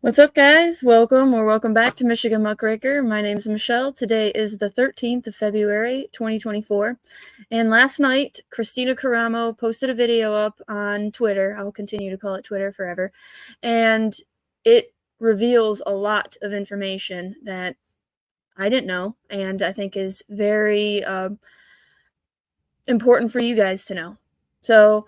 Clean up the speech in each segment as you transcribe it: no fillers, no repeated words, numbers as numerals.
What's up, guys? Welcome back to Michigan Muckraker. My name is Michelle. Today is the 13th of February, 2024. And last night, Kristina Karamo posted a video up on Twitter. I'll continue to call it Twitter forever. And it reveals a lot of information that I didn't know and I think is very important for you guys to know. So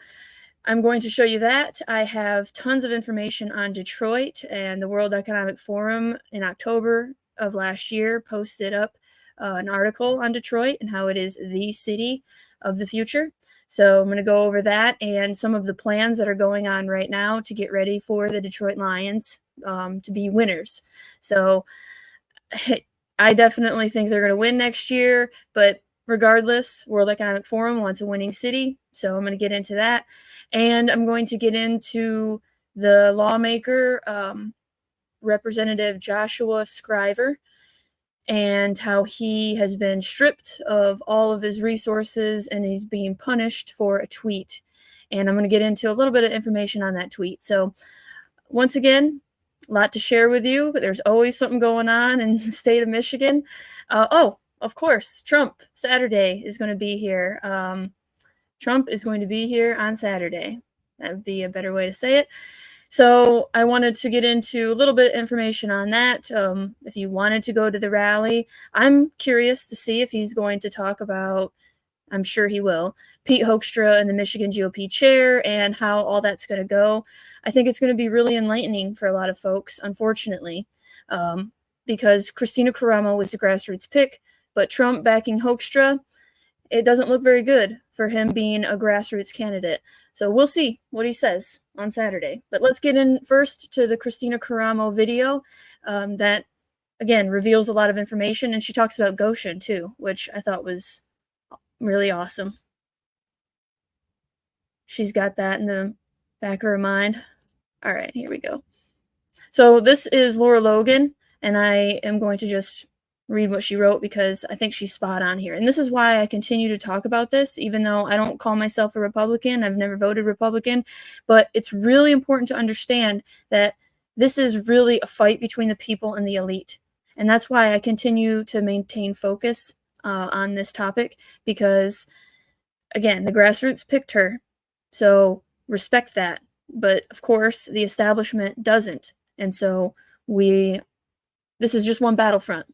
I'm going to show you that. I have tons of information on Detroit, and the World Economic Forum in October of last year posted up an article on Detroit and how it is the city of the future. So I'm going to go over that and some of the plans that are going on right now to get ready for the Detroit Lions to be winners. So I definitely think they're going to win next year, but regardless, World Economic Forum wants a winning city, so I'm going to get into that. And I'm going to get into the lawmaker, Representative Joshua Scriver, and how he has been stripped of all of his resources and he's being punished for a tweet. And I'm going to get into a little bit of information on that tweet. So once again, a lot to share with you. There's always something going on in the state of Michigan. Of course, Trump Saturday is going to be here. Trump is going to be here on Saturday. That would be a better way to say it. So I wanted to get into a little bit of information on that. If you wanted to go to the rally, I'm curious to see if he's going to talk about, I'm sure he will, Pete Hoekstra and the Michigan GOP chair and how all that's going to go. I think it's going to be really enlightening for a lot of folks, unfortunately, because Kristina Karamo was the grassroots pick, but Trump backing Hoekstra, it doesn't look very good for him being a grassroots candidate. So we'll see what he says on Saturday. But let's get in first to the Kristina Karamo video that, again, reveals a lot of information. And she talks about Goshen, too, which I thought was really awesome. She's got that in the back of her mind. All right, here we go. So this is Laura Logan, and I am going to just read what she wrote because I think she's spot on here. And this is why I continue to talk about this, even though I don't call myself a Republican. I've never voted Republican, but it's really important to understand that this is really a fight between the people and the elite. And that's why I continue to maintain focus on this topic because, again, the grassroots picked her. So respect that. But of course, the establishment doesn't. And so this is just one battlefront.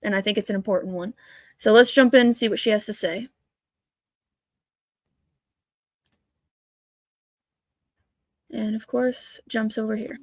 And I think it's an important one. So let's jump in and see what she has to say. And of course, jumps over here.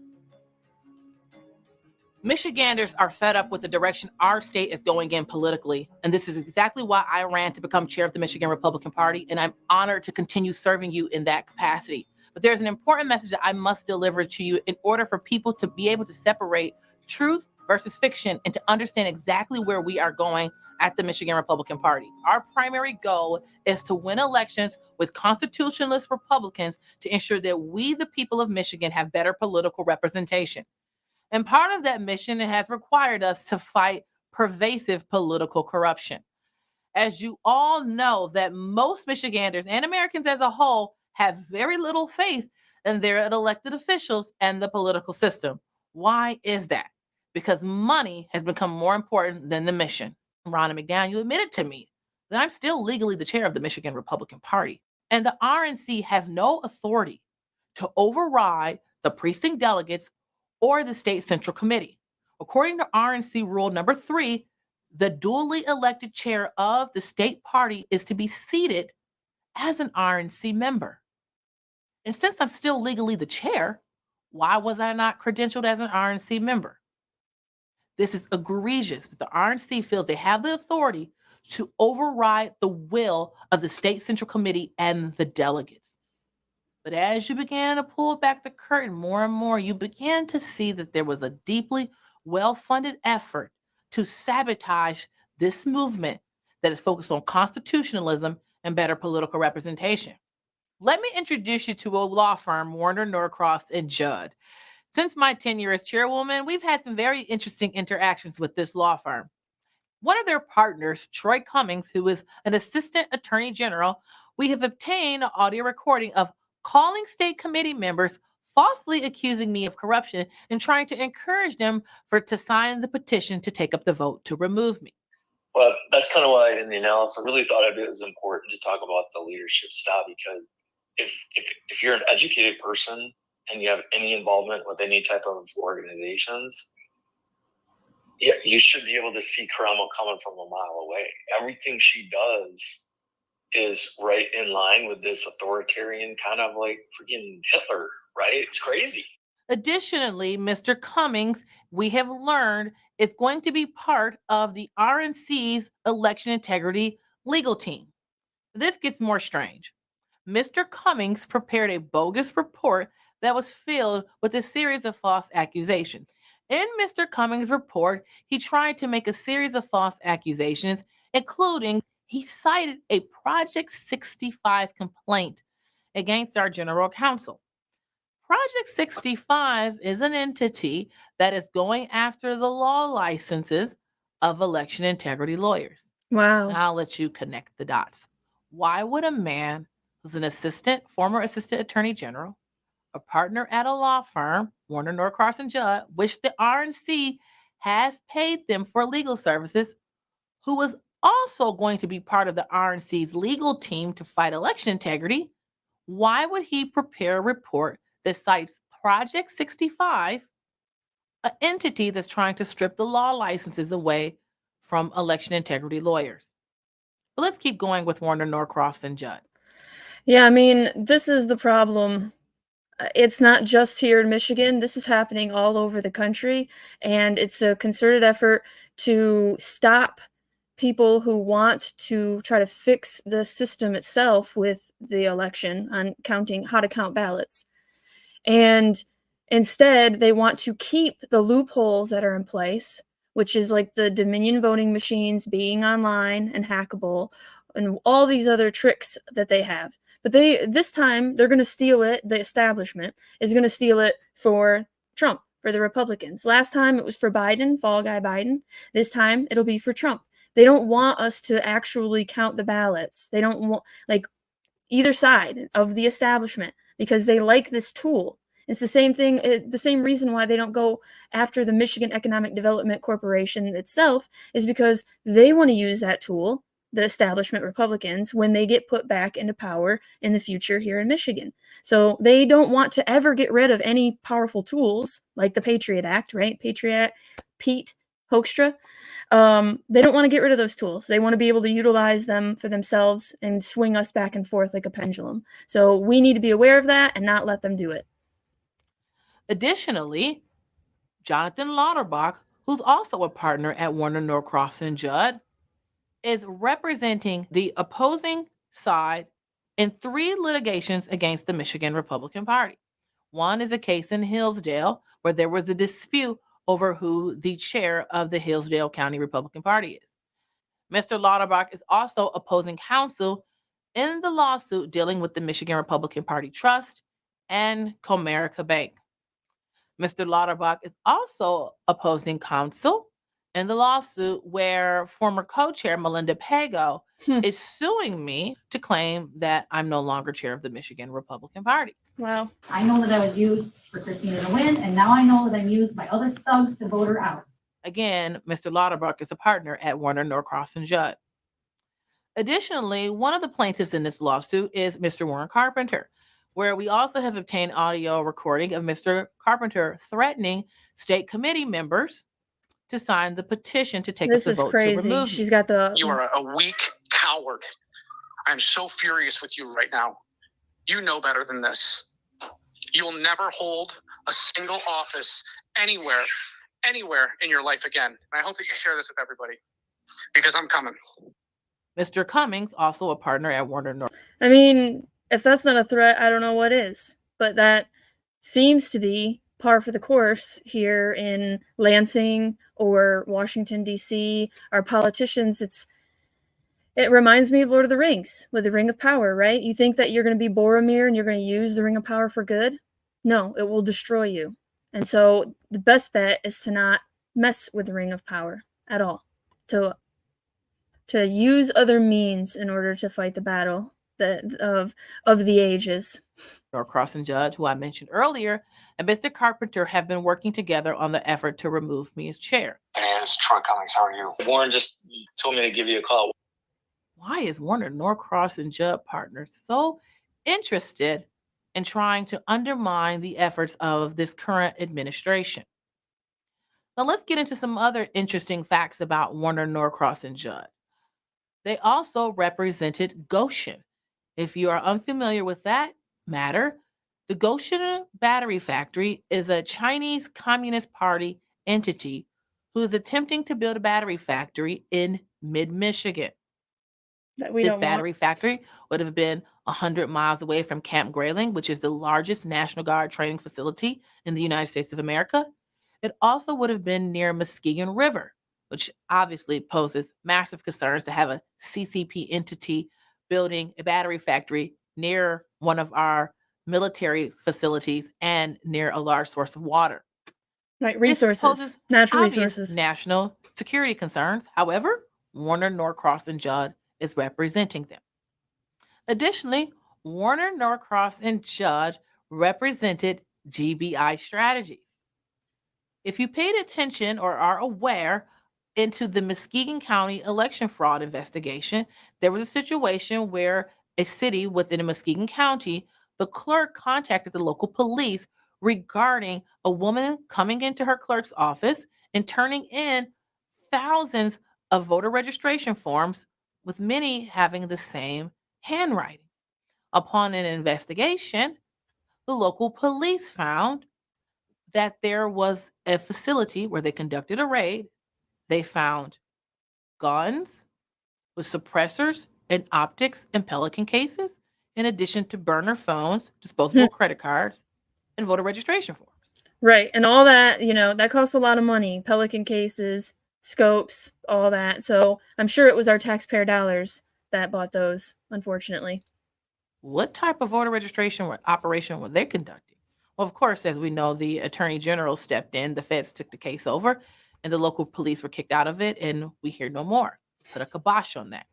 Michiganders are fed up with the direction our state is going in politically, and this is exactly why I ran to become chair of the Michigan Republican Party, and I'm honored to continue serving you in that capacity. But there's an important message that I must deliver to you in order for people to be able to separate truth versus fiction and to understand exactly where we are going at the Michigan Republican Party. Our primary goal is to win elections with constitutionalist Republicans to ensure that we, the people of Michigan, have better political representation. And part of that mission has required us to fight pervasive political corruption. As you all know, that most Michiganders and Americans as a whole have very little faith in their elected officials and the political system. Why is that? Because money has become more important than the mission. Ronna McDaniel admitted to me that I'm still legally the chair of the Michigan Republican Party, and the RNC has no authority to override the precinct delegates or the state central committee. According to RNC rule number 3, the duly elected chair of the state party is to be seated as an RNC member. And since I'm still legally the chair, why was I not credentialed as an RNC member? This is egregious that the RNC feels they have the authority to override the will of the state central committee and the delegates. But as you began to pull back the curtain more and more, you began to see that there was a deeply well-funded effort to sabotage this movement that is focused on constitutionalism and better political representation. Let me introduce you to a law firm, Warner Norcross and Judd. Since my tenure as chairwoman, we've had some very interesting interactions with this law firm. One of their partners, Troy Cummings, who is an assistant attorney general, we have obtained an audio recording of calling state committee members falsely accusing me of corruption and trying to encourage them to sign the petition to take up the vote to remove me. Well, that's kind of why in the analysis I really thought it was important to talk about the leadership style, because if you're an educated person and you have any involvement with any type of organizations, yeah, you should be able to see Karamo coming from a mile away. Everything she does is right in line with this authoritarian kind of like freaking Hitler, right? It's crazy. Additionally, Mr. Cummings, we have learned, is going to be part of the RNC's election integrity legal team. This gets more strange. Mr. Cummings prepared a bogus report that was filled with a series of false accusations. In Mr. Cummings' report, he tried to make a series of false accusations, including he cited a Project 65 complaint against our general counsel. Project 65 is an entity that is going after the law licenses of election integrity lawyers. Wow. And I'll let you connect the dots. Why would a man who's an former assistant attorney general, a partner at a law firm, Warner Norcross and Judd, which the RNC has paid them for legal services, who was also going to be part of the RNC's legal team to fight election integrity, why would he prepare a report that cites Project 65, an entity that's trying to strip the law licenses away from election integrity lawyers? But let's keep going with Warner Norcross and Judd. Yeah, I mean, this is the problem. It's not just here in Michigan. This is happening all over the country, and it's a concerted effort to stop people who want to try to fix the system itself with the election on counting how to count ballots. And instead, they want to keep the loopholes that are in place, which is like the Dominion voting machines being online and hackable, and all these other tricks that they have. But this time they're going to steal it. The establishment is going to steal it for Trump, for the Republicans. Last time it was for Biden, fall guy Biden. This time it'll be for Trump. They don't want us to actually count the ballots. They don't want, like, either side of the establishment, because they like this tool. It's the same thing, the same reason why they don't go after the Michigan Economic Development Corporation itself is because they want to use that tool, the establishment Republicans, when they get put back into power in the future here in Michigan. So they don't want to ever get rid of any powerful tools like the Patriot Act, right? Pete Hoekstra. They don't want to get rid of those tools. They want to be able to utilize them for themselves and swing us back and forth like a pendulum. So we need to be aware of that and not let them do it. Additionally, Jonathan Lauterbach, who's also a partner at Warner Norcross and Judd, is representing the opposing side in 3 litigations against the Michigan Republican Party. One is a case in Hillsdale where there was a dispute over who the chair of the Hillsdale County Republican Party is. Mr. Lauterbach is also opposing counsel in the lawsuit dealing with the Michigan Republican Party Trust and Comerica Bank. Mr. Lauterbach is also opposing counsel in the lawsuit where former co-chair Melinda Pago is suing me to claim that I'm no longer chair of the Michigan Republican Party. Wow. I know that I was used for Kristina to win, and now I know that I'm used by other thugs to vote her out. Again, Mr. Lauterbach is a partner at Warner Norcross and Judd. Additionally, one of the plaintiffs in this lawsuit is Mr. Warren Carpenter, where we also have obtained audio recording of Mr. Carpenter threatening state committee members to sign the petition to take up the vote to remove me. She's got the... You are a weak coward. I'm so furious with you right now. You know better than this. You'll never hold a single office anywhere in your life again. And I hope that you share this with everybody, because I'm coming. Mr. Cummings, also a partner at Warner North. I mean, if that's not a threat, I don't know what is. But that seems to be par for the course here in Lansing or Washington, D.C. Our politicians, it reminds me of Lord of the Rings with the Ring of Power, right? You think that you're going to be Boromir and you're going to use the Ring of Power for good? No, it will destroy you. And so the best bet is to not mess with the Ring of Power at all. To use other means in order to fight the battle of the ages. Norcross and Judd, who I mentioned earlier, and Mr. Carpenter have been working together on the effort to remove me as chair. Hey, it's Troy Cummings. How are you? Warren just told me to give you a call. Why is Warner Norcross and Judd partners so interested in trying to undermine the efforts of this current administration? Now let's get into some other interesting facts about Warner Norcross and Judd. They also represented Goshen. If you are unfamiliar with that matter, the Goshen Battery Factory is a Chinese Communist Party entity who is attempting to build a battery factory in mid-Michigan. That we This don't battery want. factory would have been 100 miles away from Camp Grayling, which is the largest National Guard training facility in the United States of America. It also would have been near Muskegon River, which obviously poses massive concerns to have a CCP entity building a battery factory near one of our military facilities and near a large source of water. Right, This resources, poses natural obvious resources. national security concerns. However, Warner Norcross and Judd is representing them. Additionally, Warner Norcross and Judd represented GBI strategies. If you paid attention or are aware into the Muskegon County election fraud investigation, there was a situation where a city within Muskegon County, the clerk contacted the local police regarding a woman coming into her clerk's office and turning in thousands of voter registration forms, with many having the same handwriting. Upon an investigation, the local police found that there was a facility where they conducted a raid. They found guns with suppressors and optics and Pelican cases, in addition to burner phones, disposable credit cards, and voter registration forms. Right, and all that, that costs a lot of money. Pelican cases, scopes, all that. So I'm sure it was our taxpayer dollars that bought those, unfortunately. What type of voter registration operation were they conducting? Well, of course, as we know, the attorney general stepped in, the feds took the case over, and the local police were kicked out of it, and we hear no more. Put a kibosh on that.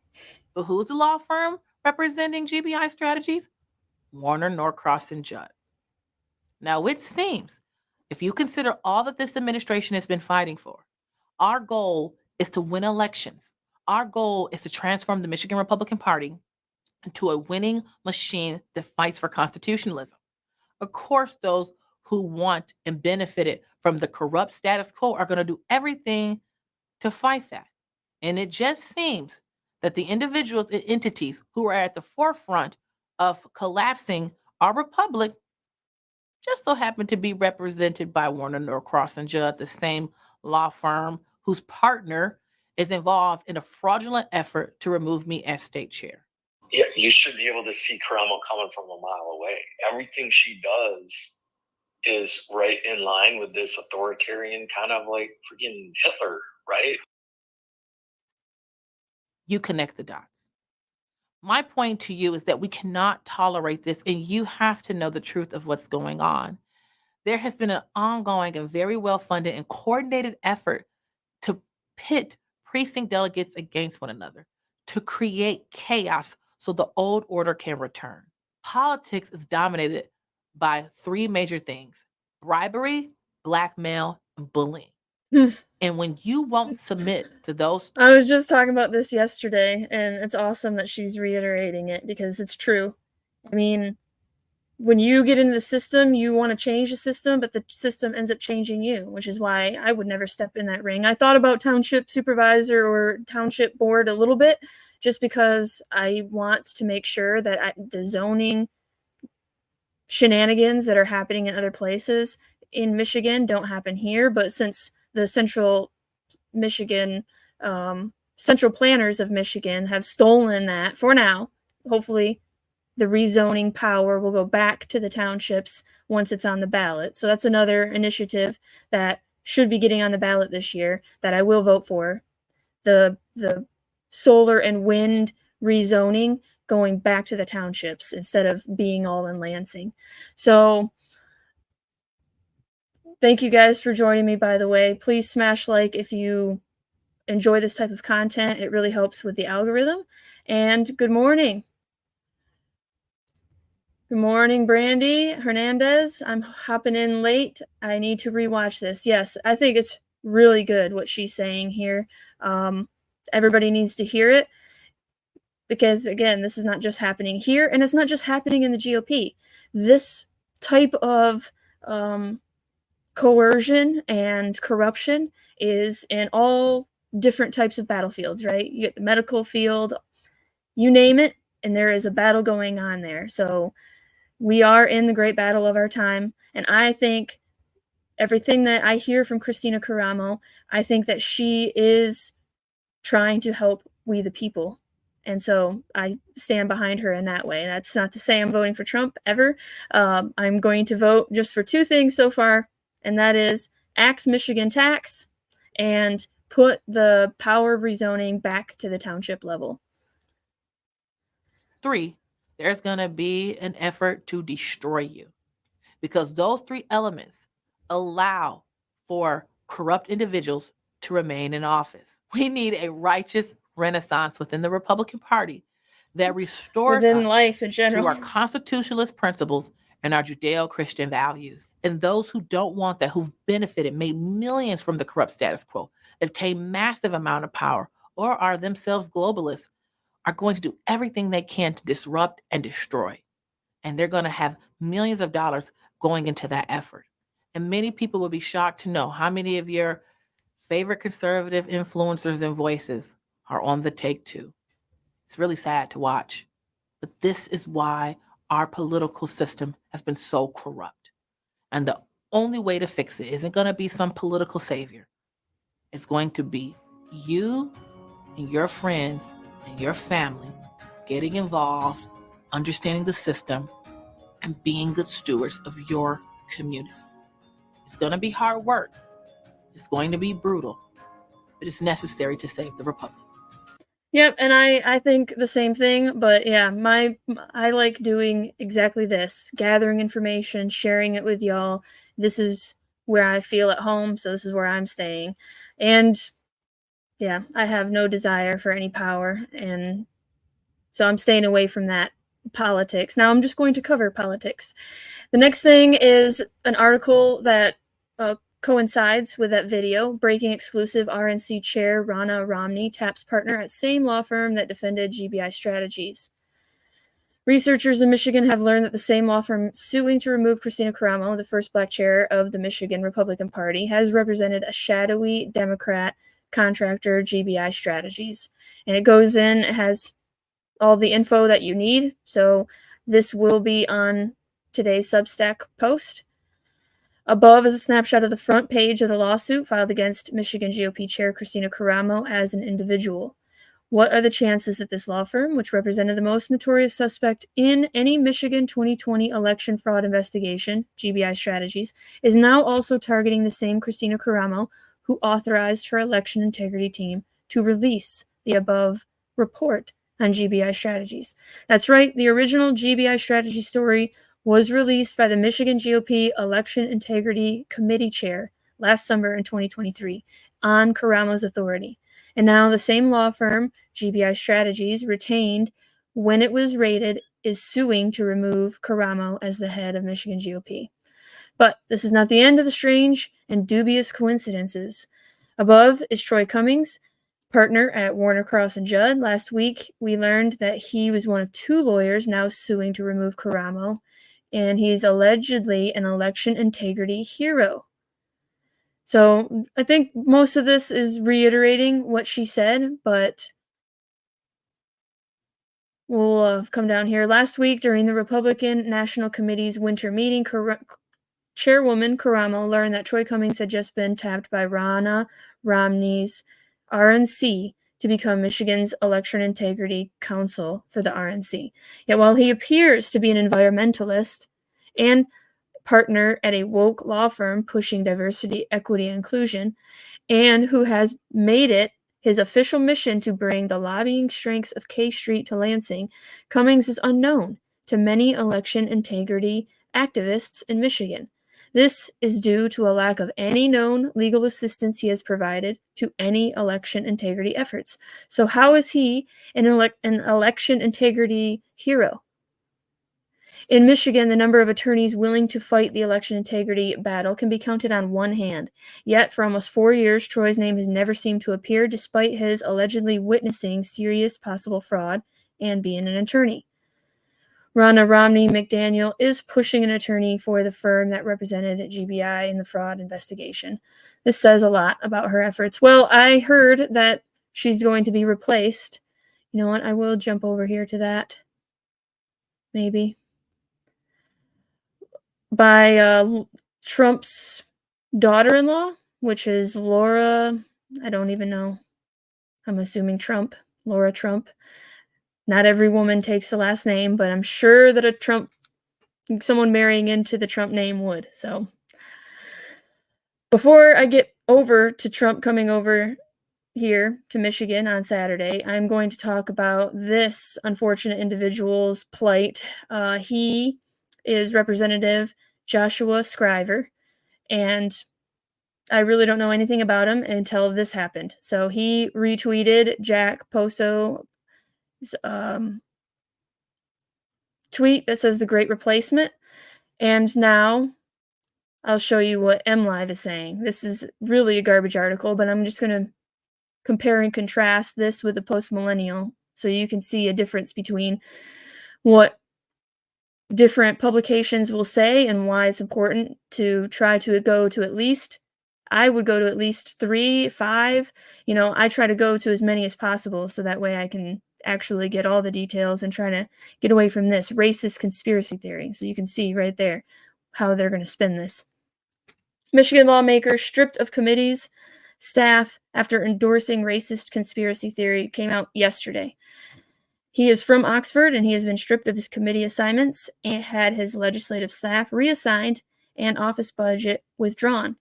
But who's the law firm representing GBI strategies? Warner Norcross and Judd. Now, it seems, if you consider all that this administration has been fighting for, our goal is to win elections. Our goal is to transform the Michigan Republican Party into a winning machine that fights for constitutionalism. Of course, those who want and benefited from the corrupt status quo are going to do everything to fight that. And it just seems that the individuals and entities who are at the forefront of collapsing our republic just so happen to be represented by Warner Norcross and Judd, the same law firm whose partner is involved in a fraudulent effort to remove me as state chair. Yeah, you should be able to see Karamo coming from a mile away. Everything she does is right in line with this authoritarian kind of like freaking Hitler, right? You connect the dots. My point to you is that we cannot tolerate this, and you have to know the truth of what's going on. There has been an ongoing and very well-funded and coordinated effort to pit precinct delegates against one another, to create chaos so the old order can return. Politics is dominated by three major things: bribery, blackmail, and bullying. And when you won't submit to those, I was just talking about this yesterday, and it's awesome that she's reiterating it because it's true. I mean, when you get into the system, you want to change the system, but the system ends up changing you, which is why I would never step in that ring. I thought about township supervisor or township board a little bit, just because I want to make sure that the zoning shenanigans that are happening in other places in Michigan don't happen here. But since the central planners of Michigan have stolen that for now, hopefully the rezoning power will go back to the townships once it's on the ballot. So that's another initiative that should be getting on the ballot this year that I will vote for. The solar and wind rezoning going back to the townships instead of being all in Lansing. So thank you guys for joining me, by the way. Please smash like if you enjoy this type of content. It really helps with the algorithm. And good morning. Good morning, Brandy Hernandez. I'm hopping in late. I need to rewatch this. Yes, I think it's really good what she's saying here. Everybody needs to hear it because, again, this is not just happening here, and it's not just happening in the GOP. This type of coercion and corruption is in all different types of battlefields, right? You get the medical field, you name it, and there is a battle going on there. So we are in the great battle of our time, and I think everything that I hear from Kristina Karamo, I think that she is trying to help we the people. And so I stand behind her in that way. That's not to say I'm voting for Trump ever. I'm going to vote just for two things so far, and that is axe Michigan tax and put the power of rezoning back to the township level. 3, there's going to be an effort to destroy you, because those 3 elements allow for corrupt individuals to remain in office. We need a righteous renaissance within the Republican Party that restores Within us life in to general. our constitutionalist principles and our Judeo-Christian values. And those who don't want that, who've benefited, made millions from the corrupt status quo, obtained massive amount of power, or are themselves globalists, are going to do everything they can to disrupt and destroy. And they're going to have millions of dollars going into that effort. And many people will be shocked to know how many of your favorite conservative influencers and voices are on the take too. It's really sad to watch. But this is why our political system has been so corrupt. And the only way to fix it isn't going to be some political savior. It's going to be you and your friends and your family getting involved, understanding the system, and being good stewards of your community. It's going to be hard work. It's going to be brutal, but it's necessary to save the republic. Yep, and I think the same thing, but yeah, I like doing exactly this, gathering information, sharing it with y'all. This is where I feel at home, so this is where I'm staying. And yeah, I have no desire for any power, and so I'm staying away from that politics. Now I'm just going to cover politics. The next thing is an article that coincides with that video. Breaking exclusive RNC chair Ronna Romney taps partner at same law firm that defended GBI strategies. Researchers in Michigan have learned that the same law firm suing to remove Kristina Karamo, the first Black chair of the Michigan Republican Party, has represented a shadowy Democrat contractor, GBI Strategies. And it goes in, it has all the info that you need. So this will be on today's Substack post. Above is a snapshot of the front page of the lawsuit filed against Michigan GOP Chair Kristina Karamo as an individual. What are the chances that this law firm, which represented the most notorious suspect in any Michigan 2020 election fraud investigation, GBI Strategies, is now also targeting the same Kristina Karamo who authorized her election integrity team to release the above report on GBI Strategies? That's right, the original GBI Strategy story was released by the Michigan GOP Election Integrity Committee chair last summer in 2023 on Karamo's authority. And now the same law firm, GBI Strategies, retained when it was raided, is suing to remove Karamo as the head of Michigan GOP. But this is not the end of the strange and dubious coincidences. Above is Troy Cummings, partner at Warner Cross and Judd. Last week, we learned that he was one of 2 lawyers now suing to remove Karamo, and he's allegedly an election integrity hero. So I think most of this is reiterating what she said, but we'll come down here. Last week, during the Republican National Committee's winter meeting, Chairwoman Karamo learned that Troy Cummings had just been tapped by Ronna Romney's RNC to become Michigan's Election Integrity Counsel for the RNC. Yet while he appears to be an environmentalist and partner at a woke law firm pushing diversity, equity, and inclusion, and who has made it his official mission to bring the lobbying strengths of K Street to Lansing, Cummings is unknown to many election integrity activists in Michigan. This is due to a lack of any known legal assistance he has provided to any election integrity efforts. So how is he an election integrity hero? In Michigan, the number of attorneys willing to fight the election integrity battle can be counted on one hand. Yet, for almost 4 years, Troy's name has never seemed to appear despite his allegedly witnessing serious possible fraud and being an attorney. Ronna Romney McDaniel is pushing an attorney for the firm that represented GBI in the fraud investigation. This says a lot about her efforts. Well, I heard that she's going to be replaced. You know what? I will jump over here to that. Maybe. By Trump's daughter-in-law, which is Laura, I don't even know. I'm assuming Trump, Laura Trump. Not every woman takes the last name, but I'm sure that someone marrying into the Trump name would. So before I get over to Trump coming over here to Michigan on Saturday, I'm going to talk about this unfortunate individual's plight. He is Representative Joshua Scriver, and I really don't know anything about him until this happened. So he retweeted Jack Poso's tweet that says the Great Replacement, and now I'll show you what MLive is saying. This is really a garbage article, but I'm just going to compare and contrast this with the post-millennial so you can see a difference between what different publications will say and why it's important to try to go to at least, I would go to at least 3, 5. I try to go to as many as possible so that way I can actually get all the details and try to get away from this racist conspiracy theory. So you can see right there how they're going to spin this. Michigan lawmaker stripped of committees, staff after endorsing racist conspiracy theory came out yesterday. He is from Oxford, and he has been stripped of his committee assignments and had his legislative staff reassigned and office budget withdrawn,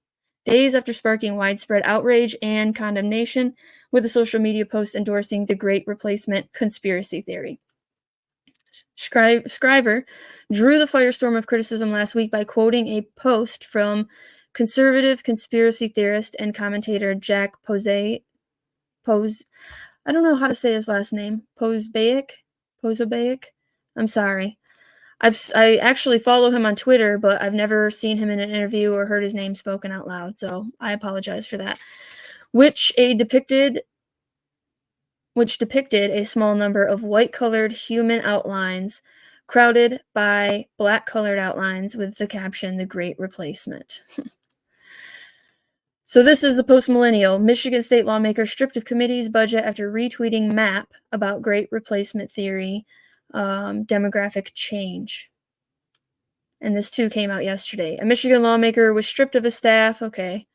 days after sparking widespread outrage and condemnation with a social media post endorsing the Great Replacement conspiracy theory. Scriver drew the firestorm of criticism last week by quoting a post from conservative conspiracy theorist and commentator Jack I don't know how to say his last name. Posobiec? I'm sorry. I actually follow him on Twitter, but I've never seen him in an interview or heard his name spoken out loud, so I apologize for that. Which depicted a small number of white-colored human outlines crowded by black-colored outlines with the caption, "The Great Replacement." So this is the post-millennial. Michigan state lawmaker stripped of committee's budget after retweeting map about Great Replacement theory, demographic change. And this too came out yesterday. A Michigan lawmaker was stripped of his staff. Okay.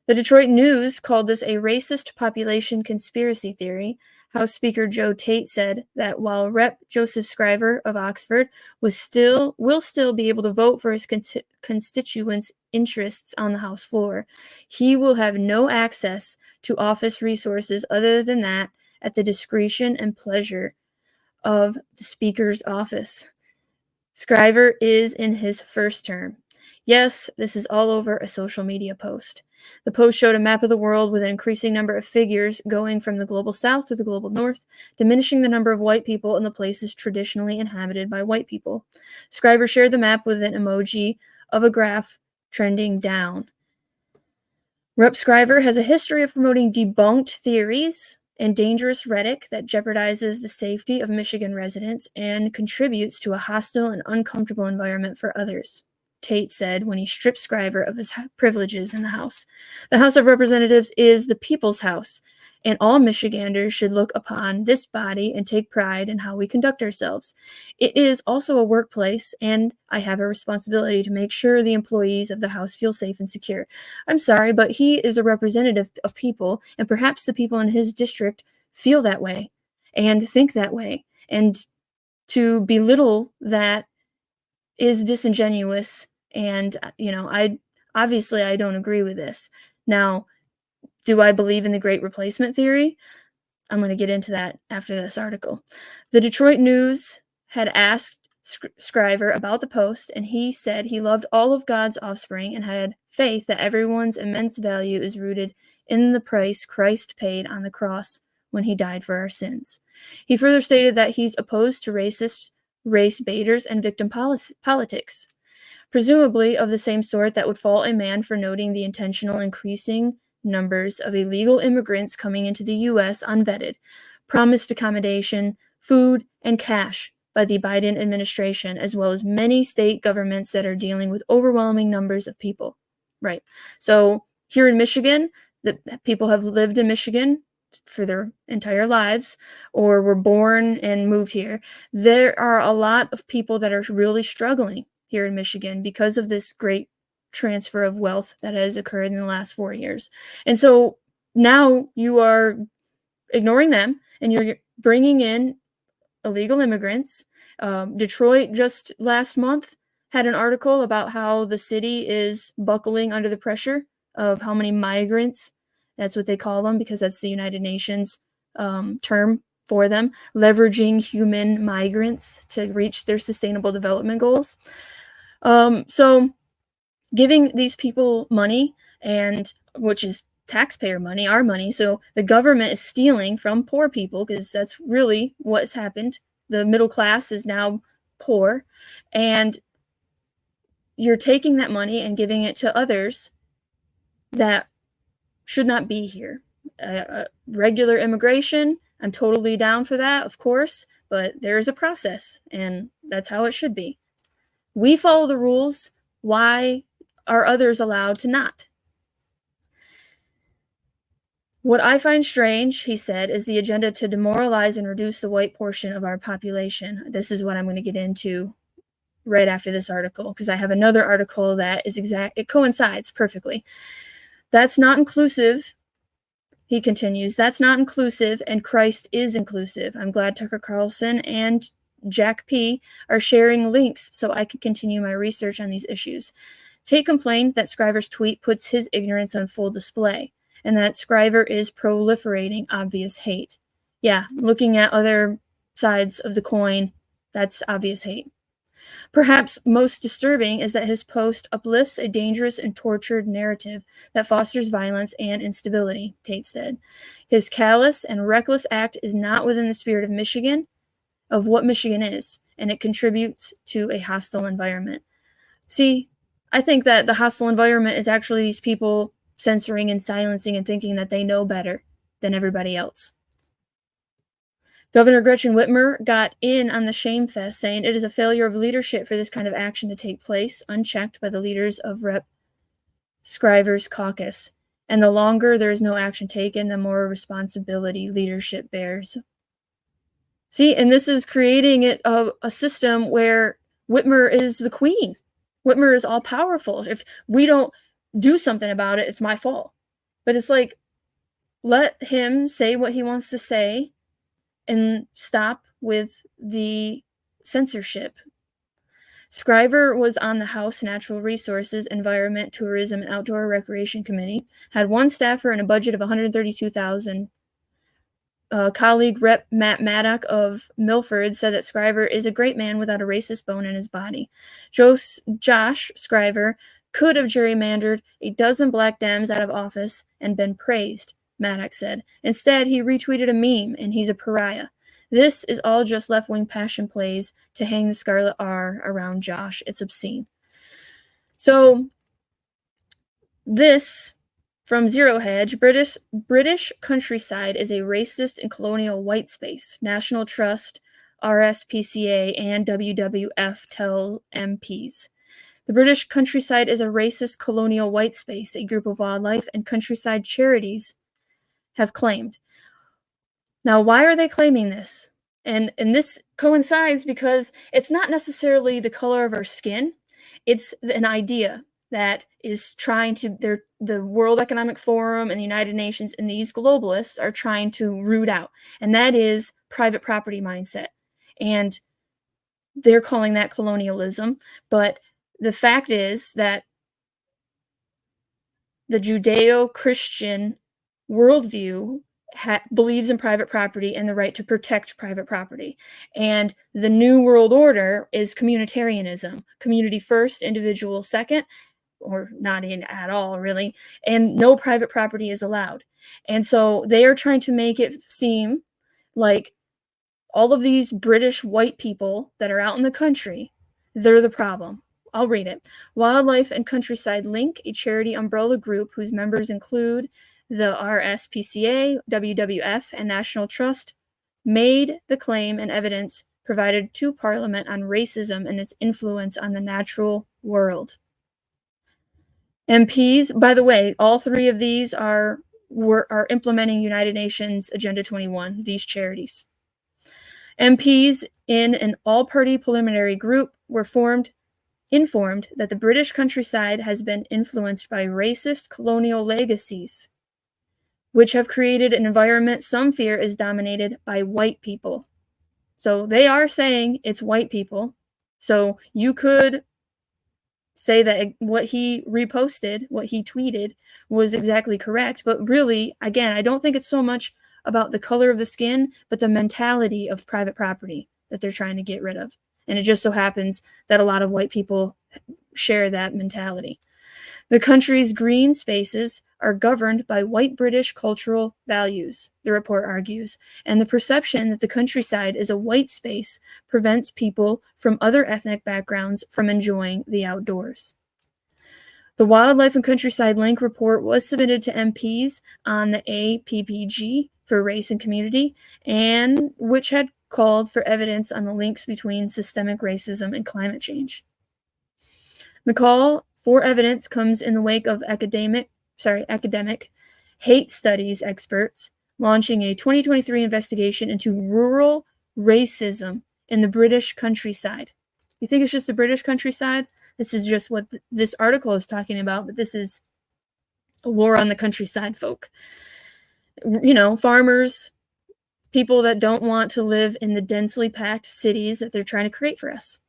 The Detroit News called this a racist population conspiracy theory. House Speaker Joe Tate said that while Rep. Joseph Scriver of Oxford will still be able to vote for his constituents' interests on the House floor, he will have no access to office resources other than that at the discretion and pleasure of the Speaker's office. Scriver is in his first term. Yes, this is all over a social media post. The post showed a map of the world with an increasing number of figures going from the global south to the global north, diminishing the number of white people in the places traditionally inhabited by white people. Scriver shared the map with an emoji of a graph trending down. Rep. Scriver has a history of promoting debunked theories and dangerous rhetoric that jeopardizes the safety of Michigan residents and contributes to a hostile and uncomfortable environment for others, Tate said when he stripped Scriver of his privileges in the House. The House of Representatives is the people's house, and all Michiganders should look upon this body and take pride in how we conduct ourselves. It is also a workplace, and I have a responsibility to make sure the employees of the House feel safe and secure. I'm sorry, but he is a representative of people, and perhaps the people in his district feel that way and think that way, and to belittle that is disingenuous. And, I don't agree with this. Now, do I believe in the Great Replacement theory? I'm going to get into that after this article. The Detroit News had asked Scriver about the post, and he said he loved all of God's offspring and had faith that everyone's immense value is rooted in the price Christ paid on the cross when he died for our sins. He further stated that he's opposed to racist race baiters, and victim politics, presumably of the same sort that would fault a man for noting the intentional increasing numbers of illegal immigrants coming into the U.S. unvetted, promised accommodation, food, and cash by the Biden administration, as well as many state governments that are dealing with overwhelming numbers of people. Right. So here in Michigan, the people have lived in Michigan for their entire lives or were born and moved here. There are a lot of people that are really struggling here in Michigan because of this great transfer of wealth that has occurred in the last 4 years. And so now you are ignoring them and you're bringing in illegal immigrants. Detroit just last month had an article about how the city is buckling under the pressure of how many migrants, that's what they call them because that's the United Nations term for them, leveraging human migrants to reach their sustainable development goals. So giving these people money, and which is taxpayer money, our money, so the government is stealing from poor people because that's really what's happened. The middle class is now poor, and you're taking that money and giving it to others that should not be here. Regular immigration, I'm totally down for that, of course, but there is a process, and that's how it should be. We follow the rules. Why are others allowed to not? What I find strange, he said, is the agenda to demoralize and reduce the white portion of our population. This is what I'm going to get into right after this article, because I have another article that is it coincides perfectly. That's not inclusive, he continues. That's not inclusive, and Christ is inclusive. I'm glad Tucker Carlson and Jack P. are sharing links so I can continue my research on these issues. Tate complained that Scriver's tweet puts his ignorance on full display, and that Scriver is proliferating obvious hate. Yeah, looking at other sides of the coin, that's obvious hate. Perhaps most disturbing is that his post uplifts a dangerous and tortured narrative that fosters violence and instability, Tate said. His callous and reckless act is not within the spirit of Michigan, of what Michigan is, and it contributes to a hostile environment. See, I think that the hostile environment is actually these people censoring and silencing and thinking that they know better than everybody else. Governor Gretchen Whitmer got in on the shame fest, saying it is a failure of leadership for this kind of action to take place, unchecked by the leaders of Rep. Scriver's caucus. And the longer there is no action taken, the more responsibility leadership bears. See, and this is creating a system where Whitmer is the queen. Whitmer is all powerful. If we don't do something about it, it's my fault. But it's like, let him say what he wants to say and stop with the censorship. Scriver was on the House Natural Resources, Environment, Tourism, and Outdoor Recreation Committee, had one staffer and a budget of $132,000. Colleague Rep. Matt Maddock of Milford said that Scriver is a great man without a racist bone in his body. Josh Scriver could have gerrymandered a dozen black Dems out of office and been praised, Maddox said. Instead, he retweeted a meme, and he's a pariah. This is all just left-wing passion plays to hang the scarlet R around Josh. It's obscene. So, this, from Zero Hedge, British countryside is a racist and colonial white space. National Trust, RSPCA, and WWF tell MPs. The British countryside is a racist colonial white space, a group of wildlife and countryside charities have claimed. Now, why are they claiming this? And this coincides because it's not necessarily the color of our skin. It's an idea that is trying to, the World Economic Forum and the United Nations and these globalists are trying to root out. And that is private property mindset. And they're calling that colonialism. But the fact is that the Judeo-Christian worldview believes in private property and the right to protect private property. And the New World Order is communitarianism. Community first, individual second, or not in at all, really. And no private property is allowed. And so they are trying to make it seem like All of these British white people that are out in the country, they're the problem. I'll read it. Wildlife and Countryside Link, a charity umbrella group whose members include the RSPCA, WWF, and National Trust, made the claim and evidence provided to Parliament on racism and its influence on the natural world. MPs, by the way, all three of these are implementing United Nations Agenda 21, these charities. MPs in an all-party preliminary group were informed that the British countryside has been influenced by racist colonial legacies, which have created an environment some fear is dominated by white people. So they are saying it's white people. So you could say that what he reposted, what he tweeted, was exactly correct. But really, again, I don't think it's so much about the color of the skin, but the mentality of private property that they're trying to get rid of. And it just so happens that a lot of white people share that mentality. The country's green spaces are governed by white British cultural values, the report argues, and the perception that the countryside is a white space prevents people from other ethnic backgrounds from enjoying the outdoors. The Wildlife and Countryside Link report was submitted to MPs on the APPG for Race and Community, and which had called for evidence on the links between systemic racism and climate change. The call for evidence comes in the wake of academic hate studies experts launching a 2023 investigation into rural racism in the British countryside. You think it's just the British countryside? This is just what this article is talking about, but this is a war on the countryside folk. You know, farmers, people that don't want to live in the densely packed cities that they're trying to create for us.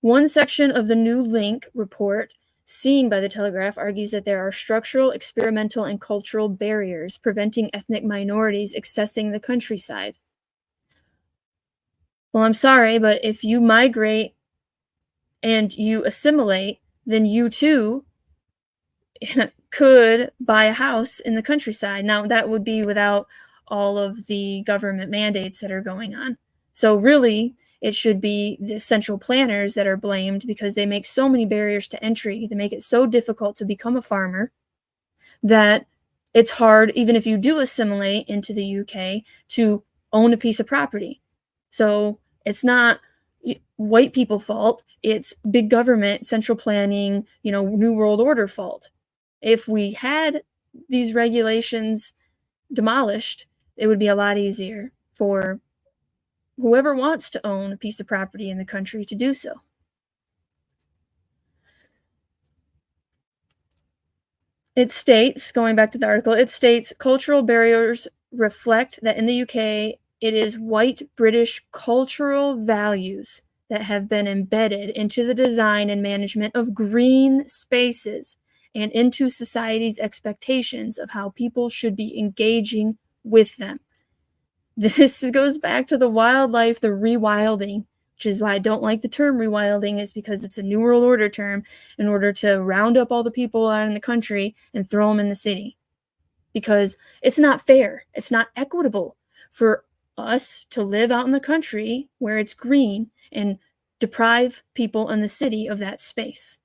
One section of the new Link report, seen by the Telegraph, argues that there are structural, experimental, and cultural barriers preventing ethnic minorities accessing the countryside. Well, I'm sorry, but if you migrate and you assimilate, then you too could buy a house in the countryside. Now, that would be without all of the government mandates that are going on. So really, it should be the central planners that are blamed because they make so many barriers to entry. They make it so difficult to become a farmer that it's hard, even if you do assimilate into the UK, to own a piece of property. So it's not white people fault. It's big government, central planning, New World Order fault. If we had these regulations demolished, it would be a lot easier for whoever wants to own a piece of property in the country to do so. It states, going back to the article, it states cultural barriers reflect that in the UK, it is white British cultural values that have been embedded into the design and management of green spaces and into society's expectations of how people should be engaging with them. This goes back to the wildlife, the rewilding, which is why I don't like the term rewilding, is because it's a New World Order term in order to round up all the people out in the country and throw them in the city. Because it's not fair. It's not equitable for us to live out in the country where it's green and deprive people in the city of that space.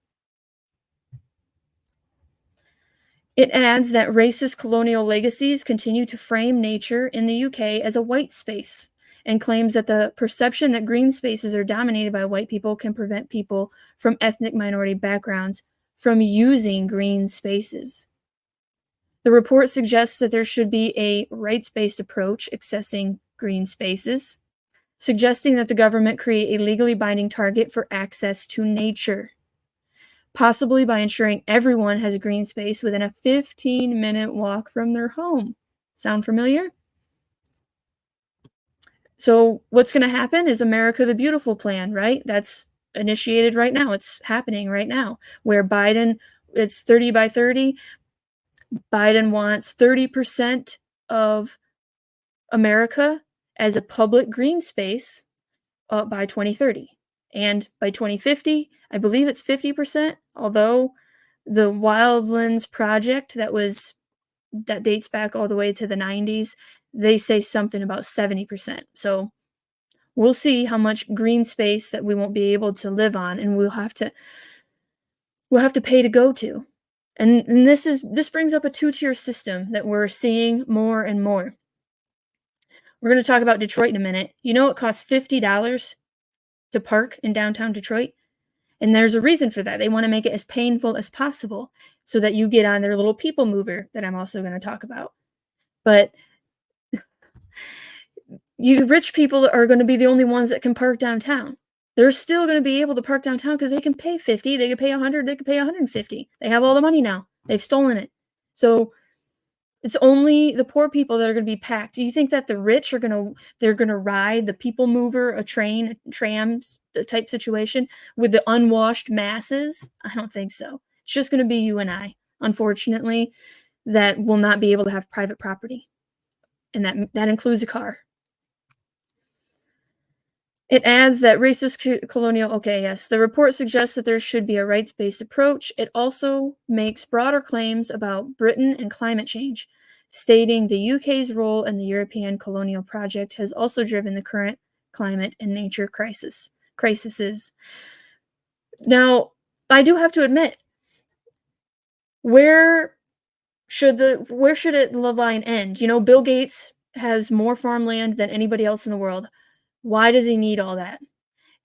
It adds that racist colonial legacies continue to frame nature in the UK as a white space, and claims that the perception that green spaces are dominated by white people can prevent people from ethnic minority backgrounds from using green spaces. The report suggests that there should be a rights-based approach accessing green spaces, suggesting that the government create a legally binding target for access to nature, possibly by ensuring everyone has a green space within a 15-minute walk from their home. Sound familiar? So what's going to happen is America the Beautiful plan, right? That's initiated right now. It's happening right now, where Biden, it's 30 by 30. Biden wants 30% of America as a public green space by 2030. And by 2050, I believe it's 50%, although the Wildlands project that dates back all the way to the 90s, they say something about 70%. So we'll see how much green space that we won't be able to live on, and we'll have to pay to go to. And this brings up a two-tier system that we're seeing more and more. We're going to talk about Detroit in a minute. You know, it costs $50 to park in downtown Detroit. And there's a reason for that. They want to make it as painful as possible so that you get on their little people mover that I'm also going to talk about. But you rich people are going to be the only ones that can park downtown. They're still going to be able to park downtown because they can pay 50, they can pay 100, they can pay 150. They have all the money now. They've stolen it. So it's only the poor people that are going to be packed. Do you think that the rich are they're going to ride the people mover, a train, trams, the type situation with the unwashed masses? I don't think so. It's just going to be you and I, unfortunately, that will not be able to have private property. And that includes a car. It adds that racist colonial, okay, yes. The report suggests that there should be a rights-based approach. It also makes broader claims about Britain and climate change, stating the UK's role in the European colonial project has also driven the current climate and nature crises. Now, I do have to admit, where should the line end? You know, Bill Gates has more farmland than anybody else in the world. Why does he need all that?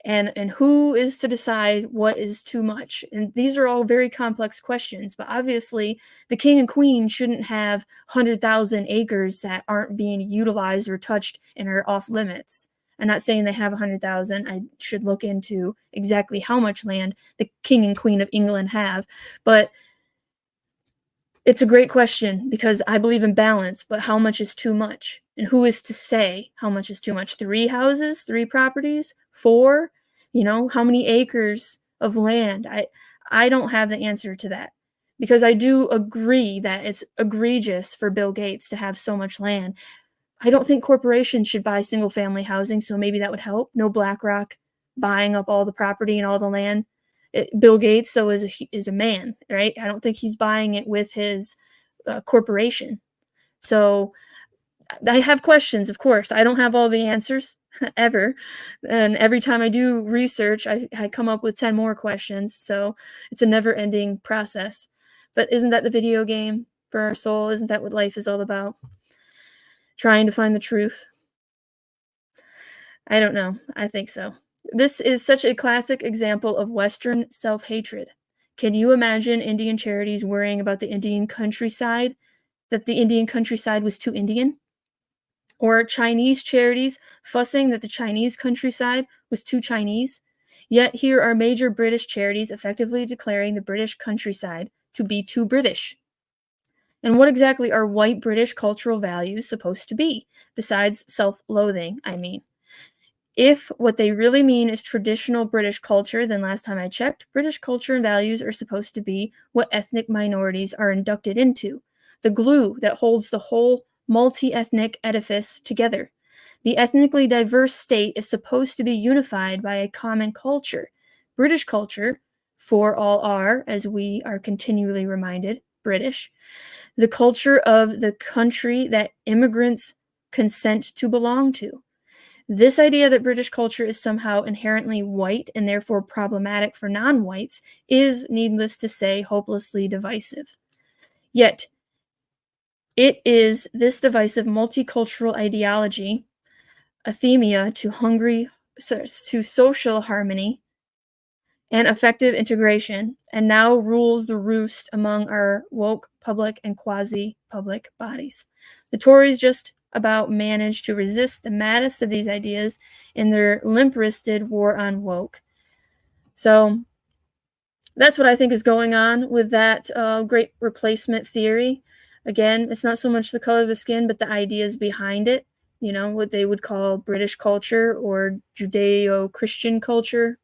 And who is to decide what is too much? And these are all very complex questions, but obviously the king and queen shouldn't have 100,000 acres that aren't being utilized or touched and are off limits. I'm not saying they have 100,000. I should look into exactly how much land the king and queen of England have, but it's a great question because I believe in balance, but how much is too much? And who is to say how much is too much? 3 houses, 3 properties, 4? You know, how many acres of land? I don't have the answer to that because I do agree that it's egregious for Bill Gates to have so much land. I don't think corporations should buy single family housing, so maybe that would help. No BlackRock buying up all the property and all the land. Bill Gates, though, is a man, right? I don't think he's buying it with his corporation. So I have questions, of course. I don't have all the answers ever. And every time I do research, I come up with 10 more questions. So it's a never-ending process. But isn't that the video game for our soul? Isn't that what life is all about? Trying to find the truth. I don't know. I think so. This is such a classic example of Western self-hatred. Can you imagine Indian charities worrying about the Indian countryside, that the Indian countryside was too Indian? Or Chinese charities fussing that the Chinese countryside was too Chinese? Yet here are major British charities effectively declaring the British countryside to be too British. And what exactly are white British cultural values supposed to be, besides self-loathing, I mean? If what they really mean is traditional British culture, then last time I checked, British culture and values are supposed to be what ethnic minorities are inducted into, the glue that holds the whole multi-ethnic edifice together. The ethnically diverse state is supposed to be unified by a common culture. British culture, for all are, as we are continually reminded, British, the culture of the country that immigrants consent to belong to. This idea that British culture is somehow inherently white and therefore problematic for non-whites is, needless to say, hopelessly divisive. Yet, it is this divisive multicultural ideology, athemia to social harmony and effective integration, and now rules the roost among our woke public and quasi-public bodies. The Tories just about managed to resist the maddest of these ideas in their limp-wristed war on woke. So that's what I think is going on with that great replacement theory. Again, it's not so much the color of the skin, but the ideas behind it. You know, what they would call British culture or Judeo-Christian culture.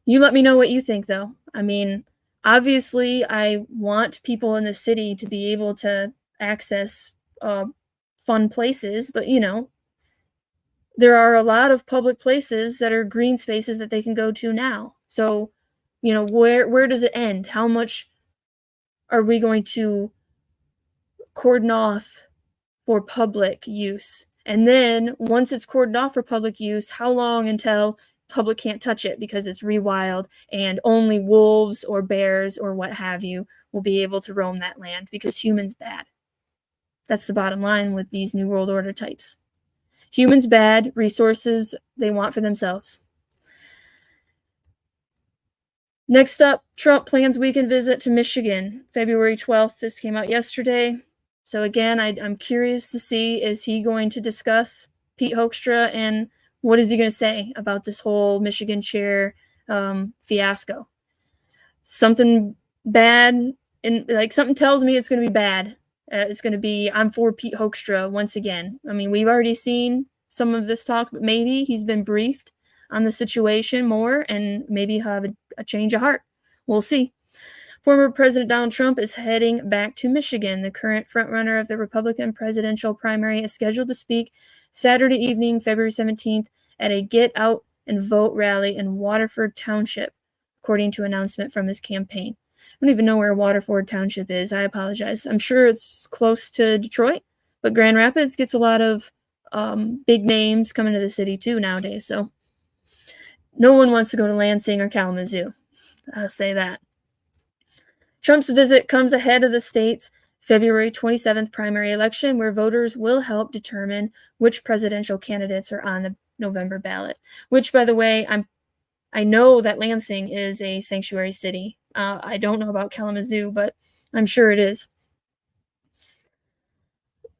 You let me know what you think, though. I mean, obviously, I want people in the city to be able to access fun places, but, you know, there are a lot of public places that are green spaces that they can go to now. So, you know, where does it end? How much are we going to cordon off for public use? And then once it's cordoned off for public use, how long until public can't touch it because it's rewild and only wolves or bears or what have you will be able to roam that land because humans bad. That's the bottom line with these New World Order types. Humans bad, resources they want for themselves. Next up, Trump plans weekend visit to Michigan, February 12th. This came out yesterday. So again, I'm curious to see, is he going to discuss Pete Hoekstra and what is he going to say about this whole Michigan chair fiasco? Something bad, and like something tells me it's going to be bad. It's going to be, I'm for Pete Hoekstra once again. I mean, we've already seen some of this talk, but maybe he's been briefed on the situation more and maybe have a change of heart. We'll see. Former President Donald Trump is heading back to Michigan. The current frontrunner of the Republican presidential primary is scheduled to speak Saturday evening, February 17th, at a Get Out and Vote rally in Waterford Township, according to an announcement from his campaign. I don't even know where Waterford Township is. I apologize. I'm sure it's close to Detroit, but Grand Rapids gets a lot of big names coming to the city too nowadays. So no one wants to go to Lansing or Kalamazoo. I'll say that. Trump's visit comes ahead of the state's February 27th primary election, where voters will help determine which presidential candidates are on the November ballot. Which, by the way, I know that Lansing is a sanctuary city. I don't know about Kalamazoo, but I'm sure it is.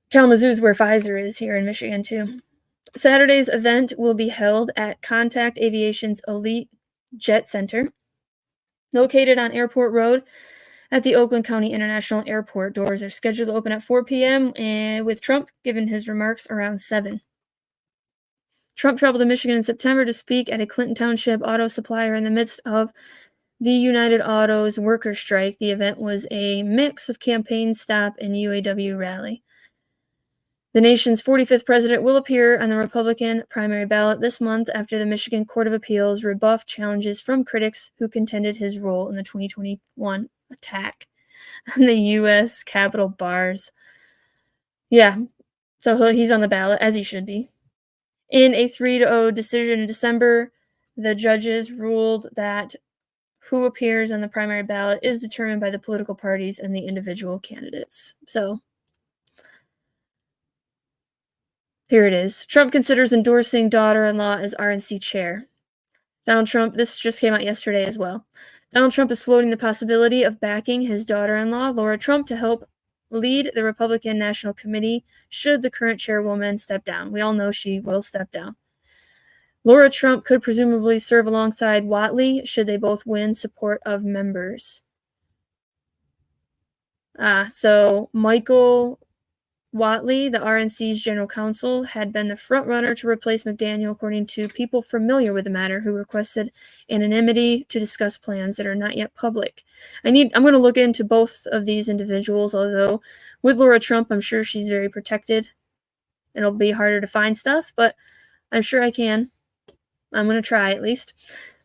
Kalamazoo is where Pfizer is here in Michigan, too. Saturday's event will be held at Contact Aviation's Elite Jet Center, located on Airport Road at the Oakland County International Airport. Doors are scheduled to open at 4 p.m. with Trump giving his remarks around 7. Trump traveled to Michigan in September to speak at a Clinton Township auto supplier in the midst of the United Auto's worker strike. The event was a mix of campaign stop and UAW rally. The nation's 45th president will appear on the Republican primary ballot this month after the Michigan Court of Appeals rebuffed challenges from critics who contended his role in the 2021 attack on the U.S. Capitol bars. Yeah, so he's on the ballot, as he should be. In a 3-0 decision in December, the judges ruled that who appears on the primary ballot is determined by the political parties and the individual candidates. So here it is. Trump considers endorsing daughter-in-law as RNC chair. Donald Trump, this just came out yesterday as well. Donald Trump is floating the possibility of backing his daughter-in-law, Laura Trump, to help lead the Republican National Committee should the current chairwoman step down. We all know she will step down. Laura Trump could presumably serve alongside Whatley should they both win support of members. So Michael Whatley, the RNC's general counsel, had been the frontrunner to replace McDaniel, according to people familiar with the matter who requested anonymity to discuss plans that are not yet public. I'm going to look into both of these individuals, although with Laura Trump, I'm sure she's very protected. It'll be harder to find stuff, but I'm sure I can. I'm going to try at least.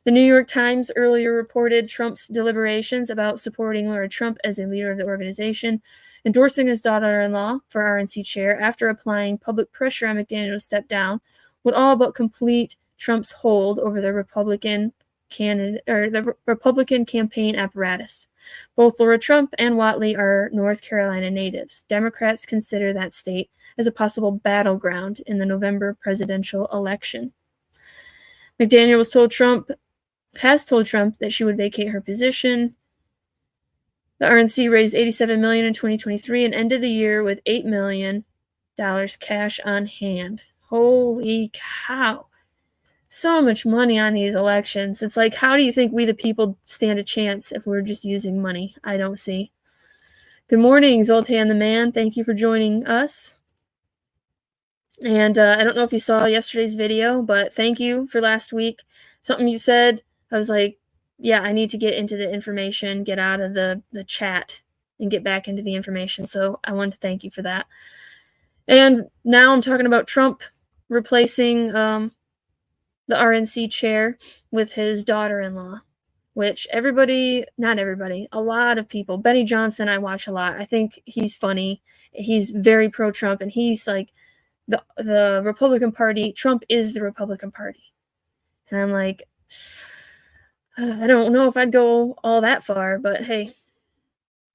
The New York Times earlier reported Trump's deliberations about supporting Laura Trump as a leader of the organization, endorsing his daughter-in-law for RNC chair after applying public pressure on McDaniel to step down, would all but complete Trump's hold over the Republican campaign apparatus. Both Laura Trump and Whatley are North Carolina natives. Democrats consider that state as a possible battleground in the November presidential election. McDaniel has told Trump that she would vacate her position. The RNC raised $87 million in 2023 and ended the year with $8 million cash on hand. Holy cow. So much money on these elections. It's like, how do you think we the people stand a chance if we're just using money? I don't see. Good morning, Zoltan the Man. Thank you for joining us. And I don't know if you saw yesterday's video, but thank you for last week. Something you said, I was like, yeah, I need to get into the information, get out of the chat, and get back into the information. So I want to thank you for that. And now I'm talking about Trump replacing the RNC chair with his daughter-in-law, which not everybody, a lot of people, Benny Johnson I watch a lot. I think he's funny. He's very pro-Trump, and he's like the Republican Party, Trump is the Republican Party. And I'm like, I don't know if I'd go all that far, but hey,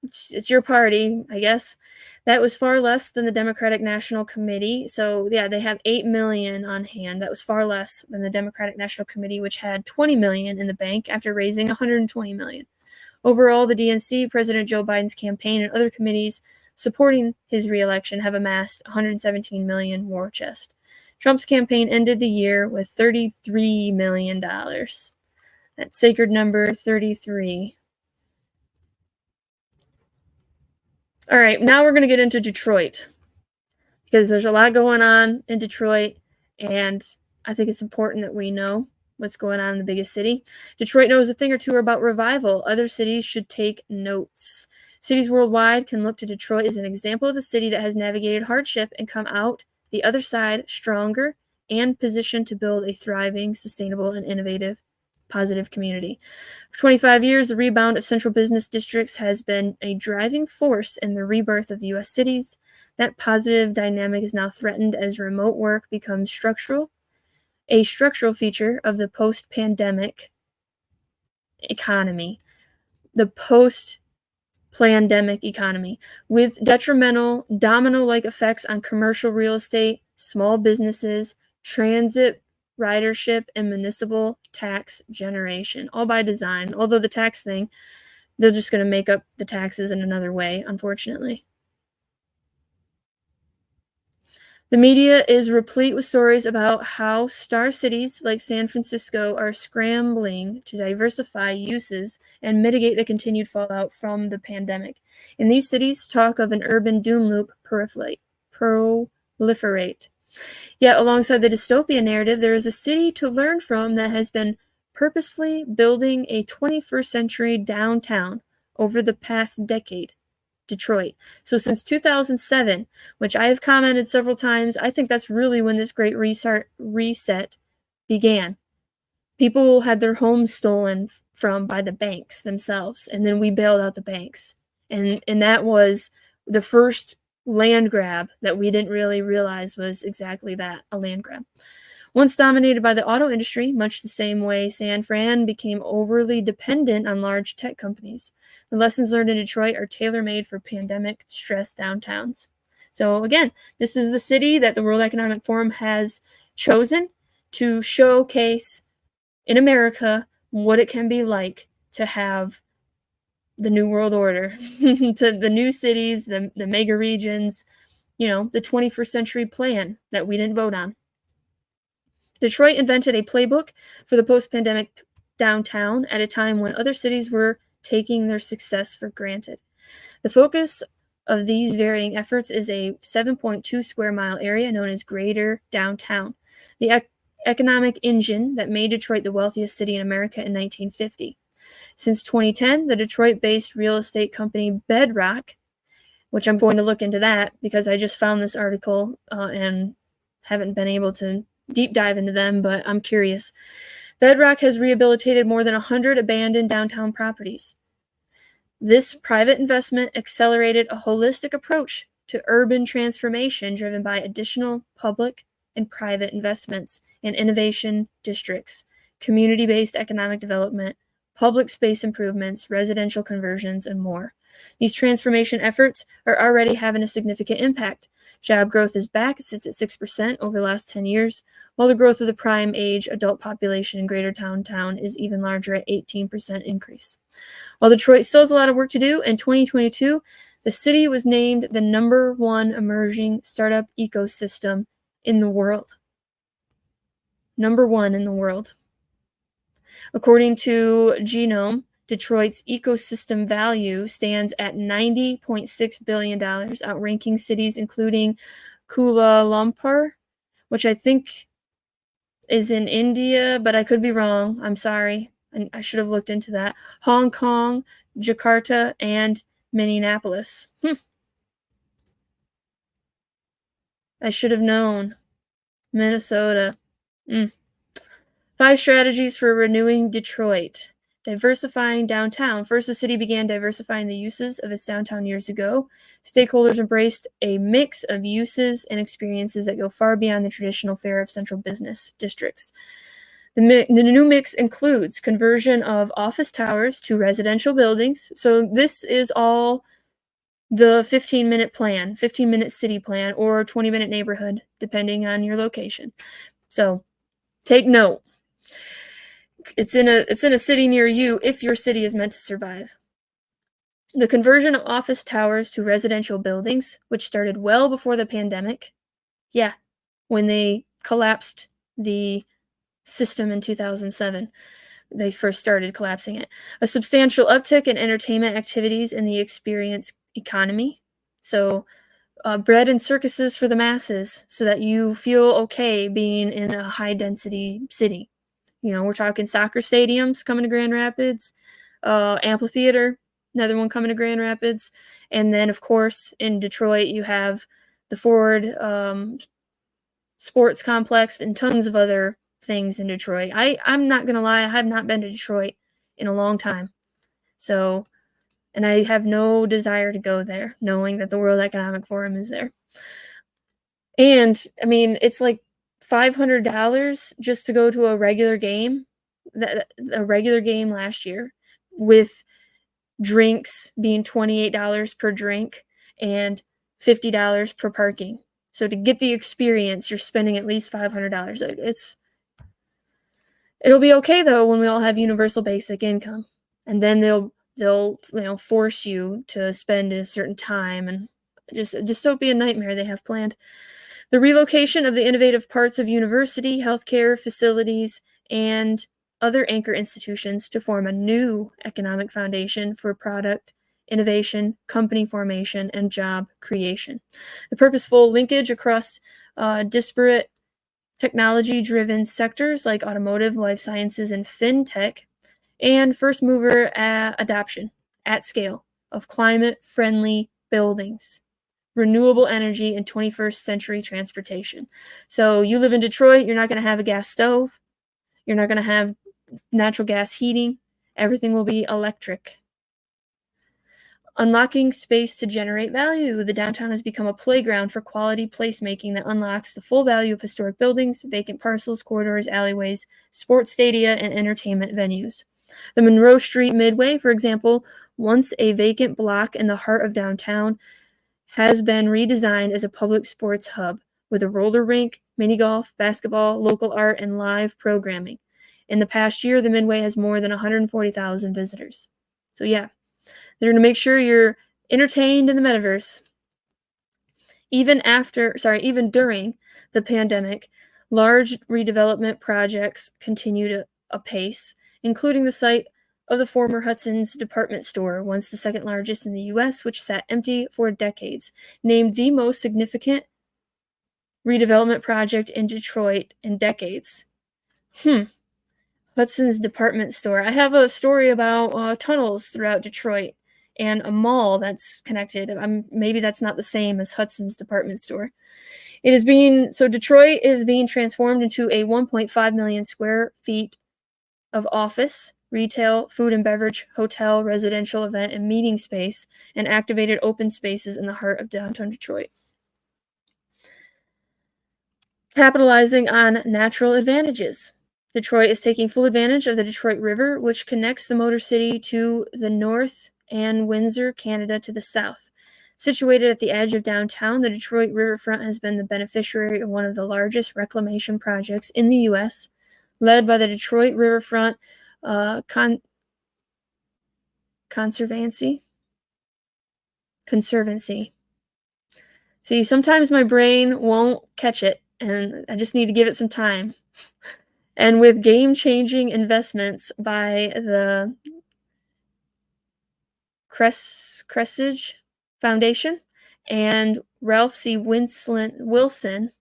it's your party, I guess. That was far less than the Democratic National Committee. So yeah, they have 8 million on hand. That was far less than the Democratic National Committee, which had 20 million in the bank after raising 120 million. Overall, the DNC, President Joe Biden's campaign, and other committees supporting his reelection have amassed 117 million war chest. Trump's campaign ended the year with $33 million. That sacred number, 33. All right, now we're going to get into Detroit, because there's a lot going on in Detroit, and I think it's important that we know what's going on in the biggest city. Detroit knows a thing or two about revival. Other cities should take notes. Cities worldwide can look to Detroit as an example of a city that has navigated hardship and come out the other side stronger and positioned to build a thriving, sustainable, and innovative, positive community. For 25 years, the rebound of central business districts has been a driving force in the rebirth of the U.S. cities. That positive dynamic is now threatened as remote work becomes a structural feature of the post-pandemic economy. The post-pandemic economy, with detrimental domino-like effects on commercial real estate, small businesses, transit, ridership, and municipal tax generation, all by design. Although the tax thing, they're just going to make up the taxes in another way, unfortunately. The media is replete with stories about how star cities like San Francisco are scrambling to diversify uses and mitigate the continued fallout from the pandemic. In these cities, talk of an urban doom loop proliferate. Yet, alongside the dystopian narrative, there is a city to learn from that has been purposefully building a 21st century downtown over the past decade. Detroit. So since 2007, which I have commented several times, I think that's really when this great reset began. People had their homes stolen from by the banks themselves, and then we bailed out the banks. And that was the first land grab that we didn't really realize was exactly that, a land grab. Once dominated by the auto industry, much the same way San Fran became overly dependent on large tech companies. The lessons learned in Detroit are tailor-made for pandemic-stressed downtowns. So again, this is the city that the World Economic Forum has chosen to showcase in America what it can be like to have the New World Order, to the new cities, the mega regions, the 21st century plan that we didn't vote on. Detroit invented a playbook for the post-pandemic downtown at a time when other cities were taking their success for granted. The focus of these varying efforts is a 7.2 square mile area known as Greater Downtown, the economic engine that made Detroit the wealthiest city in America in 1950. Since 2010, the Detroit-based real estate company Bedrock, which I'm going to look into that because I just found this article and haven't been able to deep dive into them, but I'm curious. Bedrock has rehabilitated more than 100 abandoned downtown properties. This private investment accelerated a holistic approach to urban transformation driven by additional public and private investments in innovation districts, community-based economic development, public space improvements, residential conversions, and more. These transformation efforts are already having a significant impact. Job growth is back. It sits at 6% over the last 10 years, while the growth of the prime age adult population in Greater Downtown is even larger at 18% increase. While Detroit still has a lot of work to do, in 2022, the city was named the #1 emerging startup ecosystem in the world. #1 in the world. According to Genome, Detroit's ecosystem value stands at $90.6 billion, outranking cities including Kuala Lumpur, which I think is in India, but I could be wrong. I'm sorry. I should have looked into that. Hong Kong, Jakarta, and Minneapolis. I should have known. Minnesota. 5 strategies for renewing Detroit. Diversifying downtown. First, the city began diversifying the uses of its downtown years ago. Stakeholders embraced a mix of uses and experiences that go far beyond the traditional fare of central business districts. The new mix includes conversion of office towers to residential buildings. So this is all the 15-minute plan, 15-minute city plan, or 20-minute neighborhood, depending on your location. So take note. It's in a city near you if your city is meant to survive. The conversion of office towers to residential buildings, which started well before the pandemic. Yeah, when they collapsed the system in 2007. They first started collapsing it. A substantial uptick in entertainment activities in the experience economy. So bread and circuses for the masses so that you feel okay being in a high density city. You know, we're talking soccer stadiums coming to Grand Rapids, amphitheater, another one coming to Grand Rapids. And then, of course, in Detroit, you have the Ford Sports Complex and tons of other things in Detroit. I'm not going to lie, I have not been to Detroit in a long time. So, and I have no desire to go there, knowing that the World Economic Forum is there. And, I mean, it's like $500 just to go to a regular game, a regular game last year, with drinks being $28 per drink and $50 per parking. So to get the experience, you're spending at least $500. It'll be okay though when we all have universal basic income, and then they'll force you to spend a certain time, and just don't be a nightmare they have planned. The relocation of the innovative parts of university, healthcare facilities, and other anchor institutions to form a new economic foundation for product innovation, company formation, and job creation. The purposeful linkage across disparate technology-driven sectors like automotive, life sciences, and fintech, and first mover adoption at scale of climate-friendly buildings, renewable energy, and 21st century transportation. So you live in Detroit, you're not going to have a gas stove. You're not going to have natural gas heating. Everything will be electric. Unlocking space to generate value. The downtown has become a playground for quality placemaking that unlocks the full value of historic buildings, vacant parcels, corridors, alleyways, sports stadia, and entertainment venues. The Monroe Street Midway, for example, once a vacant block in the heart of downtown, has been redesigned as a public sports hub with a roller rink, mini golf, basketball, local art, and live programming. In the past year, the Midway has more than 140,000 visitors. So yeah, they're going to make sure you're entertained in the metaverse. Even during the pandemic, large redevelopment projects continued apace, including the site of the former Hudson's department store, once the second largest in the U.S., which sat empty for decades, named the most significant redevelopment project in Detroit in decades. Hudson's department store. I have a story about tunnels throughout Detroit and a mall that's connected. Maybe that's not the same as Hudson's department store. Detroit is being transformed into a 1.5 million square feet of office, retail, food and beverage, hotel, residential, event, and meeting space, and activated open spaces in the heart of downtown Detroit. Capitalizing on natural advantages. Detroit is taking full advantage of the Detroit River, which connects the Motor City to the north and Windsor, Canada, to the south. Situated at the edge of downtown, the Detroit riverfront has been the beneficiary of one of the largest reclamation projects in the U.S., led by the Detroit Riverfront Conservancy. See, sometimes my brain won't catch it, and I just need to give it some time. And with game-changing investments by the Crescage Foundation and Ralph C. Wilson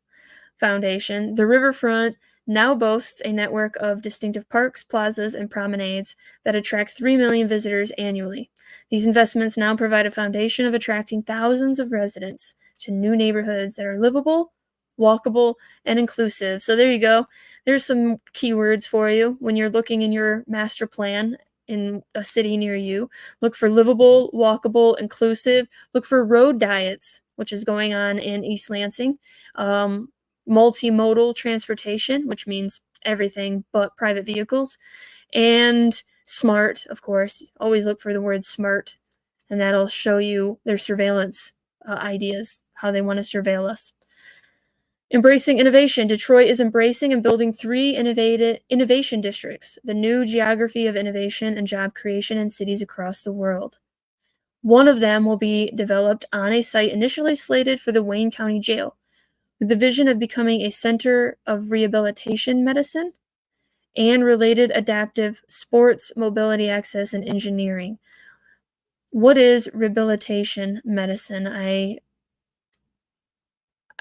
Foundation, the riverfront now boasts a network of distinctive parks, plazas, and promenades that attract 3 million visitors annually. These investments now provide a foundation of attracting thousands of residents to new neighborhoods that are livable, walkable, and inclusive. So there you go. There's some keywords for you when you're looking in your master plan in a city near you. Look for livable, walkable, inclusive. Look for road diets, which is going on in East Lansing. Multimodal transportation, which means everything but private vehicles. And smart, of course. Always look for the word smart, and that'll show you their surveillance ideas, how they want to surveil us. Embracing innovation. Detroit is embracing and building 3 innovation districts, the new geography of innovation and job creation in cities across the world. One of them will be developed on a site initially slated for the Wayne County Jail, with the vision of becoming a center of rehabilitation medicine and related adaptive sports, mobility access, and engineering. What is rehabilitation medicine?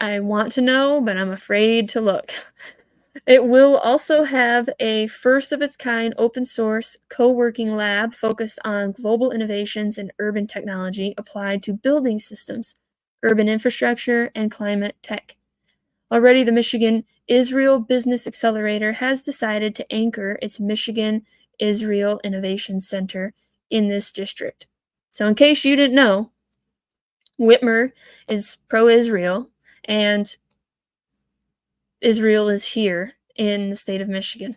I want to know, but I'm afraid to look. It will also have a first of its kind open source co-working lab focused on global innovations in urban technology applied to building systems, urban infrastructure, and climate tech. Already, the Michigan Israel Business Accelerator has decided to anchor its Michigan Israel Innovation Center in this district. So in case you didn't know, Whitmer is pro-Israel, and Israel is here in the state of Michigan.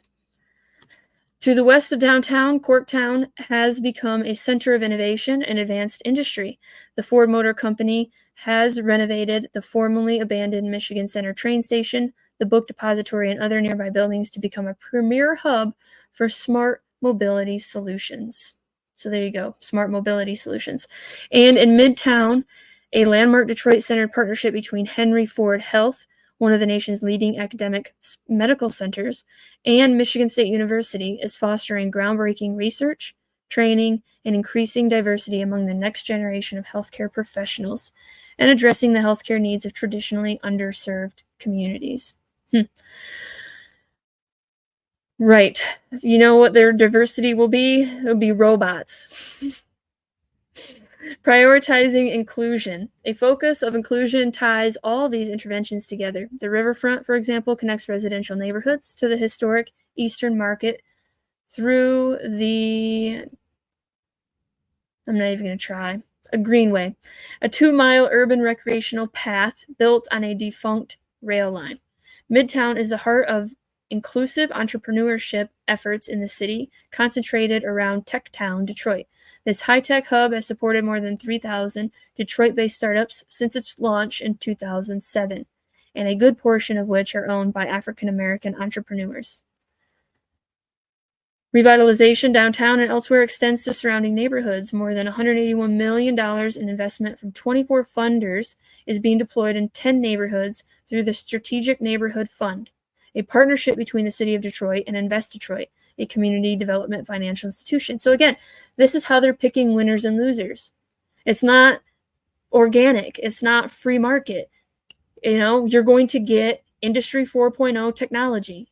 To the west of downtown, Corktown has become a center of innovation and advanced industry. The Ford Motor Company has renovated the formerly abandoned Michigan Center train station, the book depository, and other nearby buildings to become a premier hub for smart mobility solutions. So there you go, smart mobility solutions. And in Midtown, a landmark Detroit-centered partnership between Henry Ford Health, one of the nation's leading academic medical centers, and Michigan State University is fostering groundbreaking research, training, and increasing diversity among the next generation of healthcare professionals and addressing the healthcare needs of traditionally underserved communities. Right. You know what their diversity will be? It'll be robots. Prioritizing inclusion. A focus of inclusion ties all these interventions together. The riverfront, for example, connects residential neighborhoods to the historic Eastern Market through the, I'm not even going to try, a greenway, a 2-mile urban recreational path built on a defunct rail line. Midtown is the heart of inclusive entrepreneurship efforts in the city, concentrated around Tech Town, Detroit. This high-tech hub has supported more than 3,000 Detroit-based startups since its launch in 2007, and a good portion of which are owned by African-American entrepreneurs. Revitalization downtown and elsewhere extends to surrounding neighborhoods. More than $181 million in investment from 24 funders is being deployed in 10 neighborhoods through the Strategic Neighborhood Fund, a partnership between the City of Detroit and Invest Detroit, a community development financial institution. So again, this is how they're picking winners and losers. It's not organic. It's not free market. You know, you're going to get Industry 4.0 technology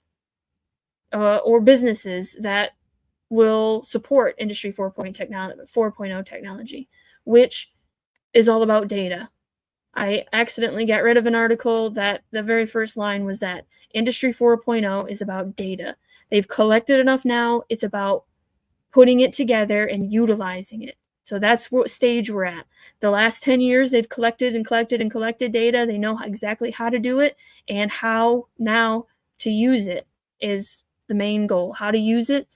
or businesses that will support Industry 4.0 technology, which is all about data. I accidentally got rid of an article that the very first line was that Industry 4.0 is about data. They've collected enough now. It's about putting it together and utilizing it. So that's what stage we're at. The last 10 years, they've collected and collected and collected data. They know exactly how to do it, and how now to use it is the main goal. How to use it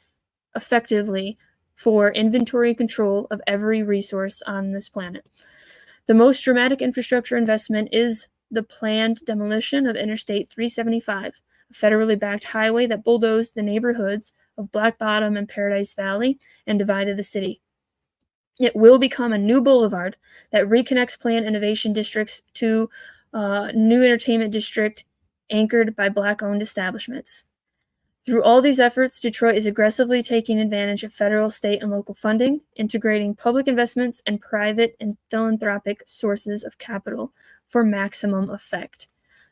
effectively for inventory control of every resource on this planet. The most dramatic infrastructure investment is the planned demolition of Interstate 375, a federally backed highway that bulldozed the neighborhoods of Black Bottom and Paradise Valley and divided the city. It will become a new boulevard that reconnects planned innovation districts to a new entertainment district anchored by Black-owned establishments. Through all these efforts, Detroit is aggressively taking advantage of federal, state, and local funding, integrating public investments and private and philanthropic sources of capital for maximum effect.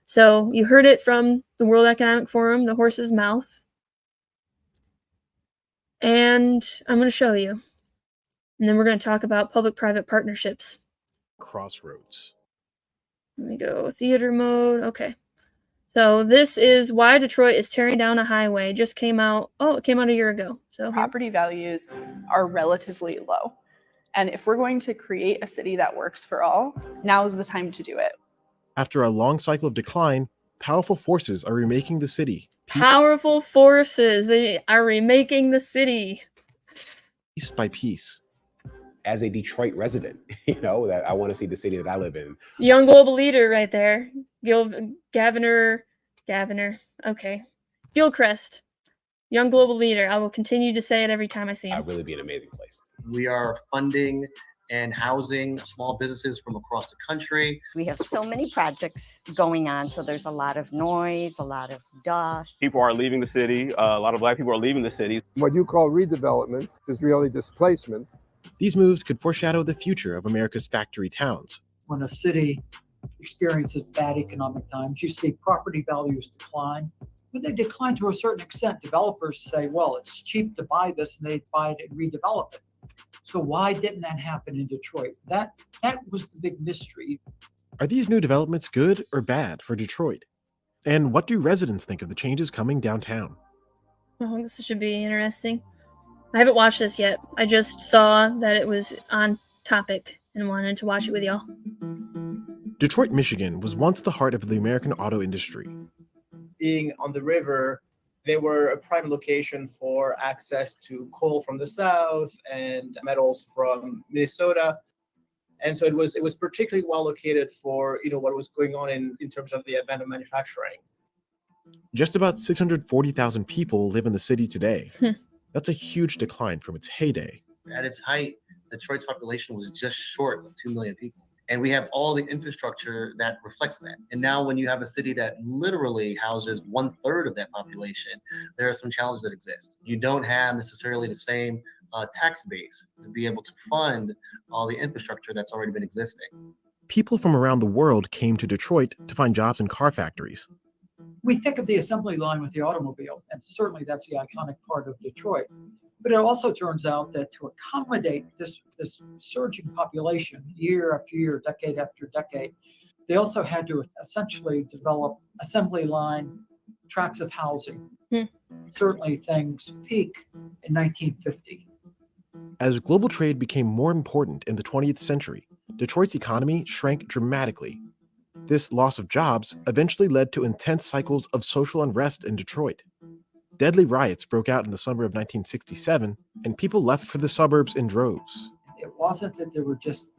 So you heard it from the World Economic Forum, the horse's mouth. And I'm going to show you. And then we're going to talk about public-private partnerships. Crossroads. Let me go theater mode. Okay. So this is why Detroit is tearing down a highway. Just came out. Oh, it came out a year ago. So Property values are relatively low. And if we're going to create a city that works for all, now is the time to do it. After a long cycle of decline, powerful forces are remaking the city. Powerful forces, they are remaking the city. Piece by piece. As a Detroit resident, that I want to see the city that I live in. Young global leader right there. Gaviner. Okay. Gilchrist. Young global leader. I will continue to say it every time I see him. It'd really be an amazing place. We are funding and housing small businesses from across the country. We have so many projects going on, so there's a lot of noise, a lot of dust. People are leaving the city. A lot of Black people are leaving the city. What you call redevelopment is really displacement. These moves could foreshadow the future of America's factory towns. When a city experiences bad economic times, you see property values decline. But they decline to a certain extent. Developers say, well, it's cheap to buy this, and they buy it and redevelop it. So why didn't that happen in Detroit? That was the big mystery. Are these new developments good or bad for Detroit? And what do residents think of the changes coming downtown? Oh, this should be interesting. I haven't watched this yet. I just saw that it was on topic and wanted to watch it with y'all. Detroit, Michigan was once the heart of the American auto industry. Being on the river, they were a prime location for access to coal from the south and metals from Minnesota. And so it was particularly well located for what was going on in terms of the advent of manufacturing. Just about 640,000 people live in the city today. That's a huge decline from its heyday. At its height, Detroit's population was just short of 2 million people. And we have all the infrastructure that reflects that. And now when you have a city that literally houses 1/3 of that population, there are some challenges that exist. You don't have necessarily the same tax base to be able to fund all the infrastructure that's already been existing. People from around the world came to Detroit to find jobs in car factories. We think of the assembly line with the automobile, and certainly that's the iconic part of Detroit. But it also turns out that to accommodate this surging population year after year, decade after decade, they also had to essentially develop assembly line tracts of housing. Certainly things peak in 1950. As global trade became more important in the 20th century, Detroit's economy shrank dramatically. This loss of jobs eventually led to intense cycles of social unrest in Detroit. Deadly riots broke out in the summer of 1967, and people left for the suburbs in droves. It wasn't that there were just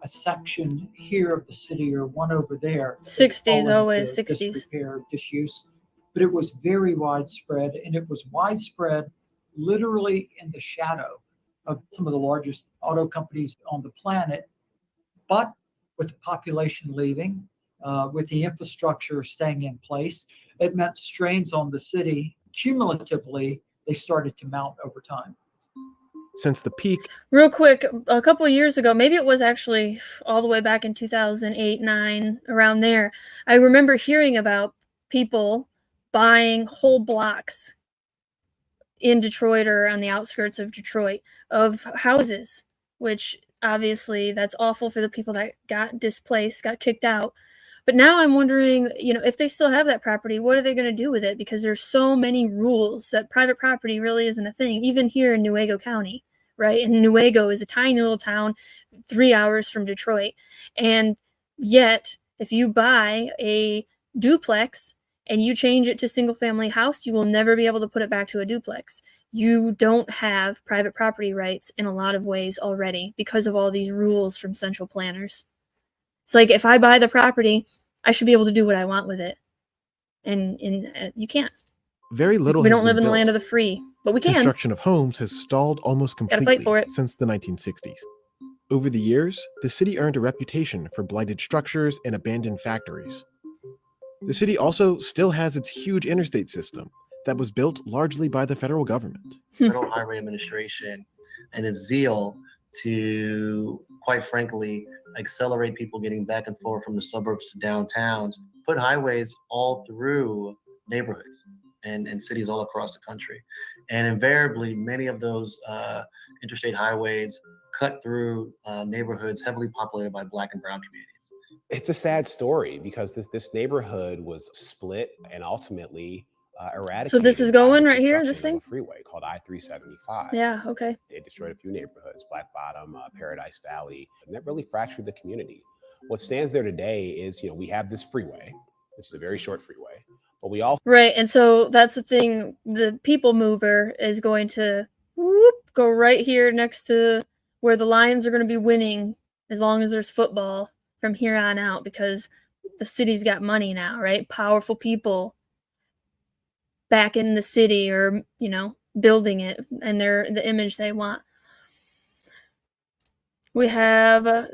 a section here of the city or one over there. 60s, always 60s. Disrepair, disuse, but it was very widespread, and it was widespread literally in the shadow of some of the largest auto companies on the planet. But with the population leaving, with the infrastructure staying in place, it meant strains on the city. Cumulatively, they started to mount over time. Since the peak, real quick, a couple of years ago, maybe it was actually all the way back in 2008, 9, around there, I remember hearing about people buying whole blocks in Detroit or on the outskirts of Detroit of houses, which obviously that's awful for the people that got displaced, got kicked out. But now I'm wondering, if they still have that property, what are they going to do with it? Because there's so many rules that private property really isn't a thing, even here in Newaygo County, right? And Newaygo is a tiny little town 3 hours from Detroit. And yet, if you buy a duplex and you change it to single family house, you will never be able to put it back to a duplex. You don't have private property rights in a lot of ways already because of all these rules from central planners. It's like, if I buy the property, I should be able to do what I want with it. And you can't. Very little We has don't live been in the built. land of the free, but we can. Construction of homes has stalled almost Gotta completely fight for it. since the 1960s. Over the years, the city earned a reputation for blighted structures and abandoned factories. The city also still has its huge interstate system that was built largely by the federal government. Federal Highway Administration and its zeal to, quite frankly, accelerate people getting back and forth from the suburbs to downtowns, put highways all through neighborhoods and cities all across the country. And invariably, many of those interstate highways cut through neighborhoods heavily populated by Black and brown communities. It's a sad story because this neighborhood was split and ultimately eradicated. So this is by the going right here, this construction of thing? a freeway called I-375. Yeah, okay. It destroyed a few neighborhoods, Black Bottom, Paradise Valley, and that really fractured the community. What stands there today is, we have this freeway, which is a very short freeway, but we also Right, and so that's the thing. The people mover is going to go right here next to where the Lions are going to be winning as long as there's football from here on out, because the city's got money now, right? Powerful people back in the city, or building it, and they're the image they want. We have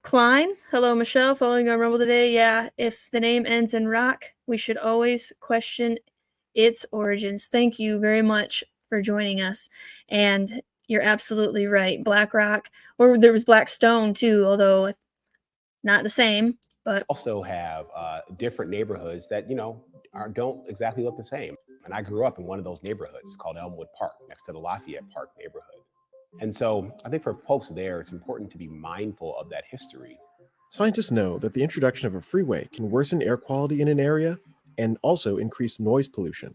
Klein. Hello, Michelle. Following on Rumble today. Yeah, if the name ends in rock, we should always question its origins. Thank you very much for joining us. And you're absolutely right. Black Rock, or there was Black Stone too, although not the same. But also have different neighborhoods that, don't exactly look the same. And I grew up in one of those neighborhoods called Elmwood Park, next to the Lafayette Park neighborhood. And so I think for folks there, it's important to be mindful of that history. Scientists know that the introduction of a freeway can worsen air quality in an area and also increase noise pollution.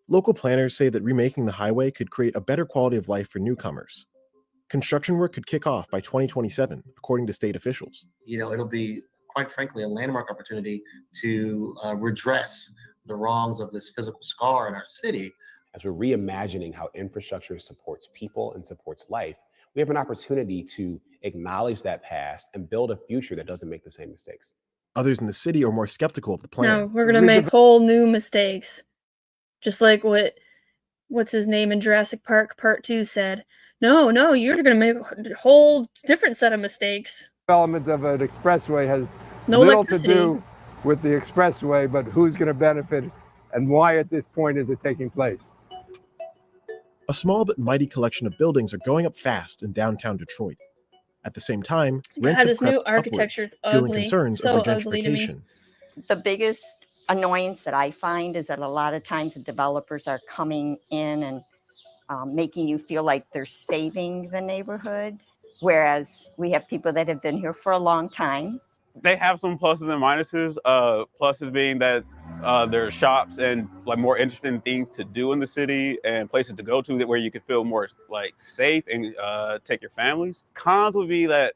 Local planners say that remaking the highway could create a better quality of life for newcomers. Construction work could kick off by 2027, according to state officials. It'll be, quite frankly, a landmark opportunity to redress the wrongs of this physical scar in our city. As we're reimagining how infrastructure supports people and supports life, we have an opportunity to acknowledge that past and build a future that doesn't make the same mistakes. Others in the city are more skeptical of the plan. no, we're gonna make whole new mistakes, just like what's his name in Jurassic Park Part 2 said. No, you're gonna make a whole different set of mistakes. Development of an expressway has No little electricity. to do with the expressway, but who's going to benefit and why at this point is it taking place? A small but mighty collection of buildings are going up fast in downtown Detroit. At the same time, rents have this crept new architecture upwards, is fueling ugly. concerns So over ugly to me. gentrification. The biggest annoyance that I find is that a lot of times the developers are coming in and making you feel like they're saving the neighborhood, whereas we have people that have been here for a long time. They have some pluses and minuses. Pluses being that there are shops and more interesting things to do in the city and places to go to where you can feel more safe and take your families. Cons would be that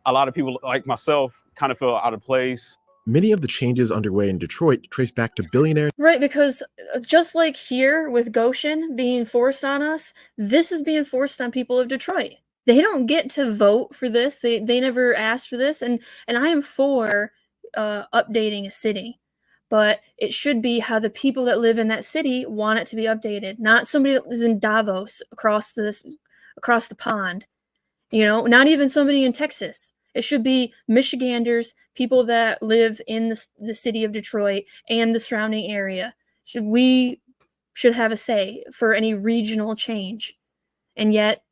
a lot of people like myself kind of feel out of place. Many of the changes underway in Detroit trace back to billionaires. Right, because just like here with Goshen being forced on us, this is being forced on people of Detroit. They don't get to vote for this. They never asked for this, and I am for updating a city, but it should be how the people that live in that city want it to be updated, not somebody that is in Davos across the pond. Not even somebody in Texas. It should be Michiganders, people that live in the city of Detroit and the surrounding area. We should have a say for any regional change. And yet,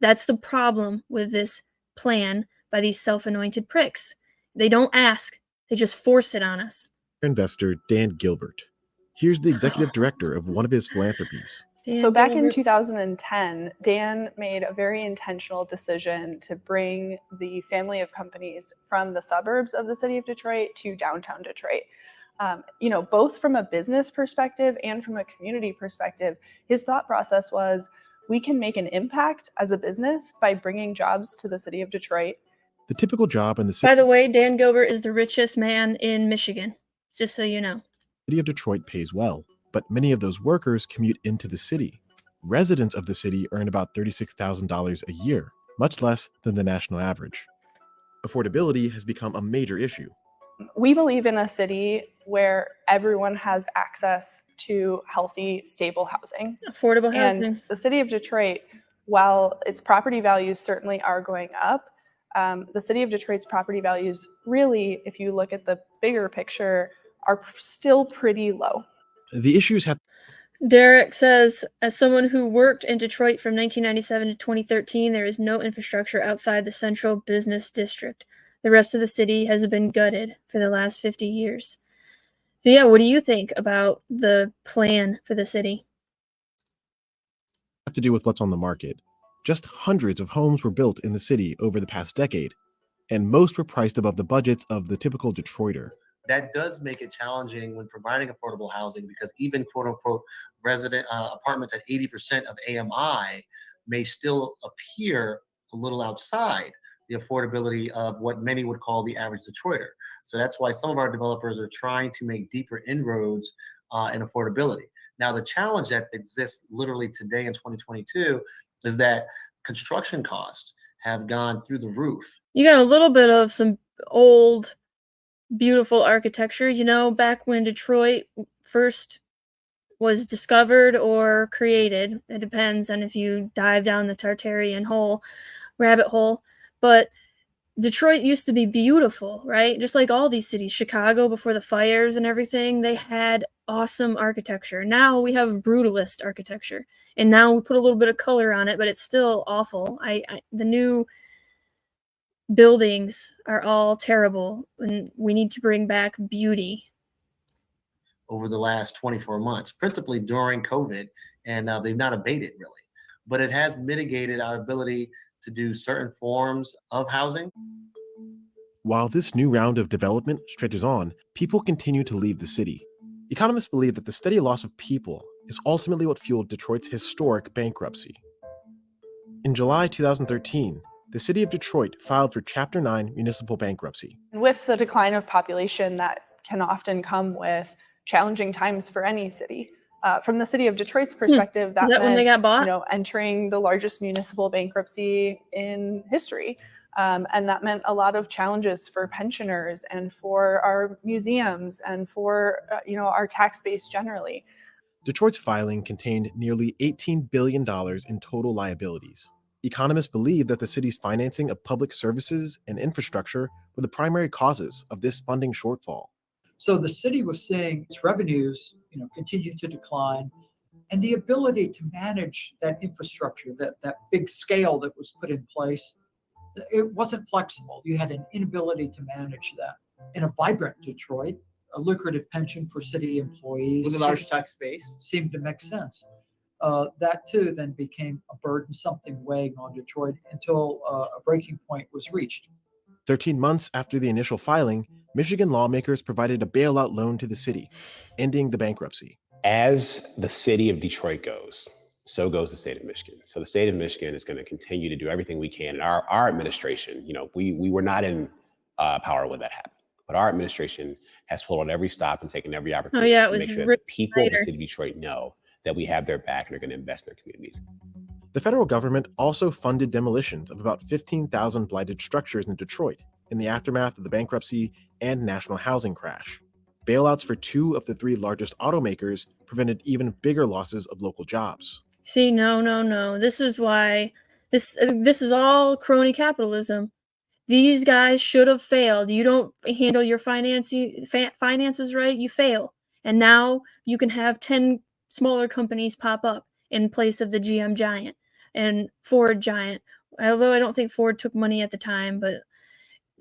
that's the problem with this plan by these self-anointed pricks. They don't ask, they just force it on us. Investor Dan Gilbert. Here's the executive director of one of his philanthropies. So back in 2010, Dan made a very intentional decision to bring the family of companies from the suburbs of the city of Detroit to downtown Detroit. Both from a business perspective and from a community perspective, his thought process was, we can make an impact as a business by bringing jobs to the city of Detroit. The typical job in the By the way, Dan Gilbert is the richest man in Michigan, just so you know. city of Detroit pays well, but many of those workers commute into the city. Residents of the city earn about $36,000 a year, much less than the national average. Affordability has become a major issue. We believe in a city where everyone has access to healthy, stable housing. Affordable housing. And the city of Detroit, while its property values certainly are going up, the city of Detroit's property values really, if you look at the bigger picture, are still pretty low. The issues have... Derek says, as someone who worked in Detroit from 1997 to 2013, there is no infrastructure outside the central business district. The rest of the city has been gutted for the last 50 years. So yeah, what do you think about the plan for the city? Have to do with what's on the market. Just hundreds of homes were built in the city over the past decade, and most were priced above the budgets of the typical Detroiter. That does make it challenging when providing affordable housing, because even quote unquote resident apartments at 80% of AMI may still appear a little outside the affordability of what many would call the average Detroiter. So that's why some of our developers are trying to make deeper inroads in affordability. Now, the challenge that exists literally today in 2022 is that construction costs have gone through the roof. You got a little bit of some old, beautiful architecture. You know, back when Detroit first was discovered or created. It depends on if you dive down the Tartarian rabbit hole. But Detroit used to be beautiful, right? Just like all these cities. Chicago before the fires and everything, they had awesome architecture. Now we have brutalist architecture, and now we put a little bit of color on it, but it's still awful. The new buildings are all terrible, and we need to bring back beauty. Over the last 24 months, principally during COVID, and they've not abated really, but it has mitigated our ability to do certain forms of housing. While this new round of development stretches on, people continue to leave the city. Economists believe that the steady loss of people is ultimately what fueled Detroit's historic bankruptcy. In July 2013, the city of Detroit filed for Chapter 9 municipal bankruptcy. With the decline of population, that can often come with challenging times for any city. From the city of Detroit's perspective, that meant, when they got bought? Entering the largest municipal bankruptcy in history. And that meant a lot of challenges for pensioners and for our museums and for our tax base generally. Detroit's filing contained nearly $18 billion in total liabilities. Economists believe that the city's financing of public services and infrastructure were the primary causes of this funding shortfall. So the city was seeing its revenues, continue to decline, and the ability to manage that infrastructure, that big scale that was put in place, it wasn't flexible. You had an inability to manage that. In a vibrant Detroit, a lucrative pension for city employees with a large tax base seemed to make sense. That too then became a burden, something weighing on Detroit until a breaking point was reached. 13 months after the initial filing, Michigan lawmakers provided a bailout loan to the city, ending the bankruptcy. As the city of Detroit goes, so goes the state of Michigan. So the state of Michigan is going to continue to do everything we can. And our administration, we were not in power when that happened, but our administration has pulled on every stop and taken every opportunity to make sure that the people of the city of Detroit know that we have their back and are going to invest in their communities. The federal government also funded demolitions of about 15,000 blighted structures in Detroit in the aftermath of the bankruptcy and national housing crash. Bailouts for 2 of the 3 largest automakers prevented even bigger losses of local jobs. See, no. This is why this is all crony capitalism. These guys should have failed. You don't handle your finances right, you fail. And now you can have 10 smaller companies pop up in place of the GM giant and Ford giant. Although I don't think Ford took money at the time, but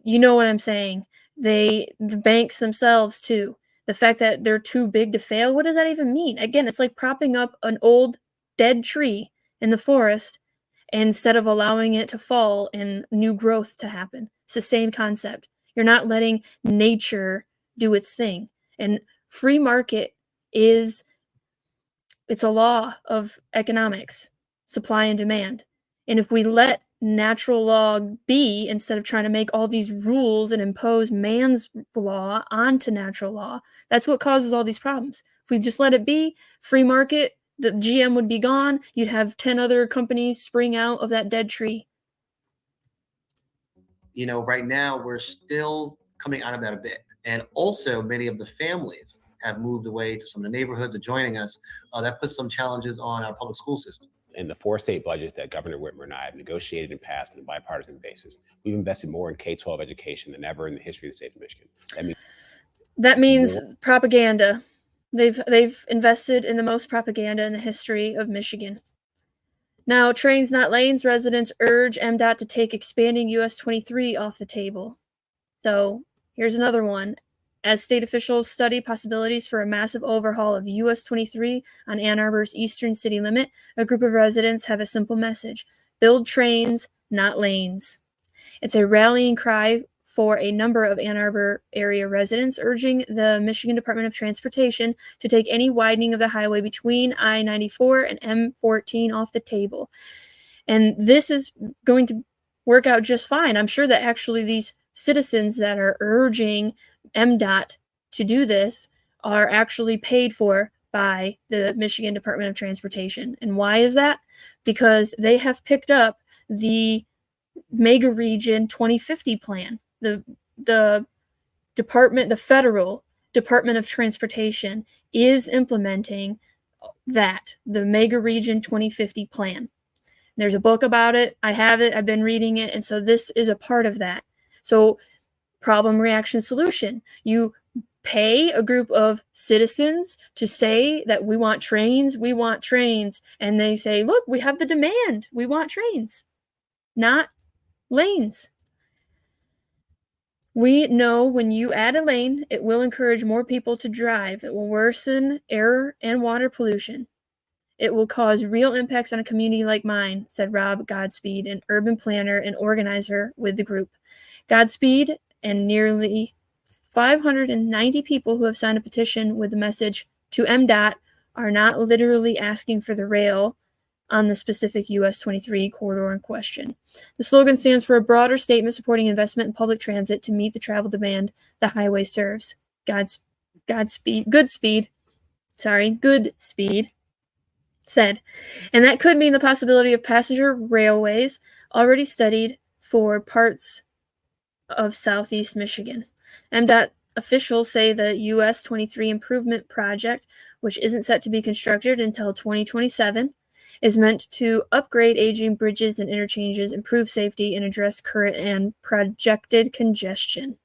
you know what I'm saying. The banks themselves too. The fact that they're too big to fail, what does that even mean? Again, it's like propping up an old dead tree in the forest instead of allowing it to fall and new growth to happen. It's the same concept. You're not letting nature do its thing. And free market it's a law of economics, supply and demand. And if we let natural law be, instead of trying to make all these rules and impose man's law onto natural law, that's what causes all these problems. If we just let it be, free market, the GM would be gone. You'd have 10 other companies spring out of that dead tree. Right now we're still coming out of that a bit. And also many of the families have moved away to some of the neighborhoods adjoining us. That puts some challenges on our public school system. In the 4 state budgets that Governor Whitmer and I have negotiated and passed on a bipartisan basis, we've invested more in K-12 education than ever in the history of the state of Michigan. That means propaganda. They've invested in the most propaganda in the history of Michigan. Now, trains not lanes, residents urge MDOT to take expanding US 23 off the table. So here's another one. As state officials study possibilities for a massive overhaul of US 23 on Ann Arbor's eastern city limit, a group of residents have a simple message: build trains, not lanes. It's a rallying cry for a number of Ann Arbor area residents, urging the Michigan Department of Transportation to take any widening of the highway between I-94 and M14 off the table. And this is going to work out just fine. I'm sure that actually these citizens that are urging MDOT to do this are actually paid for by the Michigan Department of Transportation. And why is that? Because they have picked up the Mega Region 2050 plan. The federal Department of Transportation is implementing that, the Mega Region 2050 plan. There's a book about it. I have it. I've been reading it. And so this is a part of that. So problem, reaction, solution. You pay a group of citizens to say that we want trains. And they say, look, we have the demand. We want trains, not lanes. We know when you add a lane, it will encourage more people to drive. It will worsen air and water pollution. It will cause real impacts on a community like mine, said Rob Godspeed, an urban planner and organizer with the group. Godspeed and nearly 590 people who have signed a petition with the message to MDOT are not literally asking for the rail on the specific US 23 corridor in question. The slogan stands for a broader statement supporting investment in public transit to meet the travel demand the highway serves. Goodspeed said. And that could mean the possibility of passenger railways already studied for parts of southeast Michigan. MDOT officials say the US 23 improvement project, which isn't set to be constructed until 2027, is meant to upgrade aging bridges and interchanges, improve safety, and address current and projected congestion.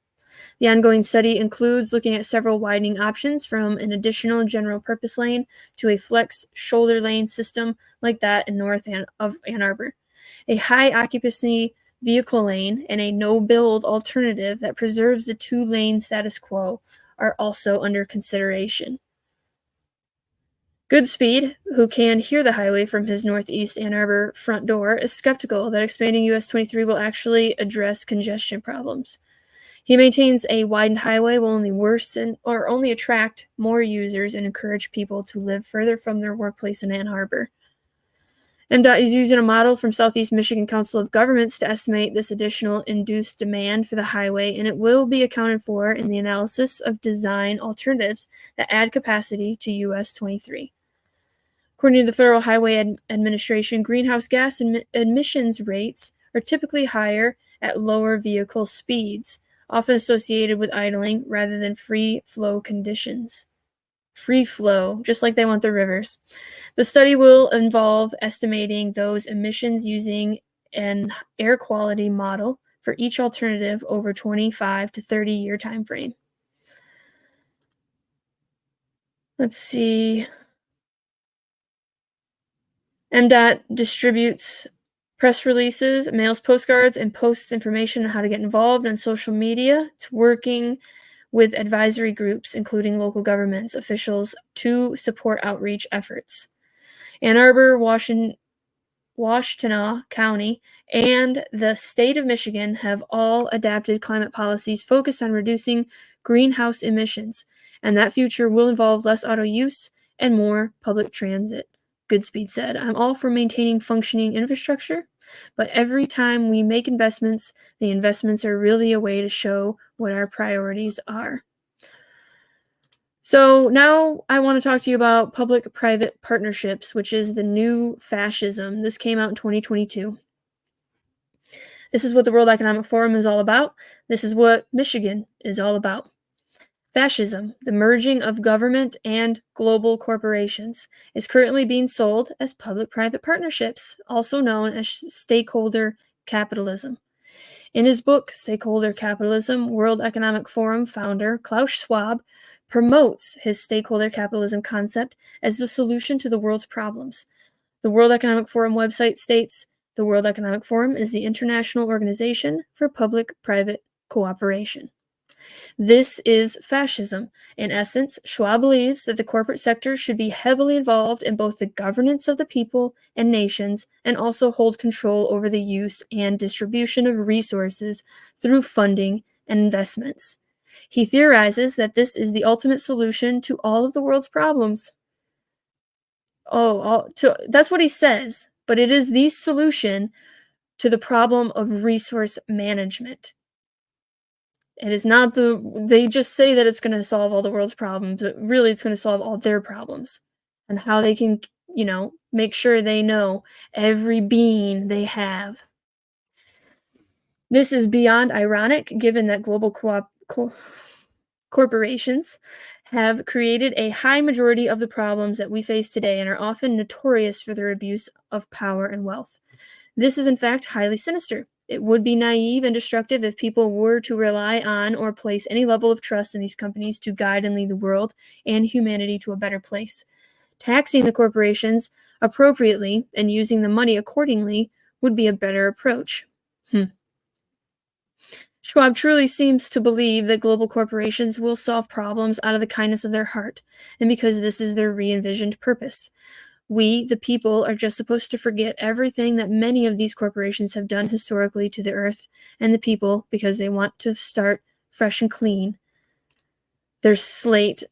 The ongoing study includes looking at several widening options, from an additional general purpose lane to a flex shoulder lane system like that in north of Ann Arbor. A high occupancy vehicle lane and a no-build alternative that preserves the two-lane status quo are also under consideration. Goodspeed, who can hear the highway from his northeast Ann Arbor front door, is skeptical that expanding US 23 will actually address congestion problems. He maintains a widened highway will only worsen or only attract more users and encourage people to live further from their workplace in Ann Arbor. MDOT is using a model from Southeast Michigan Council of Governments to estimate this additional induced demand for the highway, and it will be accounted for in the analysis of design alternatives that add capacity to US 23. According to the Federal Highway Administration, greenhouse gas emissions rates are typically higher at lower vehicle speeds, often associated with idling rather than free flow conditions. Free flow, just like they want the rivers. The study will involve estimating those emissions using an air quality model for each alternative over 25 to 30 year time frame. Let's see. MDOT distributes press releases, mails postcards, and posts information on how to get involved on social media. It's working with advisory groups, including local governments, officials, to support outreach efforts. Ann Arbor, Washtenaw County, and the state of Michigan have all adapted climate policies focused on reducing greenhouse emissions, and that future will involve less auto use and more public transit. Goodspeed said, I'm all for maintaining functioning infrastructure, but every time we make investments, the investments are really a way to show what our priorities are. So now I want to talk to you about public-private partnerships, which is the new fascism. This came out in 2022. This is what the World Economic Forum is all about. This is what Michigan is all about. Fascism, the merging of government and global corporations, is currently being sold as public-private partnerships, also known as stakeholder capitalism. In his book, Stakeholder Capitalism, World Economic Forum founder Klaus Schwab promotes his stakeholder capitalism concept as the solution to the world's problems. The World Economic Forum website states, the World Economic Forum is the international organization for public-private cooperation. This is fascism. In essence, Schwab believes that the corporate sector should be heavily involved in both the governance of the people and nations and also hold control over the use and distribution of resources through funding and investments. He theorizes that this is the ultimate solution to all of the world's problems. That's what he says, but it is the solution to the problem of resource management. It is not they just say that it's going to solve all the world's problems, but really it's going to solve all their problems and how they can, make sure they know every being they have. This is beyond ironic given that global corporations have created a high majority of the problems that we face today and are often notorious for their abuse of power and wealth. This is in fact highly sinister. It would be naive and destructive if people were to rely on or place any level of trust in these companies to guide and lead the world and humanity to a better place. Taxing the corporations appropriately and using the money accordingly would be a better approach. Schwab truly seems to believe that global corporations will solve problems out of the kindness of their heart, and because this is their re-envisioned purpose. We, the people, are just supposed to forget everything that many of these corporations have done historically to the earth and the people because they want to start fresh and clean their slate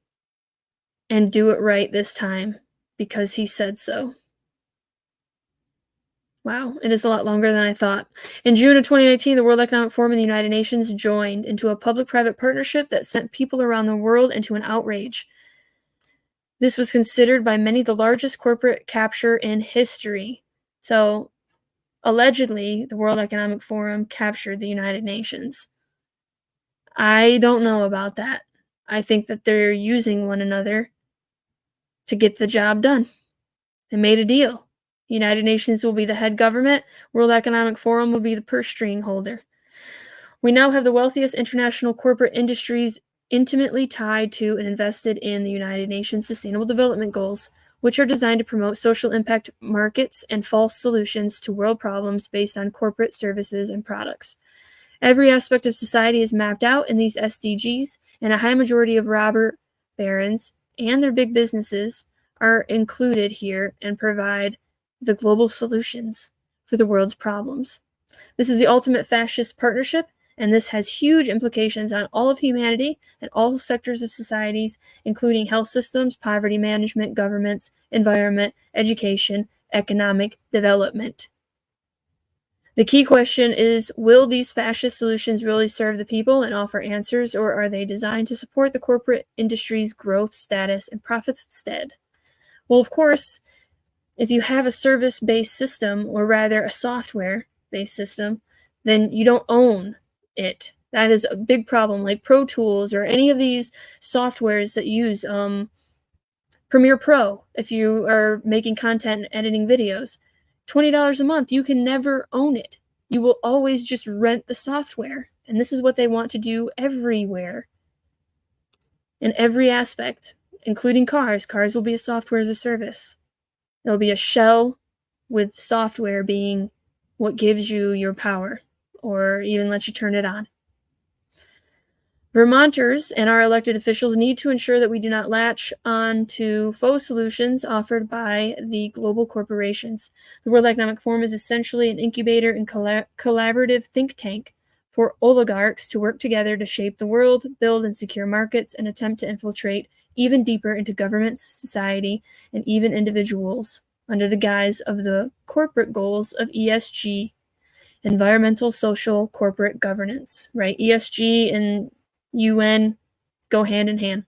and do it right this time because he said so. Wow, it is a lot longer than I thought. In June of 2019, the World Economic Forum and the United Nations joined into a public-private partnership that sent people around the world into an outrage. This was considered by many the largest corporate capture in history. So, allegedly, the World Economic Forum captured the United Nations. I don't know about that. I think that they're using one another to get the job done. They made a deal. The United Nations will be the head government. World Economic Forum will be the purse string holder. We now have the wealthiest international corporate industries intimately tied to and invested in the United Nations Sustainable Development Goals, which are designed to promote social impact markets and false solutions to world problems based on corporate services and products. Every aspect of society is mapped out in these SDGs, and a high majority of robber barons and their big businesses are included here and provide the global solutions for the world's problems. This is the ultimate fascist partnership, and this has huge implications on all of humanity and all sectors of societies, including health systems, poverty management, governments, environment, education, economic development. The key question is, will these fascist solutions really serve the people and offer answers, or are they designed to support the corporate industry's growth, status, and profits instead? Well, of course, if you have a service-based system, or rather a software-based system, then you don't own it. That is a big problem, like Pro Tools or any of these softwares that use Premiere Pro. If you are making content and editing videos, $20 a month, you can never own it. You will always just rent the software. And this is what they want to do everywhere. In every aspect, including cars. Cars will be a software as a service. There'll be a shell with software being what gives you your power or even lets you turn it on. Vermonters and our elected officials need to ensure that we do not latch on to faux solutions offered by the global corporations. The World Economic Forum is essentially an incubator and collaborative think tank for oligarchs to work together to shape the world, build and secure markets, and attempt to infiltrate even deeper into governments, society, and even individuals under the guise of the corporate goals of ESG, environmental, social, corporate governance, right? ESG and UN go hand in hand.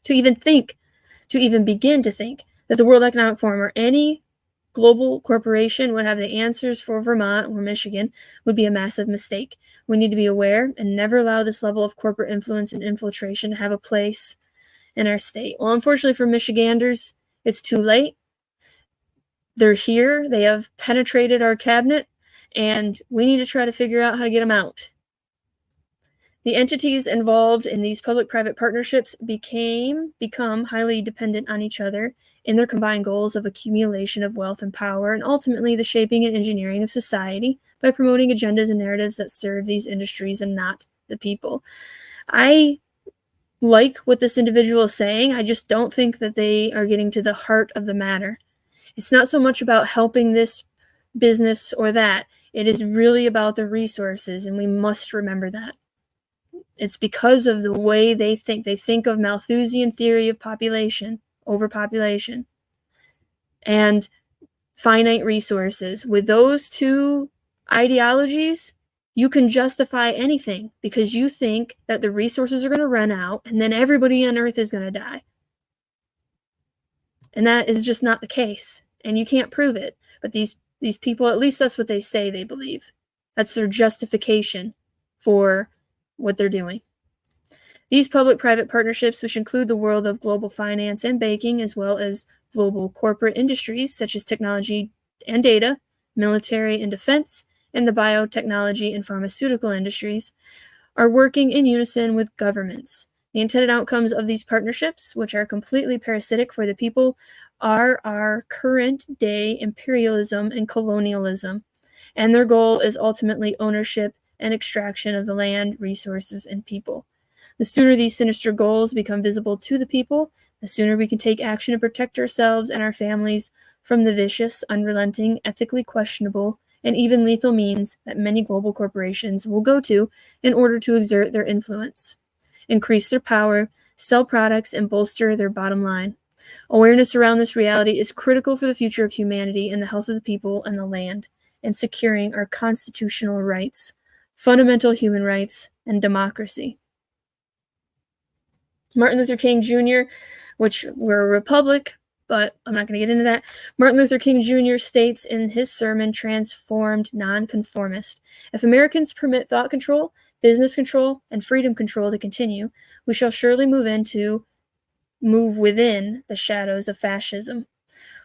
To even begin to think that the World Economic Forum or any global corporation would have the answers for Vermont or Michigan would be a massive mistake. We need to be aware and never allow this level of corporate influence and infiltration to have a place in our state. Well, unfortunately for Michiganders, it's too late. They're here. They have penetrated our cabinet, and we need to try to figure out how to get them out. The entities involved in these public-private partnerships become highly dependent on each other in their combined goals of accumulation of wealth and power, and ultimately the shaping and engineering of society by promoting agendas and narratives that serve these industries and not the people. I like what this individual is saying. I just don't think that they are getting to the heart of the matter. It's not so much about helping this business or that. It is really about the resources, and we must remember that. It's because of the way they think. They think of Malthusian theory of population, overpopulation, and finite resources. With those two ideologies, you can justify anything because you think that the resources are going to run out and then everybody on earth is going to die. And that is just not the case. And you can't prove it. But these people, at least that's what they say they believe. That's their justification for what they're doing. These public-private partnerships, which include the world of global finance and banking, as well as global corporate industries such as technology and data, military and defense, and the biotechnology and pharmaceutical industries, are working in unison with governments. The intended outcomes of these partnerships, which are completely parasitic for the people, are our current day imperialism and colonialism, and their goal is ultimately ownership and extraction of the land, resources, and people. The sooner these sinister goals become visible to the people, the sooner we can take action to protect ourselves and our families from the vicious, unrelenting, ethically questionable, and even lethal means that many global corporations will go to in order to exert their influence, increase their power, sell products, and bolster their bottom line. Awareness around this reality is critical for the future of humanity and the health of the people and the land, and securing our constitutional rights, fundamental human rights, and democracy. Martin Luther King Jr., which we're a republic, but I'm not going to get into that. Martin Luther King Jr. states in his sermon, Transformed Nonconformist, if Americans permit thought control, business control, and freedom control to continue, we shall surely move within the shadows of fascism.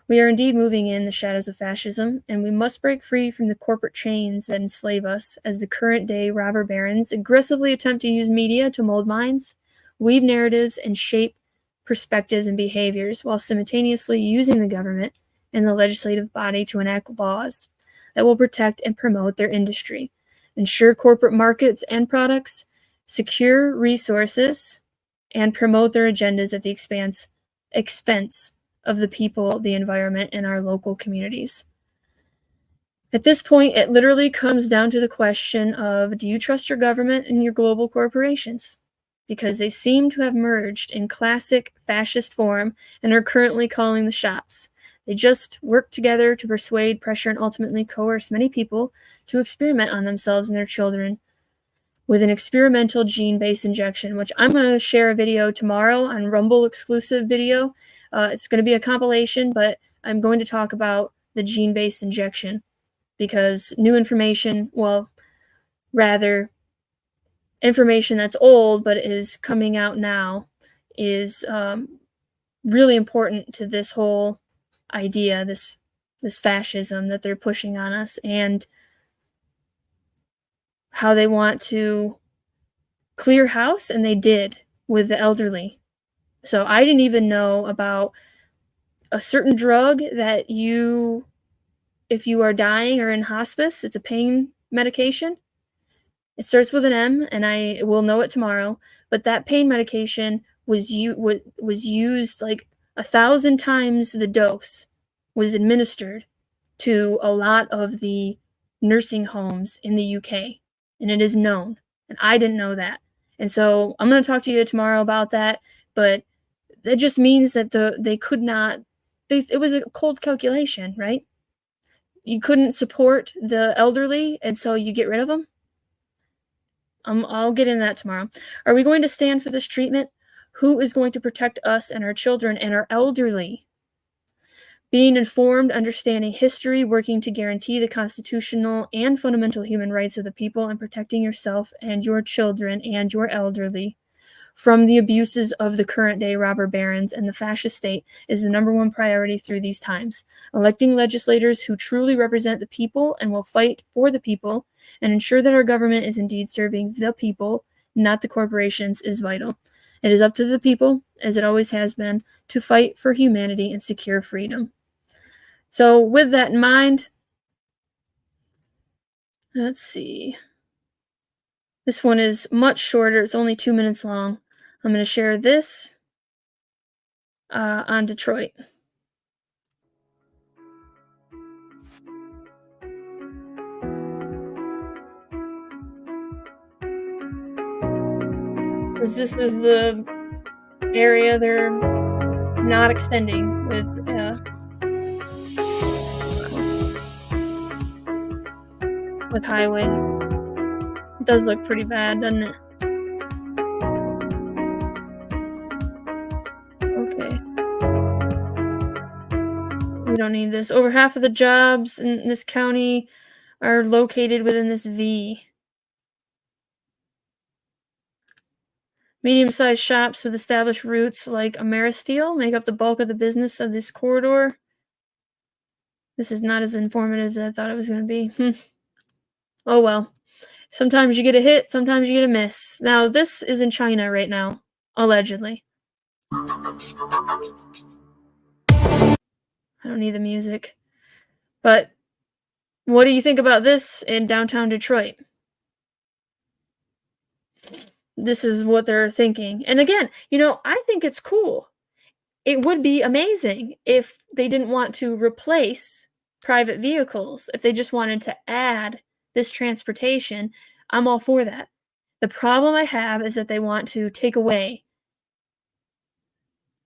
We are indeed moving in the shadows of fascism, and we must break free from the corporate chains that enslave us as the current day robber barons aggressively attempt to use media to mold minds, weave narratives, and shape perspectives and behaviors while simultaneously using the government and the legislative body to enact laws that will protect and promote their industry, ensure corporate markets and products, secure resources, and promote their agendas at the expense of the people, the environment, and our local communities. At this point, it literally comes down to the question of, do you trust your government and your global corporations? Because they seem to have merged in classic fascist form and are currently calling the shots. They just work together to persuade, pressure, and ultimately coerce many people to experiment on themselves and their children with an experimental gene-based injection, which I'm going to share a video tomorrow on Rumble exclusive video. It's going to be a compilation, but I'm going to talk about the gene-based injection because new information, well, rather information that's old but is coming out now, is really important to this whole idea, this fascism that they're pushing on us, and how they want to clear house, and they did with the elderly. So I didn't even know about a certain drug that if you are dying or in hospice, it's a pain medication. It starts with an M, and I will know it tomorrow. But that pain medication was used like 1,000 times the dose was administered to a lot of the nursing homes in the UK, and it is known. And I didn't know that. And so I'm going to talk to you tomorrow about that. But that just means that they could not. It was a cold calculation, right? You couldn't support the elderly, and so you get rid of them. I'll get into that tomorrow. Are we going to stand for this treatment? Who is going to protect us and our children and our elderly? Being informed, understanding history, working to guarantee the constitutional and fundamental human rights of the people, and protecting yourself and your children and your elderly from the abuses of the current day robber barons and the fascist state is the #1 priority through these times. Electing legislators who truly represent the people and will fight for the people and ensure that our government is indeed serving the people, not the corporations, is vital. It is up to the people, as it always has been, to fight for humanity and secure freedom. So with that in mind, let's see. This one is much shorter. It's only 2 minutes long. I'm going to share this on Detroit. Because this is the area they're not extending with highway. It does look pretty bad, doesn't it? Okay. We don't need this. Over half of the jobs in this county are located within this V. Medium-sized shops with established routes like Ameristeel make up the bulk of the business of this corridor. This is not as informative as I thought it was going to be. Oh well. Sometimes you get a hit, sometimes you get a miss. Now, this is in China right now, allegedly. I don't need the music. But what do you think about this in downtown Detroit? This is what they're thinking. And again, I think it's cool. It would be amazing if they didn't want to replace private vehicles, if they just wanted to add this transportation. I'm all for that. The problem I have is that they want to take away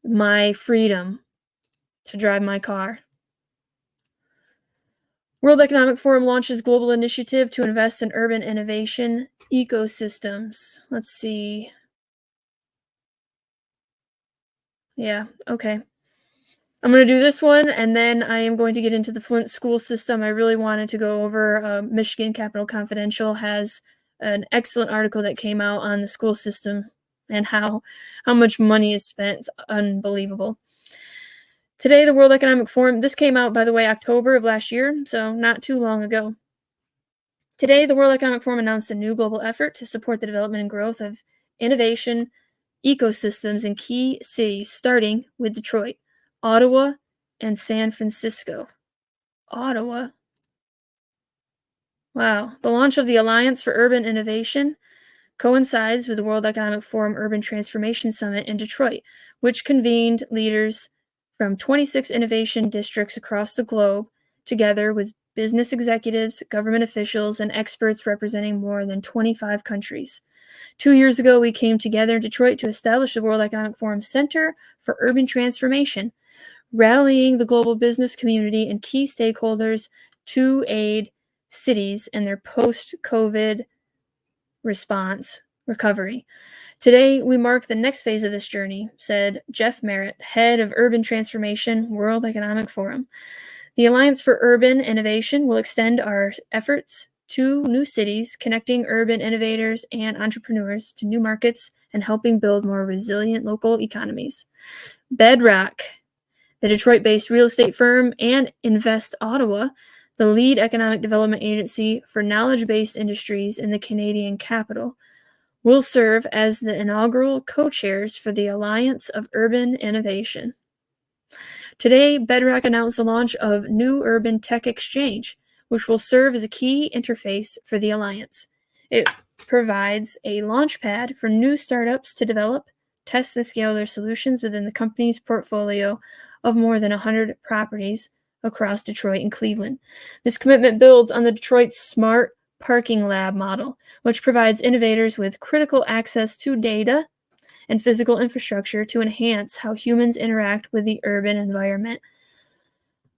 my freedom to drive my car. World Economic Forum launches global initiative to invest in urban innovation ecosystems. Let's see. Yeah, okay. I'm going to do this one, and then I am going to get into the Flint school system. I really wanted to go over Michigan Capital Confidential has an excellent article that came out on the school system and how much money is spent. It's unbelievable. Today, the World Economic Forum, this came out, by the way, October of last year, so not too long ago. Today, the World Economic Forum announced a new global effort to support the development and growth of innovation ecosystems in key cities, starting with Detroit, Ottawa, and San Francisco. Ottawa. Wow. The launch of the Alliance for Urban Innovation coincides with the World Economic Forum Urban Transformation Summit in Detroit, which convened leaders from 26 innovation districts across the globe, together with business executives, government officials, and experts representing more than 25 countries. 2 years ago, we came together in Detroit to establish the World Economic Forum Center for Urban Transformation, rallying the global business community and key stakeholders to aid cities in their post-COVID response recovery. Today, we mark the next phase of this journey, said Jeff Merritt, head of Urban Transformation, World Economic Forum. The Alliance for Urban Innovation will extend our efforts to new cities, connecting urban innovators and entrepreneurs to new markets and helping build more resilient local economies. Bedrock, the Detroit-based real estate firm, and Invest Ottawa, the lead economic development agency for knowledge-based industries in the Canadian capital, will serve as the inaugural co-chairs for the Alliance of Urban Innovation. Today, Bedrock announced the launch of New Urban Tech Exchange, which will serve as a key interface for the Alliance. It provides a launchpad for new startups to develop, test, and scale their solutions within the company's portfolio of more than 100 properties across Detroit and Cleveland. This commitment builds on the Detroit Smart Parking Lab model, which provides innovators with critical access to data and physical infrastructure to enhance how humans interact with the urban environment.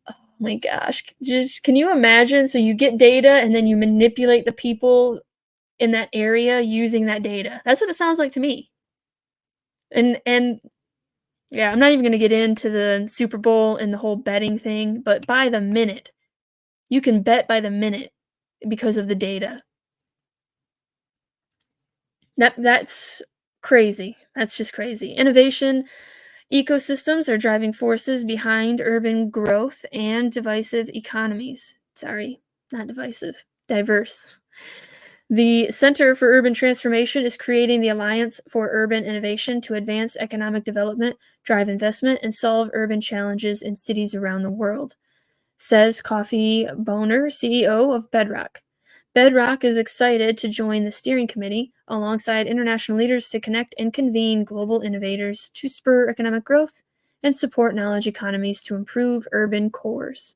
Oh my gosh, just can you imagine? So you get data and then you manipulate the people in that area using that data. That's what it sounds like to me. And yeah, I'm not even going to get into the Super Bowl and the whole betting thing, but by the minute, you can bet by the minute because of the data. That's crazy. That's just crazy. Innovation ecosystems are driving forces behind urban growth and divisive economies. Sorry, not divisive, diverse. The Center for Urban Transformation is creating the Alliance for Urban Innovation to advance economic development, drive investment, and solve urban challenges in cities around the world, says Coffee Boner, CEO of Bedrock. Bedrock is excited to join the steering committee alongside international leaders to connect and convene global innovators to spur economic growth and support knowledge economies to improve urban cores.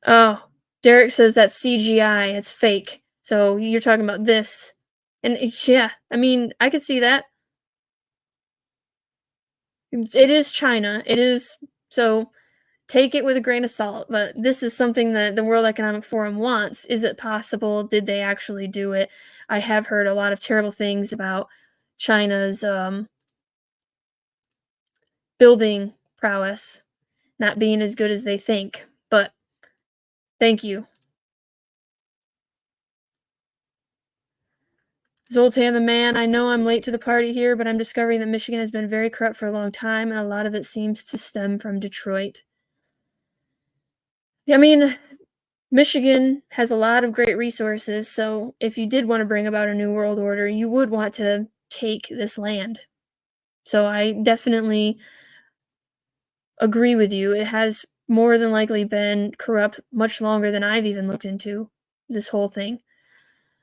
Oh, Derek says that's CGI, it's fake. So you're talking about this. And yeah, I mean, I could see that. It is China. It is, so take it with a grain of salt, but this is something that the World Economic Forum wants. Is it possible? Did they actually do it? I have heard a lot of terrible things about China's building prowess not being as good as they think, but thank you. Zoltan the man, I know I'm late to the party here, but I'm discovering that Michigan has been very corrupt for a long time, and a lot of it seems to stem from Detroit. I mean, Michigan has a lot of great resources, so if you did want to bring about a new world order, you would want to take this land. So I definitely agree with you. It has more than likely been corrupt much longer than I've even looked into this whole thing,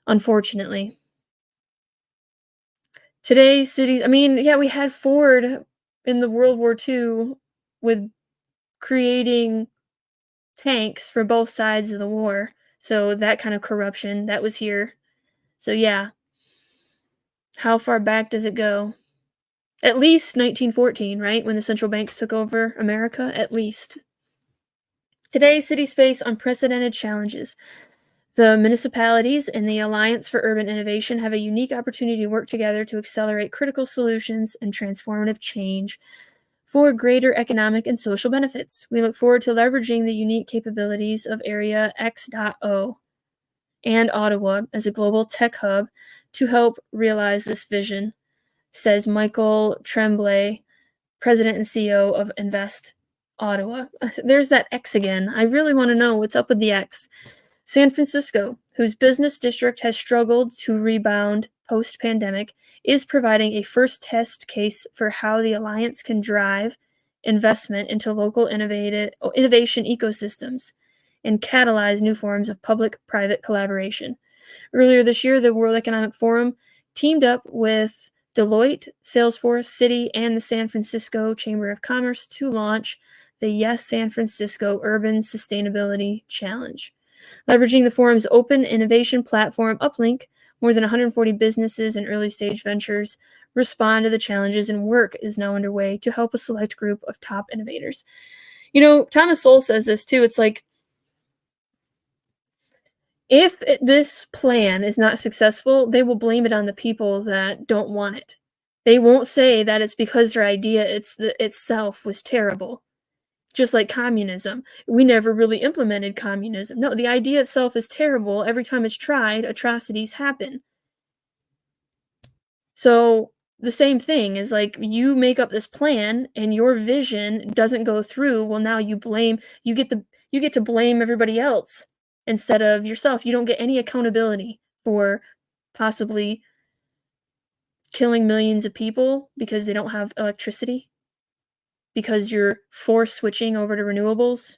unfortunately. Today's cities, I mean, yeah, we had Ford in the World War II with creating tanks for both sides of the war. So that kind of corruption, that was here. So yeah. How far back does it go? At least 1914, right? When the central banks took over America, at least. Today, cities face unprecedented challenges. The municipalities and the Alliance for Urban Innovation have a unique opportunity to work together to accelerate critical solutions and transformative change for greater economic and social benefits. We look forward to leveraging the unique capabilities of Area X.O and Ottawa as a global tech hub to help realize this vision, says Michael Tremblay, President and CEO of Invest Ottawa. There's that X again. I really want to know what's up with the X. San Francisco, whose business district has struggled to rebound post-pandemic, is providing a first test case for how the Alliance can drive investment into local innovation ecosystems and catalyze new forms of public-private collaboration. Earlier this year, the World Economic Forum teamed up with Deloitte, Salesforce, Citi, and the San Francisco Chamber of Commerce to launch the Yes San Francisco Urban Sustainability Challenge. Leveraging the forum's open innovation platform, Uplink, more than 140 businesses and early-stage ventures respond to the challenges, and work is now underway to help a select group of top innovators. You know, Thomas Sowell says this too. It's like, if this plan is not successful, they will blame it on the people that don't want it. They won't say that it's because their idea itself was terrible. Just like communism. We never really implemented communism. No, the idea itself is terrible. Every time it's tried, atrocities happen. So the same thing is like, you make up this plan and your vision doesn't go through. Well, now you get to blame everybody else instead of yourself. You don't get any accountability for possibly killing millions of people because they don't have electricity, because you're force switching over to renewables.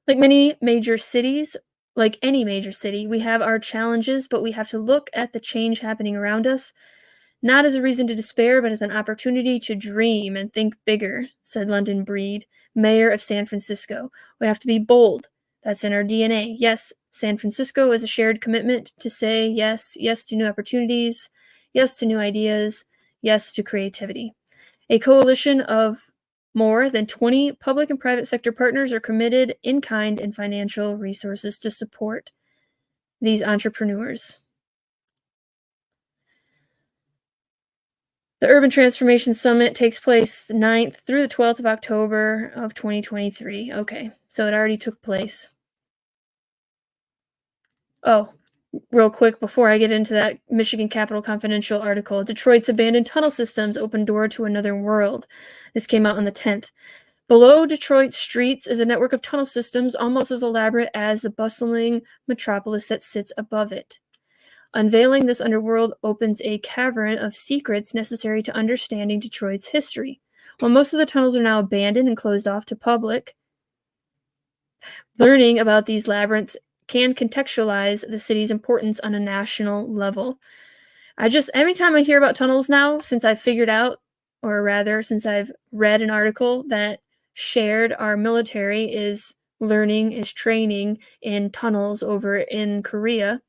Like any major city, we have our challenges, but we have to look at the change happening around us, not as a reason to despair, but as an opportunity to dream and think bigger, said London Breed, mayor of San Francisco. We have to be bold. That's in our DNA. Yes, San Francisco is a shared commitment to say yes to new opportunities, yes to new ideas, yes to creativity. A coalition of more than 20 public and private sector partners are committed in kind and financial resources to support these entrepreneurs. The Urban Transformation Summit takes place the 9th through the 12th of October of 2023. Okay, so it already took place. Oh, real quick before I get into that Michigan Capital Confidential article, Detroit's abandoned tunnel systems open door to another world. This came out on the 10th. Below Detroit's streets is a network of tunnel systems almost as elaborate as the bustling metropolis that sits above it. Unveiling this underworld opens a cavern of secrets necessary to understanding Detroit's history. While most of the tunnels are now abandoned and closed off to public, Learning about these labyrinths can contextualize the city's importance on a national level. Every time I hear about tunnels now, since I've figured out, or rather, since I've read an article that shared our military is training in tunnels over in Korea,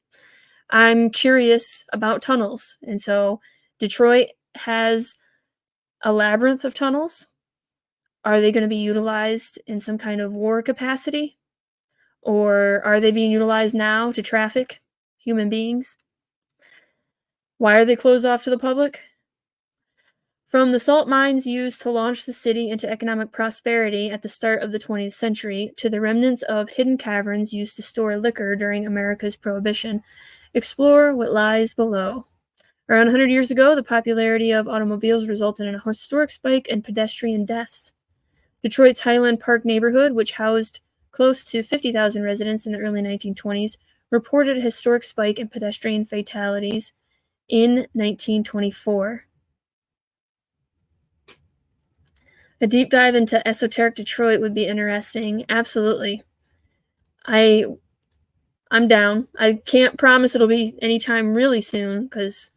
I'm curious about tunnels. And so Detroit has a labyrinth of tunnels. Are they going to be utilized in some kind of war capacity? Or are they being utilized now to traffic human beings? Why are they closed off to the public? From the salt mines used to launch the city into economic prosperity at the start of the 20th century to the remnants of hidden caverns used to store liquor during America's Prohibition, explore what lies below. Around 100 years ago, the popularity of automobiles resulted in a historic spike in pedestrian deaths. Detroit's Highland Park neighborhood, which housed close to 50,000 residents in the early 1920s, reported a historic spike in pedestrian fatalities in 1924. A deep dive into esoteric Detroit would be interesting. Absolutely. I'm down. I can't promise it'll be anytime really soon because,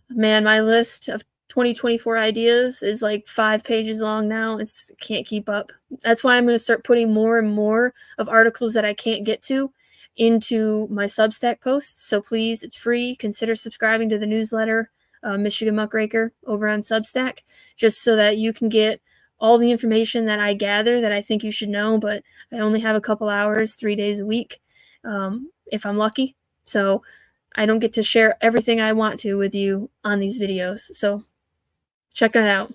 man, my list of 2024 ideas is like 5 pages long now. Can't keep up. That's why I'm going to start putting more and more of articles that I can't get to into my Substack posts. So please, it's free. Consider subscribing to the newsletter, Michigan Muckraker, over on Substack, just so that you can get all the information that I gather that I think you should know, but I only have a couple hours, 3 days a week, if I'm lucky. So I don't get to share everything I want to with you on these videos. So check it out.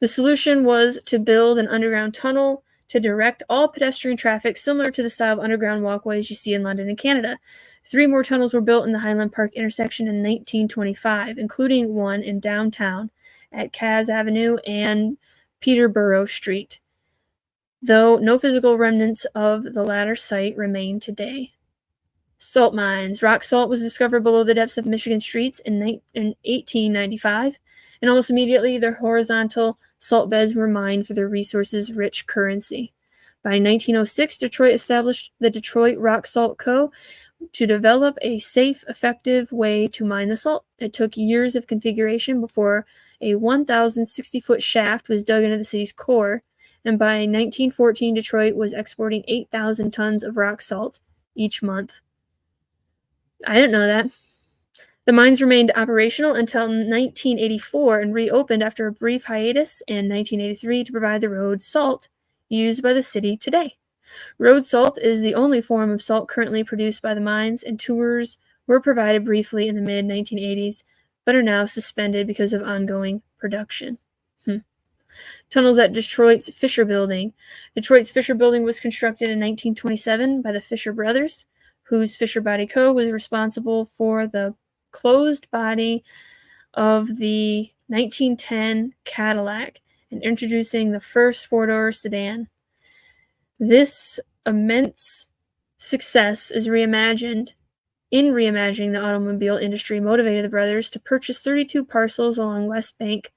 The solution was to build an underground tunnel to direct all pedestrian traffic similar to the style of underground walkways you see in London and Canada. 3 more tunnels were built in the Highland Park intersection in 1925, including one in downtown at Cass Avenue and Peterborough Street, though no physical remnants of the latter site remain today. Salt mines. Rock salt was discovered below the depths of Michigan streets in 1895, and almost immediately their horizontal salt beds were mined for their resources-rich currency. By 1906, Detroit established the Detroit Rock Salt Co. to develop a safe, effective way to mine the salt. It took years of configuration before a 1,060-foot shaft was dug into the city's core, and by 1914, Detroit was exporting 8,000 tons of rock salt each month. I didn't know that. The mines remained operational until 1984 and reopened after a brief hiatus in 1983 to provide the road salt used by the city today. Road salt is the only form of salt currently produced by the mines, and tours were provided briefly in the mid-1980s, but are now suspended because of ongoing production. Tunnels at Detroit's Fisher Building. Detroit's Fisher Building was constructed in 1927 by the Fisher brothers, whose Fisher Body Co. was responsible for the closed body of the 1910 Cadillac and introducing the first four-door sedan. This immense success is reimagining the automobile industry motivated the brothers to purchase 32 parcels along West Bank.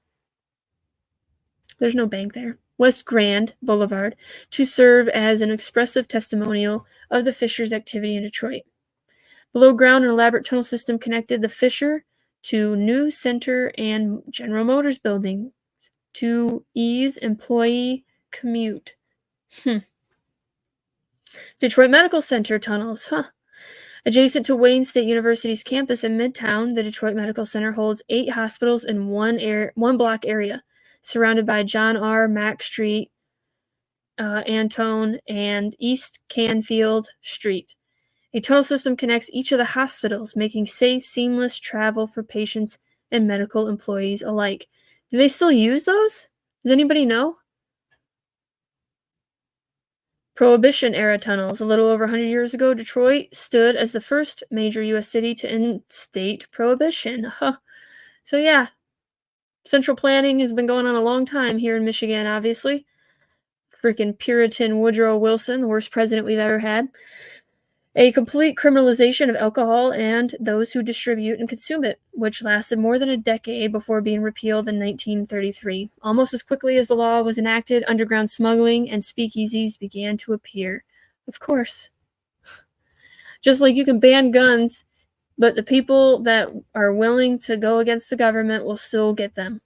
There's no bank there. West Grand Boulevard to serve as an expressive testimonial of the Fisher's activity in Detroit. Below ground, an elaborate tunnel system connected the Fisher to New Center and General Motors buildings to ease employee commute. Detroit Medical Center tunnels, Adjacent to Wayne State University's campus in Midtown, the Detroit Medical Center holds 8 hospitals in one block area, surrounded by John R. Mack Street, Antone, and East Canfield Street. A tunnel system connects each of the hospitals, making safe, seamless travel for patients and medical employees alike. Do they still use those? Does anybody know? Prohibition-era tunnels. A little over 100 years ago, Detroit stood as the first major U.S. city to instate prohibition. So yeah, central planning has been going on a long time here in Michigan, obviously. Freaking Puritan Woodrow Wilson, the worst president we've ever had. A complete criminalization of alcohol and those who distribute and consume it, which lasted more than a decade before being repealed in 1933. Almost as quickly as the law was enacted, underground smuggling and speakeasies began to appear. Of course. Just like you can ban guns, but the people that are willing to go against the government will still get them.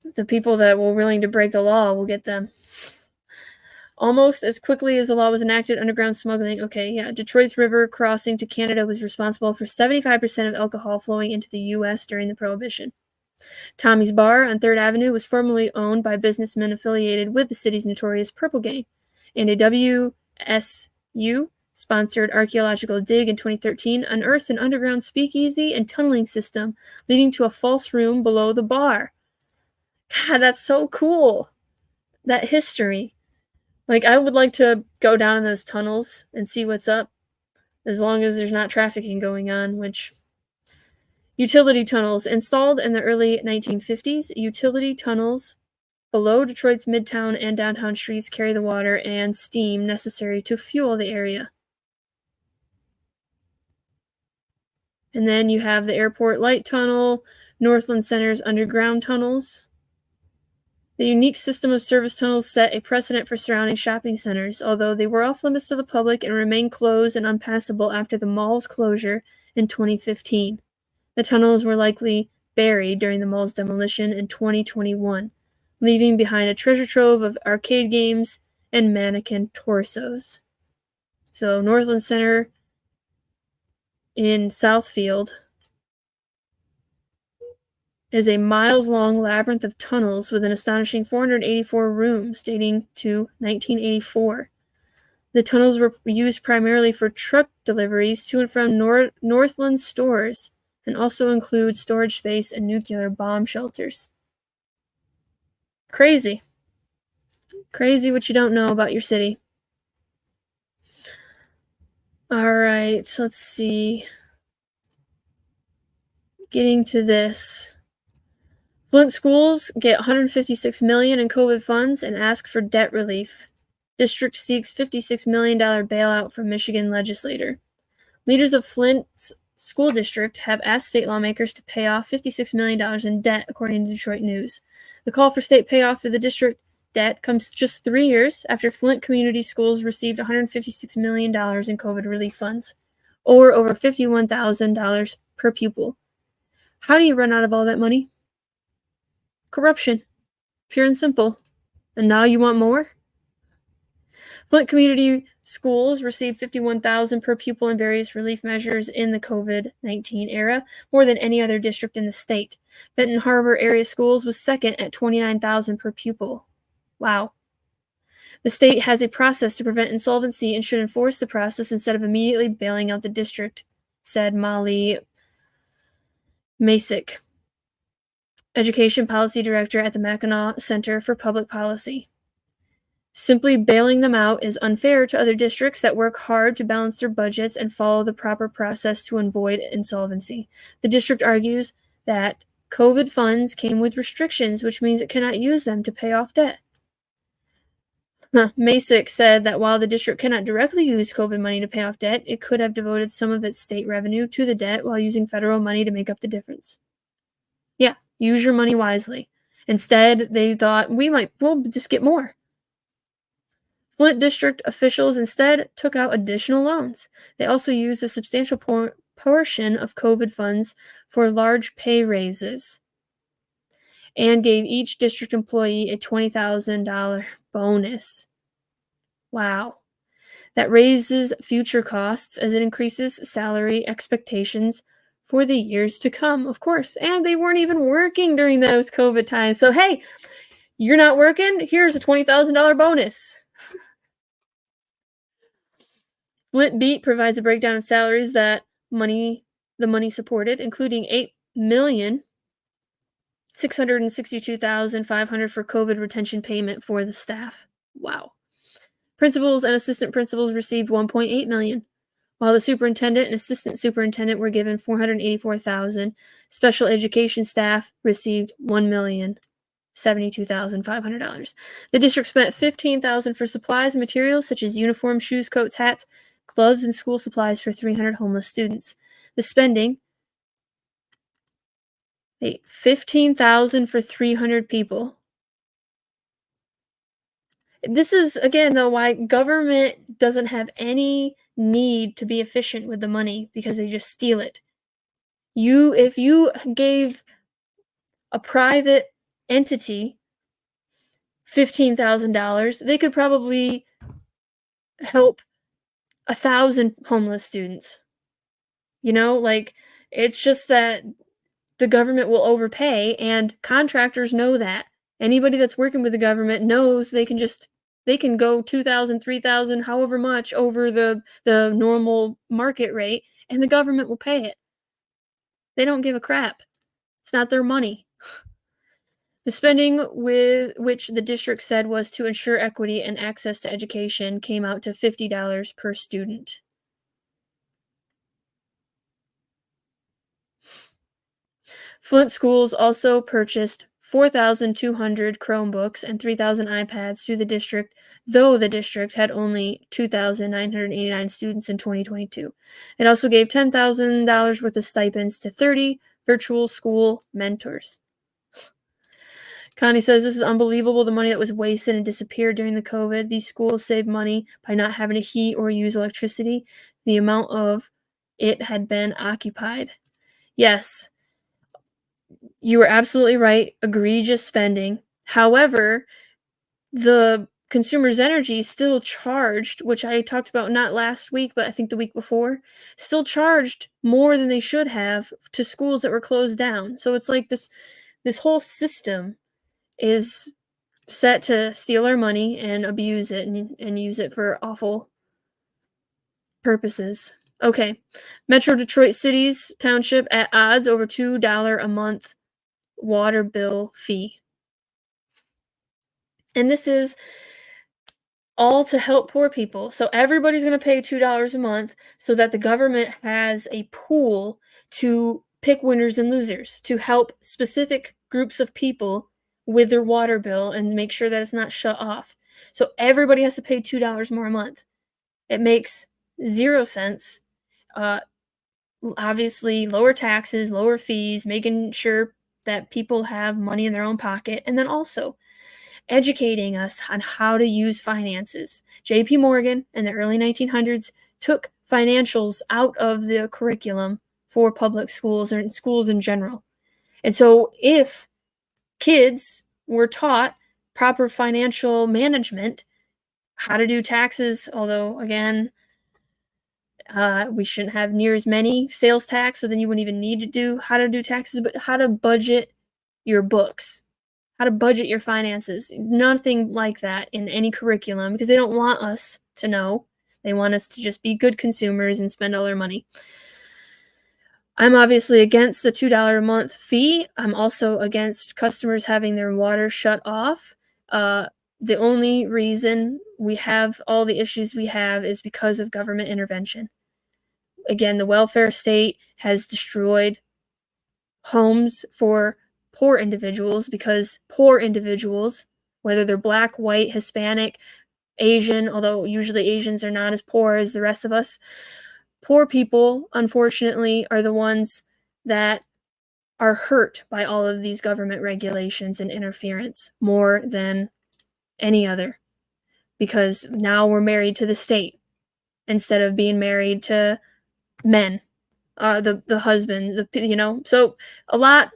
The people that were willing to break the law will get them. Almost as quickly as the law was enacted, underground smuggling. Okay, yeah. Detroit's river crossing to Canada was responsible for 75% of alcohol flowing into the U.S. during the Prohibition. Tommy's Bar on 3rd Avenue was formerly owned by businessmen affiliated with the city's notorious Purple Gang, and a WSU-sponsored archaeological dig in 2013 unearthed an underground speakeasy and tunneling system leading to a false room below the bar. God, that's so cool. That history. Like, I would like to go down in those tunnels and see what's up, as long as there's not trafficking going on, which... Utility tunnels. Installed in the early 1950s, utility tunnels below Detroit's midtown and downtown streets carry the water and steam necessary to fuel the area. And then you have the Airport Light Tunnel, Northland Center's underground tunnels. The unique system of service tunnels set a precedent for surrounding shopping centers, although they were off limits to the public and remained closed and unpassable after the mall's closure in 2015. The tunnels were likely buried during the mall's demolition in 2021, leaving behind a treasure trove of arcade games and mannequin torsos. So, Northland Center in Southfield is a miles-long labyrinth of tunnels with an astonishing 484 rooms dating to 1984. The tunnels were used primarily for truck deliveries to and from Northland stores, and also include storage space and nuclear bomb shelters. Crazy. Crazy what you don't know about your city. Alright, so let's see. Getting to this. Flint schools get $156 million in COVID funds and ask for debt relief. District seeks $56 million bailout from Michigan legislator. Leaders of Flint's school district have asked state lawmakers to pay off $56 million in debt, according to Detroit News. The call for state payoff for the district debt comes just 3 years after Flint Community Schools received $156 million in COVID relief funds, or over $51,000 per pupil. How do you run out of all that money? Corruption. Pure and simple. And now you want more? Flint Community Schools received $51,000 per pupil in various relief measures in the COVID-19 era, more than any other district in the state. Benton Harbor area schools was second at $29,000 per pupil. Wow. The state has a process to prevent insolvency and should enforce the process instead of immediately bailing out the district, said Molly Masick, Education Policy Director at the Mackinac Center for Public Policy. Simply bailing them out is unfair to other districts that work hard to balance their budgets and follow the proper process to avoid insolvency. The district argues that COVID funds came with restrictions, which means it cannot use them to pay off debt. Masick said that while the district cannot directly use COVID money to pay off debt, it could have devoted some of its state revenue to the debt while using federal money to make up the difference. Yeah, use your money wisely. Instead, they thought, we'll just get more. Flint district officials instead took out additional loans. They also used a substantial portion of COVID funds for large pay raises and gave each district employee a $20,000 bonus. Wow. That raises future costs as it increases salary expectations for the years to come, of course. And they weren't even working during those COVID times. So, hey, you're not working? Here's a $20,000 bonus. Flint Beat provides a breakdown of salaries that the money supported, including $8,662,500 for COVID retention payment for the staff. Wow. Principals and assistant principals received $1.8 million, while the superintendent and assistant superintendent were given $484,000. Special education staff received $1,072,500. The district spent $15,000 for supplies and materials such as uniforms, shoes, coats, hats, gloves, and school supplies for 300 homeless students. The spending, $15,000 for 300 people. This is, again, though, why government doesn't have any need to be efficient with the money, because they just steal it. If you gave a private entity $15,000, they could probably help 1,000 homeless students. Like, it's just that the government will overpay, and contractors know that. Anybody that's working with the government knows they can go 2,000, 3,000, however much over the normal market rate, and the government will pay it. They don't give a crap. It's not their money. The spending with which the district said was to ensure equity and access to education came out to $50 per student. Flint schools also purchased 4,200 Chromebooks and 3,000 iPads through the district, though the district had only 2,989 students in 2022. It also gave $10,000 worth of stipends to 30 virtual school mentors. Connie says, this is unbelievable, the money that was wasted and disappeared during the COVID. These schools saved money by not having to heat or use electricity. The amount of it had been occupied. Yes, you were absolutely right. Egregious spending. However, the Consumers Energy still charged, which I talked about not last week, but I think the week before, still charged more than they should have to schools that were closed down. So it's like this whole system is set to steal our money and abuse it and use it for awful purposes. Okay. Metro Detroit City's township at odds over $2 a month water bill fee. And this is all to help poor people. So everybody's going to pay $2 a month so that the government has a pool to pick winners and losers, to help specific groups of people with their water bill and make sure that it's not shut off. So everybody has to pay $2 more a month. It makes 0 sense. Obviously, lower taxes, lower fees, making sure that people have money in their own pocket, and then also educating us on how to use finances. J.P. Morgan in the early 1900s took financials out of the curriculum for public schools or in schools in general. And so if kids were taught proper financial management, how to do taxes, although, again, we shouldn't have near as many sales tax, so then you wouldn't even need to do how to do taxes, but how to budget your books, how to budget your finances. Nothing like that in any curriculum, because they don't want us to know. They want us to just be good consumers and spend all their money. I'm obviously against the $2 a month fee. I'm also against customers having their water shut off. The only reason we have all the issues we have is because of government intervention. Again, the welfare state has destroyed homes for poor individuals, because poor individuals, whether they're black, white, Hispanic, Asian, although usually Asians are not as poor as the rest of us, poor people, unfortunately, are the ones that are hurt by all of these government regulations and interference more than any other, because now we're married to the state instead of being married to men, the husband, so a lot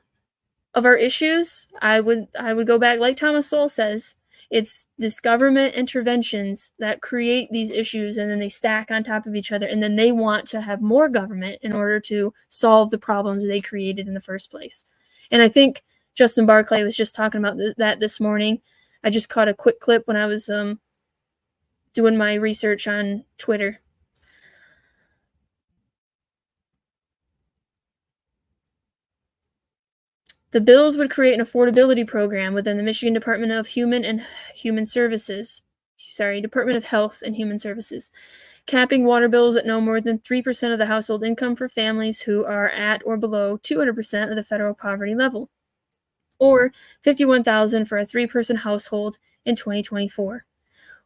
of our issues, I would go back, like Thomas Sowell says, it's this government interventions that create these issues, and then they stack on top of each other, and then they want to have more government in order to solve the problems they created in the first place. And I think Justin Barclay was just talking about that this morning. I just caught a quick clip when I was doing my research on Twitter. The bills would create an affordability program within the Michigan Department of Department of Health and Human Services, capping water bills at no more than 3% of the household income for families who are at or below 200% of the federal poverty level, or $51,000 for a 3-person household in 2024.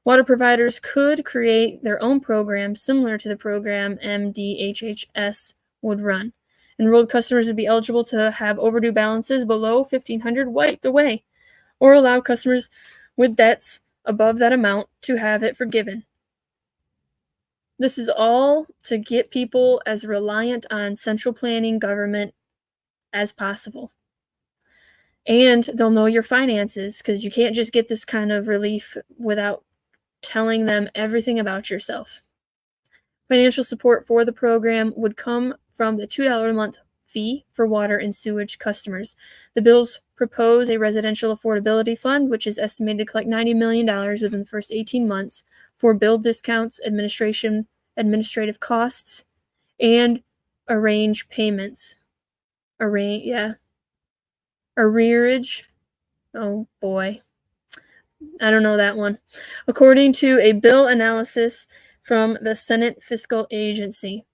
Water providers could create their own program similar to the program MDHHS would run. Enrolled customers would be eligible to have overdue balances below $1,500 wiped away, or allow customers with debts above that amount to have it forgiven. This is all to get people as reliant on central planning government as possible. And they'll know your finances, because you can't just get this kind of relief without telling them everything about yourself. Financial support for the program would come from the $2 a month fee for water and sewage customers. The bills propose a residential affordability fund, which is estimated to collect $90 million within the first 18 months for bill discounts, administrative costs, and arrange payments. Arrearage. Oh boy. I don't know that one. According to a bill analysis from the Senate Fiscal Agency,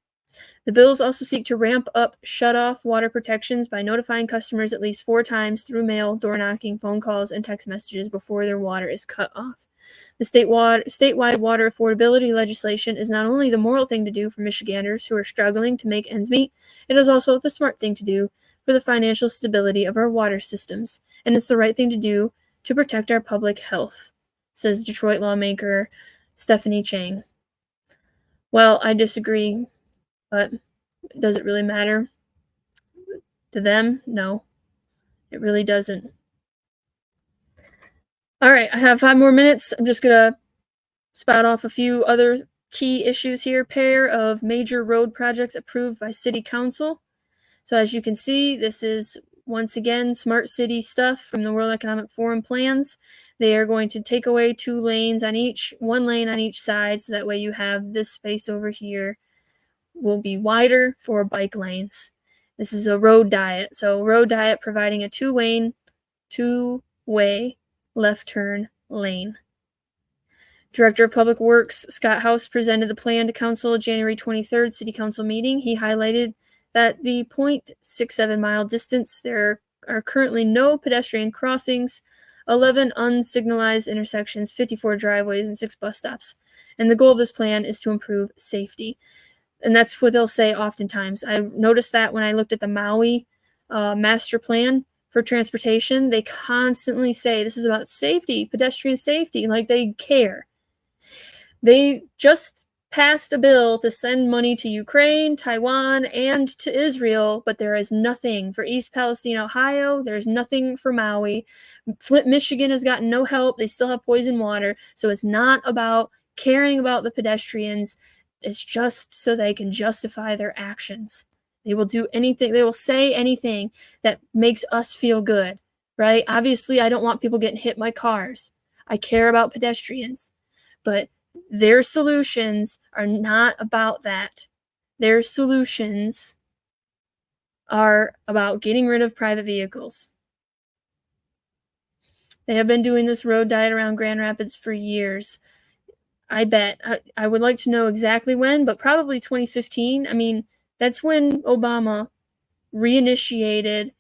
the bills also seek to ramp up shut-off water protections by notifying customers at least 4 times through mail, door knocking, phone calls, and text messages before their water is cut off. The statewide water affordability legislation is not only the moral thing to do for Michiganders who are struggling to make ends meet, it is also the smart thing to do for the financial stability of our water systems, and it's the right thing to do to protect our public health, says Detroit lawmaker Stephanie Chang. Well, I disagree, but does it really matter to them? No, it really doesn't. All right, I have 5 more minutes. I'm just going to spout off a few other key issues here. Pair of major road projects approved by City Council. So as you can see, this is once again smart city stuff from the World Economic Forum plans. They are going to take away 2 lanes on each, 1 lane on each side, so that way you have this space over here will be wider for bike lanes. This is a road diet. So road diet providing a two-way left turn lane. Director of Public Works Scott House presented the plan to Council January 23rd City Council meeting. He highlighted that the 0.67 mile distance, there are currently no pedestrian crossings, 11 unsignalized intersections, 54 driveways, and 6 bus stops. And the goal of this plan is to improve safety. And that's what they'll say oftentimes. I noticed that when I looked at the Maui master plan for transportation, they constantly say this is about safety, pedestrian safety, like they care. They just passed a bill to send money to Ukraine, Taiwan, and to Israel, but there is nothing for East Palestine, Ohio. There's nothing for Maui. Flint, Michigan has gotten no help. They still have poison water. So it's not about caring about the pedestrians. It's just so they can justify their actions. They will do anything. They will say anything that makes us feel good, right? Obviously, I don't want people getting hit by cars. I care about pedestrians, but their solutions are not about that. Their solutions are about getting rid of private vehicles. They have been doing this road diet around Grand Rapids for years. I bet. I would like to know exactly when, but probably 2015. I mean, that's when Obama reinitiated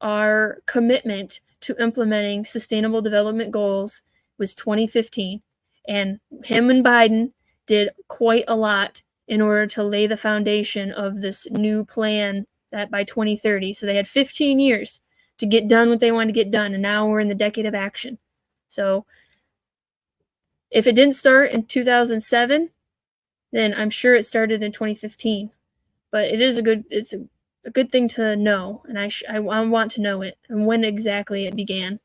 our commitment to implementing sustainable development goals, was 2015. And him and Biden did quite a lot in order to lay the foundation of this new plan that by 2030. So they had 15 years to get done what they wanted to get done. And now we're in the decade of action. So if it didn't start in 2007, then I'm sure it started in 2015. But it's a good thing to know, and I want to know it and when exactly it began.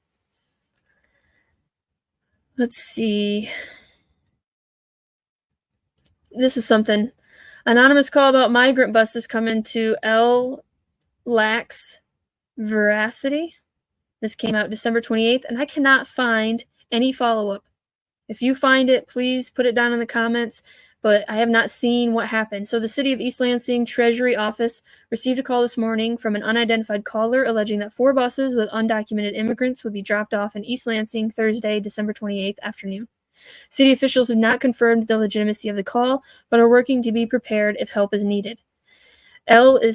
Let's see. This is something. Anonymous call about migrant buses coming to L. Lacks Veracity. This came out December 28th, and I cannot find any follow-up. If you find it, please put it down in the comments, but I have not seen what happened. So the City of East Lansing Treasury Office received a call this morning from an unidentified caller alleging that 4 buses with undocumented immigrants would be dropped off in East Lansing Thursday, December 28th afternoon. City officials have not confirmed the legitimacy of the call, but are working to be prepared if help is needed. Ellie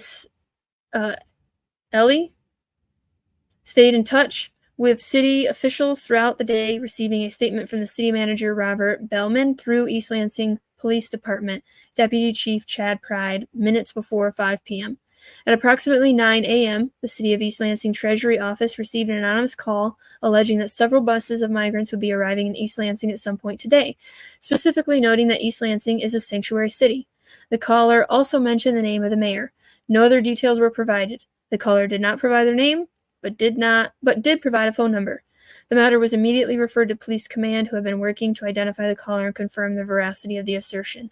stayed in touch with city officials throughout the day, receiving a statement from the city manager, Robert Bellman, through East Lansing Police Department Deputy Chief Chad Pride minutes before 5 p.m. At approximately 9 a.m., the City of East Lansing Treasury Office received an anonymous call alleging that several buses of migrants would be arriving in East Lansing at some point today, specifically noting that East Lansing is a sanctuary city. The caller also mentioned the name of the mayor. No other details were provided. The caller did not provide their name, but did provide a phone number. The matter was immediately referred to Police Command, who have been working to identify the caller and confirm the veracity of the assertion.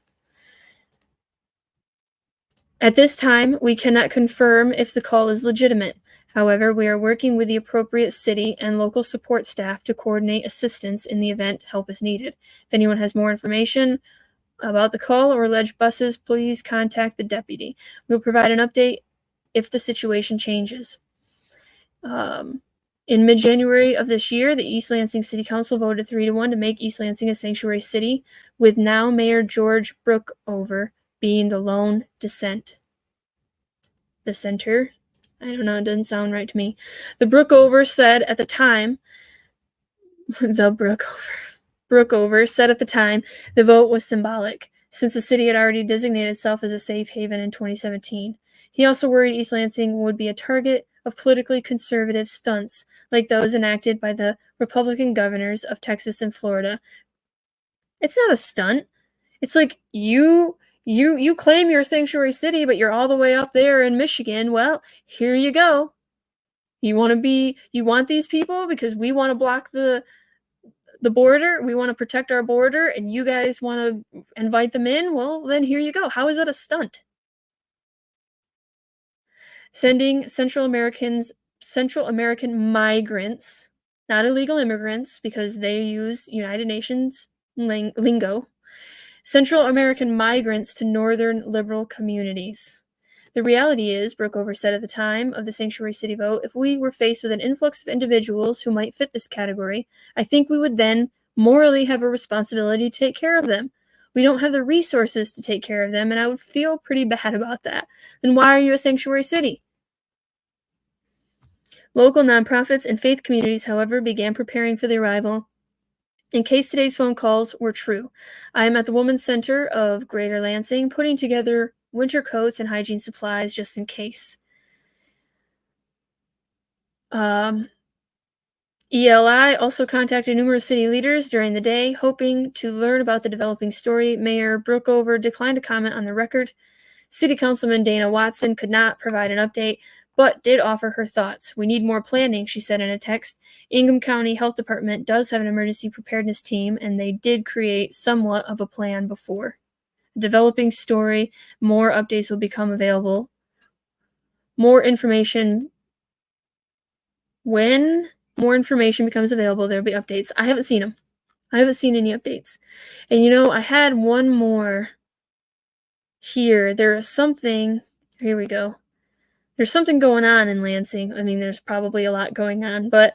At this time, we cannot confirm if the call is legitimate. However, we are working with the appropriate city and local support staff to coordinate assistance in the event help is needed. If anyone has more information about the call or alleged buses, please contact the deputy. We'll provide an update if the situation changes. In mid-January of this year, the East Lansing City Council voted 3-1 to make East Lansing a sanctuary city, with now Mayor George Brookover being the lone dissenter. I don't know, it doesn't sound right to me. The Brookover said at the time, Brookover said at the time the vote was symbolic, since the city had already designated itself as a safe haven in 2017. He also worried East Lansing would be a target of politically conservative stunts like those enacted by the Republican governors of Texas and Florida. It's not a stunt. It's like you claim you're a sanctuary city, but you're all the way up there in Michigan. Well, here you go. You want these people because we want to block the border. We want to protect our border, and you guys want to invite them in. Well, then here you go. How is that a stunt? Sending Central American migrants, not illegal immigrants, because they use United Nations lingo. Central American migrants to northern liberal communities. The reality is, Brookover said at the time of the sanctuary city vote, if we were faced with an influx of individuals who might fit this category, I think we would then morally have a responsibility to take care of them. We don't have the resources to take care of them, and I would feel pretty bad about that. Then why are you a sanctuary city? Local nonprofits and faith communities, however, began preparing for the arrival in case today's phone calls were true. I am at the Women's Center of Greater Lansing putting together winter coats and hygiene supplies just in case. ELI also contacted numerous city leaders during the day, hoping to learn about the developing story. Mayor Brookover declined to comment on the record. City Councilman Dana Watson could not provide an update, but did offer her thoughts. We need more planning, she said in a text. Ingham County Health Department does have an emergency preparedness team, and they did create somewhat of a plan before. Developing story, more updates will become available. More information. When more information becomes available, there will be updates. I haven't seen them. I haven't seen any updates. And I had one more here. There is something. Here we go. There's something going on in Lansing. I mean, there's probably a lot going on, but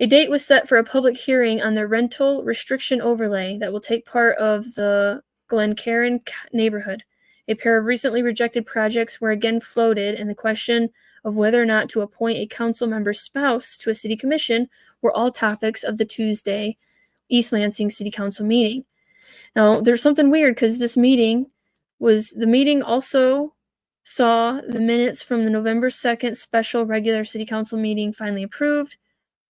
a date was set for a public hearing on the rental restriction overlay that will take part of the Glencairn neighborhood. A pair of recently rejected projects were again floated, and the question of whether or not to appoint a council member's spouse to a city commission were all topics of the Tuesday East Lansing City Council meeting. Now, there's something weird because the meeting also saw the minutes from the November 2nd special regular city council meeting finally approved,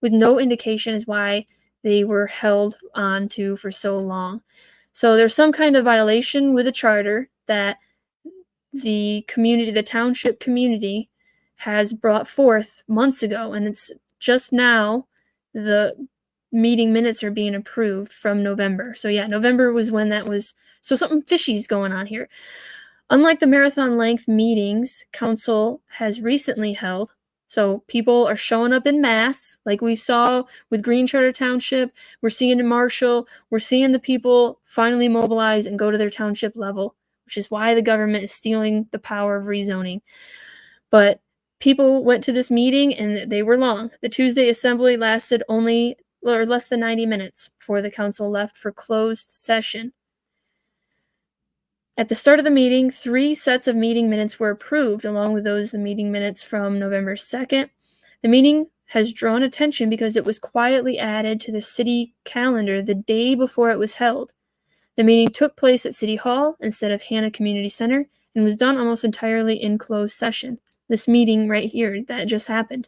with no indication as why they were held on to for so long. So there's some kind of violation with the charter that the township community has brought forth months ago, and it's just now the meeting minutes are being approved from November. So yeah, November was when that was. So something fishy's going on here. Unlike the marathon-length meetings council has recently held, so people are showing up in mass, like we saw with Green Charter Township, we're seeing in Marshall, we're seeing the people finally mobilize and go to their township level, which is why the government is stealing the power of rezoning. But people went to this meeting and they were long. The Tuesday assembly lasted less than 90 minutes before the council left for closed session. At the start of the meeting, 3 sets of meeting minutes were approved, along with the meeting minutes from November 2nd. The meeting has drawn attention because it was quietly added to the city calendar the day before it was held. The meeting took place at City Hall instead of Hannah Community Center and was done almost entirely in closed session. this meeting right here that just happened.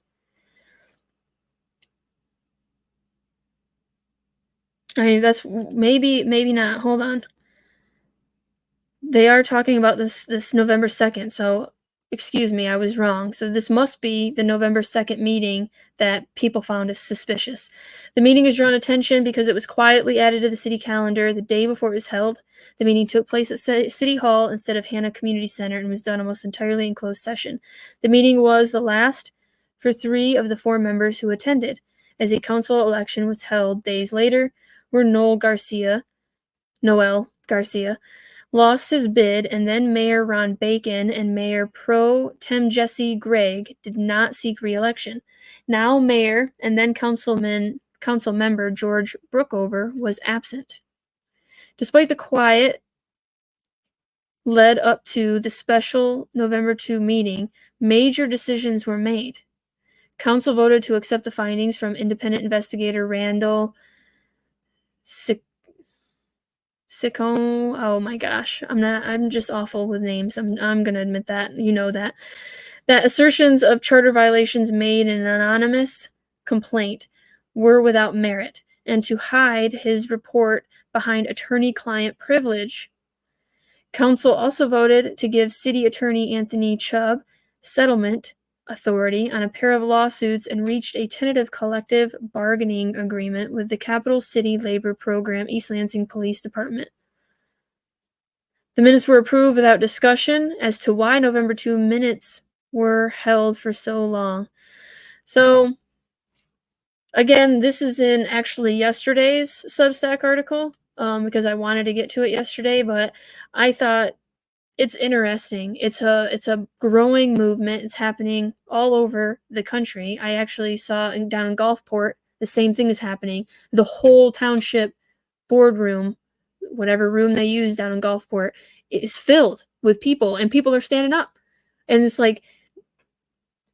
I mean, that's maybe not. Hold on. They are talking about this November 2nd, so excuse me, I was wrong. So this must be the November 2nd meeting that people found as suspicious. The meeting has drawn attention because it was quietly added to the city calendar the day before it was held. The meeting took place at City Hall instead of Hannah Community Center and was done almost entirely in closed session. The meeting was the last for 3 of the 4 members who attended, as a council election was held days later, where Noel Garcia lost his bid, and then Mayor Ron Bacon and Mayor Pro Tem Jesse Gregg did not seek re-election. Now Mayor and then council member George Brookover was absent. Despite the quiet led up to the special November 2 meeting, major decisions were made. Council voted to accept the findings from independent investigator Randall Sicone, oh my gosh, I'm just awful with names. I'm gonna admit that, you know that. That assertions of charter violations made in an anonymous complaint were without merit, and to hide his report behind attorney-client privilege. Council also voted to give City Attorney Anthony Chubb settlement authority on a pair of lawsuits and reached a tentative collective bargaining agreement with the Capital City Labor Program East Lansing Police Department. The minutes were approved without discussion as to why November 2 minutes were held for so long. So, again, this is in actually yesterday's Substack article, because I wanted to get to it yesterday, but I thought it's interesting. It's a growing movement. It's happening all over the country. I actually saw down in Gulfport, the same thing is happening. The whole township boardroom, whatever room they use down in Gulfport, is filled with people, and people are standing up. And it's like,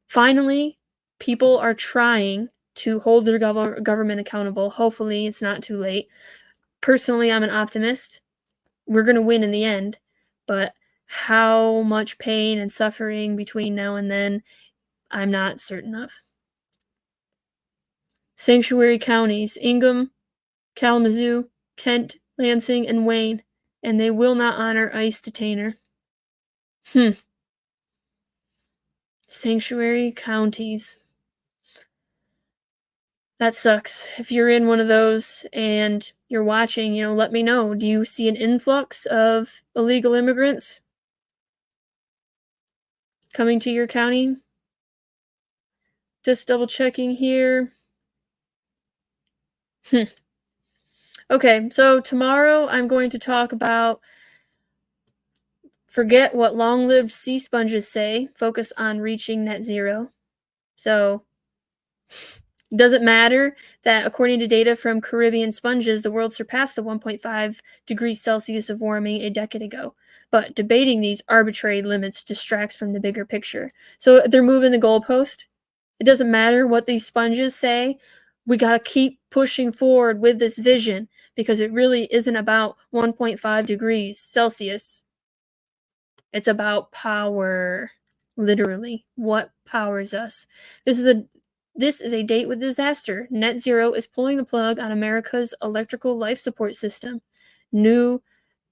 finally, people are trying to hold their government accountable. Hopefully, it's not too late. Personally, I'm an optimist. We're going to win in the end, but how much pain and suffering between now and then, I'm not certain of. Sanctuary counties: Ingham, Kalamazoo, Kent, Lansing, and Wayne, and they will not honor ICE detainer. Sanctuary counties. That sucks. If you're in one of those and you're watching, let me know. Do you see an influx of illegal immigrants coming to your county? Just double checking here. Okay, so tomorrow I'm going to talk about forget what long-lived sea sponges say, focus on reaching net zero. So, does it matter that according to data from Caribbean sponges, the world surpassed the 1.5 degrees Celsius of warming a decade ago? But debating these arbitrary limits distracts from the bigger picture. So they're moving the goalpost. It doesn't matter what these sponges say. We got to keep pushing forward with this vision because it really isn't about 1.5 degrees Celsius. It's about power, literally. What powers us? This is a date with disaster. Net zero is pulling the plug on America's electrical life support system. New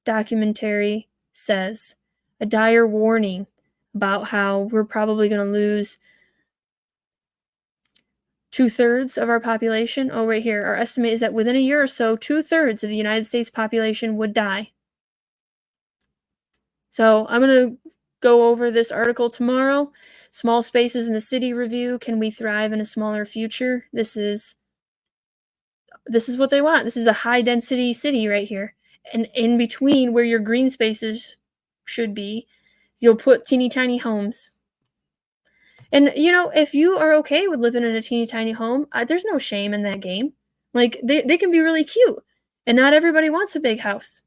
documentary says. A dire warning about how we're probably going to lose 2/3 of our population. Oh, right here. Our estimate is that within a year or so, 2/3 of the United States population would die. So I'm going to go over this article tomorrow. Small spaces in the city review. Can we thrive in a smaller future? This is what they want. This is a high density city right here. And in between where your green spaces should be, you'll put teeny tiny homes. And if you are okay with living in a teeny tiny home, there's no shame in that game. Like they can be really cute. And not everybody wants a big house.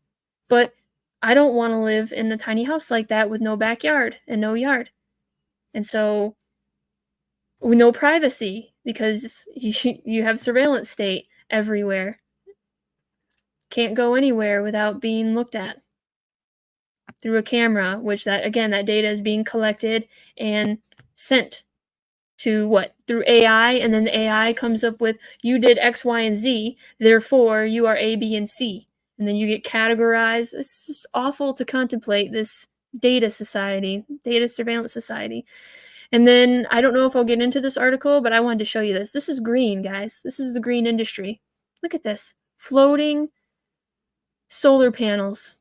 But I don't want to live in a tiny house like that with no backyard and no yard. And so, with no privacy, because you have surveillance state everywhere. Can't go anywhere without being looked at. through a camera, which that data is being collected and sent to what? Through AI, and then the AI comes up with, you did X, Y, and Z, therefore you are A, B, and C. And then you get categorized. It's just awful to contemplate this data surveillance society. And then I don't know if I'll get into this article, but I wanted to show you this. This is green, guys. This is the green industry. Look at this. Floating solar panels.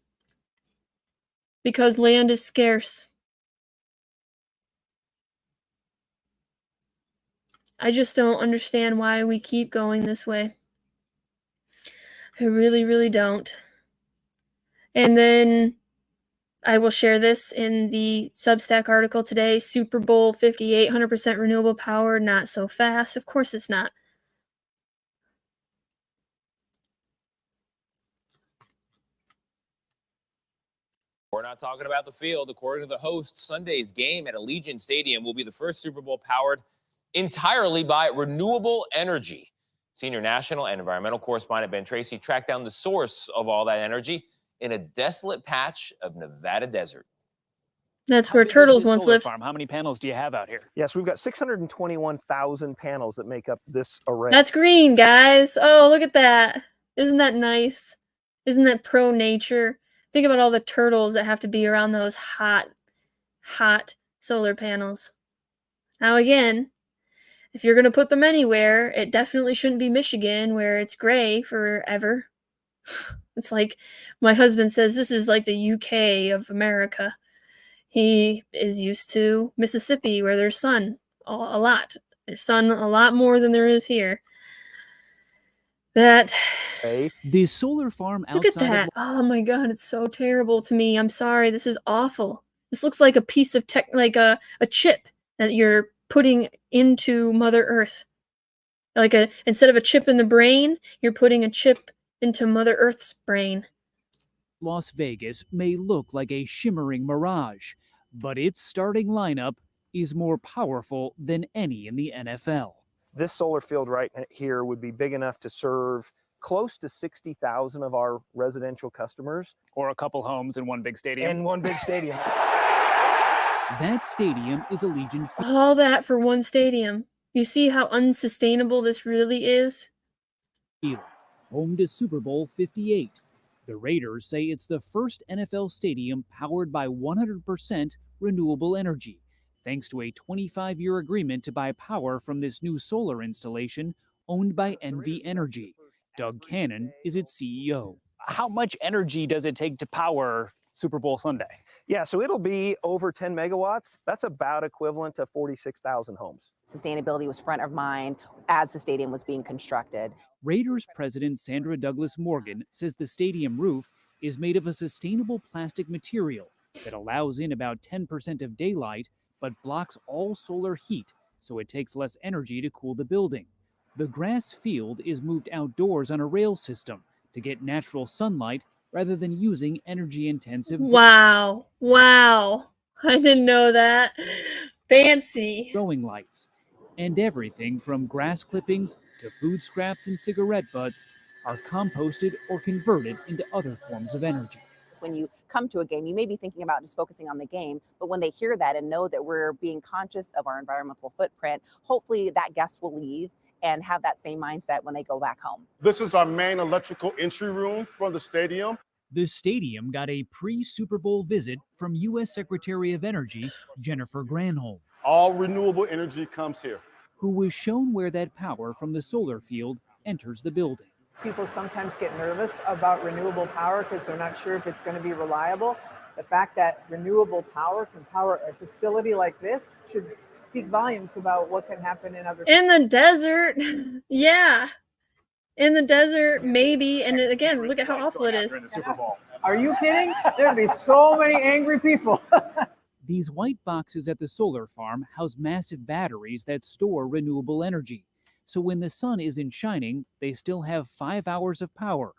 Because land is scarce. I just don't understand why we keep going this way. I really, really don't. And then I will share this in the Substack article today. Super Bowl 58, 100% renewable power, not so fast. Of course it's not. We're not talking about the field. According to the host, Sunday's game at Allegiant Stadium will be the first Super Bowl powered entirely by renewable energy. Senior national and environmental correspondent Ben Tracy tracked down the source of all that energy in a desolate patch of Nevada desert. That's where turtles once lived. Farm? How many panels do you have out here? Yes, we've got 621,000 panels that make up this array. That's green, guys. Oh, look at that. Isn't that nice? Isn't that pro-nature? Think about all the turtles that have to be around those hot solar panels. Now again, if you're going to put them anywhere, it definitely shouldn't be Michigan where it's gray forever. It's like my husband says, this is like the UK of America. He is used to Mississippi where there's sun a lot. There's sun a lot more than there is here. The solar farm outside. Look at that. Oh my God, it's so terrible to me. I'm sorry. This is awful. This looks like a piece of tech, like a chip that you're putting into Mother Earth. Instead of a chip in the brain, you're putting a chip into Mother Earth's brain. Las Vegas may look like a shimmering mirage, but its starting lineup is more powerful than any in the NFL. This solar field right here would be big enough to serve close to 60,000 of our residential customers. Or a couple homes in one big stadium. In one big stadium. That stadium is Allegiant Field. All that for one stadium. You see how unsustainable this really is? Home to Super Bowl 58. The Raiders say it's the first NFL stadium powered by 100% renewable energy, thanks to a 25-year agreement to buy power from this new solar installation owned by NV Energy. Doug Cannon is its CEO. How much energy does it take to power Super Bowl Sunday? Yeah, so it'll be over 10 megawatts. That's about equivalent to 46,000 homes. Sustainability was front of mind as the stadium was being constructed. Raiders president Sandra Douglas Morgan says the stadium roof is made of a sustainable plastic material that allows in about 10% of daylight but blocks all solar heat, so it takes less energy to cool the building. The grass field is moved outdoors on a rail system to get natural sunlight rather than using energy-intensive Wow. I didn't know that. Fancy. growing lights. And everything from grass clippings to food scraps and cigarette butts are composted or converted into other forms of energy. When you come to a game, you may be thinking about just focusing on the game, but when they hear that and know that we're being conscious of our environmental footprint, hopefully that guest will leave and have that same mindset when they go back home. This is our main electrical entry room for the stadium. The stadium got a pre-Super Bowl visit from U.S. Secretary of Energy, Jennifer Granholm, All renewable energy comes here. who was shown where that power from the solar field enters the building. People sometimes get nervous about renewable power because they're not sure if it's going to be reliable. The fact that renewable power can power a facility like this should speak volumes about what can happen in other In the desert. Yeah. In the desert, maybe. And again, look at how awful it is. Are you kidding? There'd be so many angry people. These white boxes at the solar farm house massive batteries that store renewable energy. So when the sun isn't shining, they still have 5 hours of power.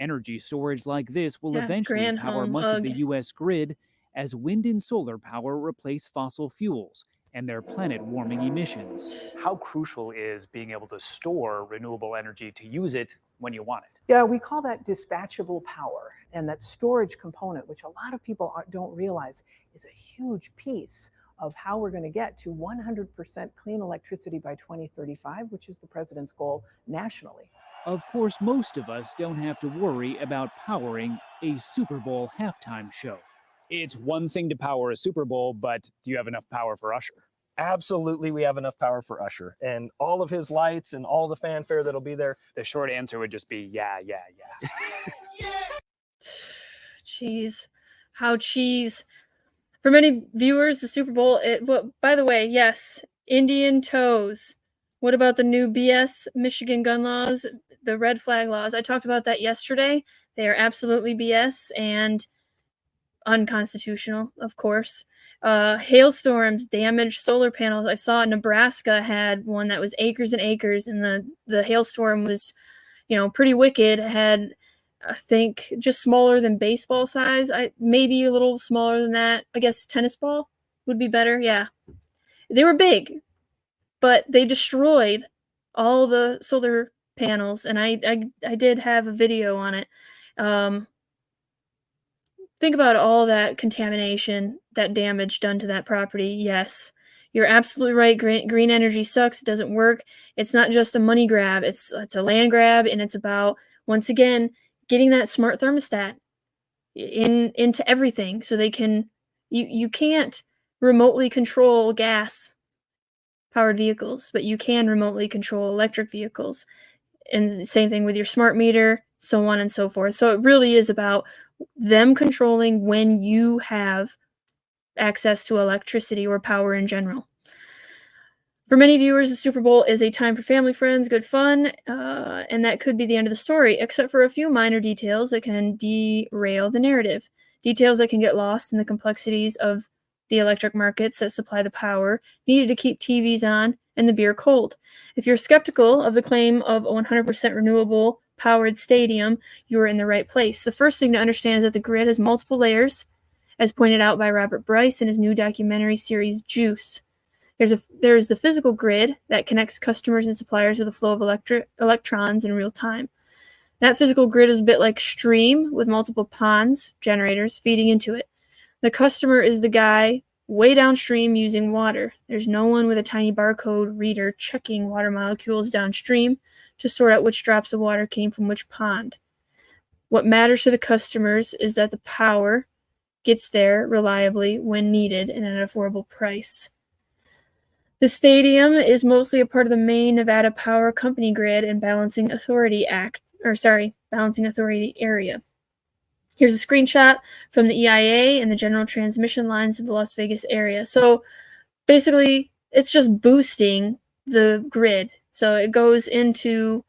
Energy storage like this will Yeah, eventually power Granholm, much of the ugh. U.S. grid as wind and solar power replace fossil fuels and their planet-warming emissions. How crucial is being able to store renewable energy to use it when you want it? Yeah, we call that dispatchable power. And that storage component, which a lot of people don't realize, is a huge piece of how we're going to get to 100% clean electricity by 2035, which is the president's goal nationally. Of course, most of us don't have to worry about powering a Super Bowl halftime show. It's one thing to power a Super Bowl, but do you have enough power for Usher? Absolutely, we have enough power for Usher and all of his lights and all the fanfare that'll be there. The short answer would just be yeah. Cheese. How cheese. For many viewers, the Super Bowl, well, by the way, yes, Indian toes. What about the new BS Michigan gun laws, the red flag laws? I talked about that yesterday. They are absolutely BS and unconstitutional, of course. Hailstorms damaged solar panels. I saw Nebraska had one that was acres and acres, and the hailstorm was, pretty wicked. It had, I think, just smaller than baseball size. Maybe a little smaller than that. I guess tennis ball would be better. Yeah. They were big, but they destroyed all the solar panels, and I did have a video on it. Think about all that contamination, that damage done to that property. Yes, you're absolutely right. Green energy sucks. It doesn't work. It's not just a money grab. It's a land grab, and it's about, once again, getting that smart thermostat into everything so they can. You can't remotely control gas powered vehicles, but you can remotely control electric vehicles. And the same thing with your smart meter, so on and so forth. So it really is about them controlling when you have access to electricity or power in general. For many viewers, the Super Bowl is a time for family, friends, good fun, and that could be the end of the story, except for a few minor details that can derail the narrative. Details that can get lost in the complexities of the electric markets that supply the power needed to keep TVs on and the beer cold. If you're skeptical of the claim of a 100% renewable powered stadium, you are in the right place. The first thing to understand is that the grid has multiple layers, as pointed out by Robert Bryce in his new documentary series, Juice. There's the physical grid that connects customers and suppliers with a flow of electrons in real time. That physical grid is a bit like stream with multiple ponds, generators, feeding into it. The customer is the guy way downstream using water. There's no one with a tiny barcode reader checking water molecules downstream to sort out which drops of water came from which pond. What matters to the customers is that the power gets there reliably when needed and at an affordable price. The stadium is mostly a part of the main Nevada Power Company grid and Balancing Authority area. Here's a screenshot from the EIA and the general transmission lines of the Las Vegas area. So basically, it's just boosting the grid. So it goes into,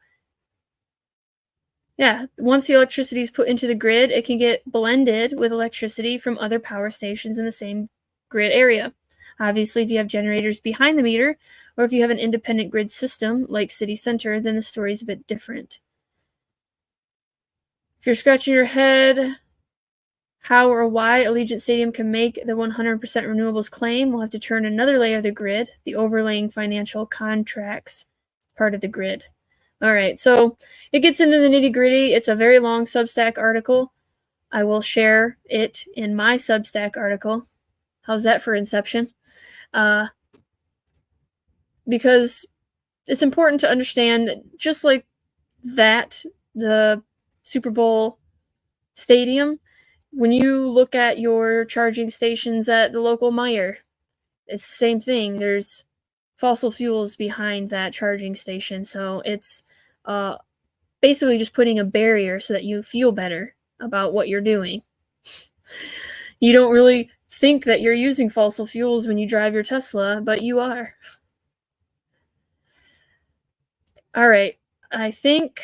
once the electricity is put into the grid, it can get blended with electricity from other power stations in the same grid area. Obviously, if you have generators behind the meter, or if you have an independent grid system like City Center, then the story is a bit different. If you're scratching your head how or why Allegiant Stadium can make the 100% renewables claim, we'll have to turn another layer of the grid, the overlaying financial contracts part of the grid. All right, so it gets into the nitty-gritty. It's a very long Substack article. I will share it in my Substack article. How's that for Inception? Because it's important to understand that just like that, the Super Bowl stadium, when you look at your charging stations at the local Meijer, it's the same thing. There's fossil fuels behind that charging station. So it's basically just putting a barrier so that you feel better about what you're doing. You don't really think that you're using fossil fuels when you drive your Tesla, but you are. All right, I think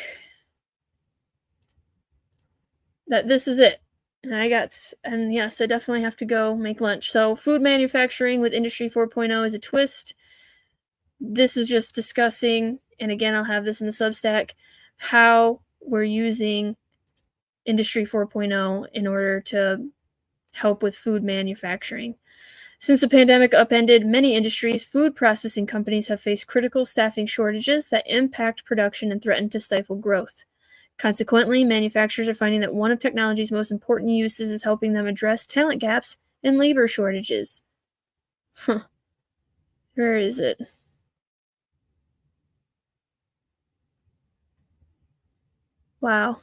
that this is it. And yes, I definitely have to go make lunch. So food manufacturing with Industry 4.0 is a twist. This is just discussing, and again, I'll have this in the Substack, how we're using Industry 4.0 in order to help with food manufacturing. Since the pandemic upended many industries, food processing companies have faced critical staffing shortages that impact production and threaten to stifle growth. Consequently, manufacturers are finding that one of technology's most important uses is helping them address talent gaps and labor shortages. Huh. Where is it? Wow.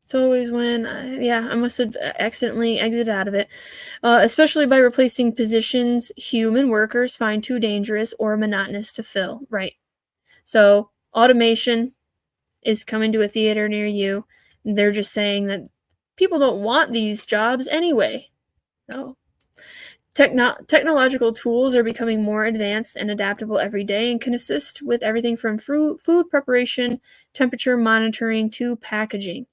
It's always when, I must have accidentally exited out of it. Especially by replacing positions human workers find too dangerous or monotonous to fill. Right. So, automation is coming to a theater near you. They're just saying that people don't want these jobs anyway. No. Technological tools are becoming more advanced and adaptable every day and can assist with everything from food preparation, temperature monitoring, to packaging.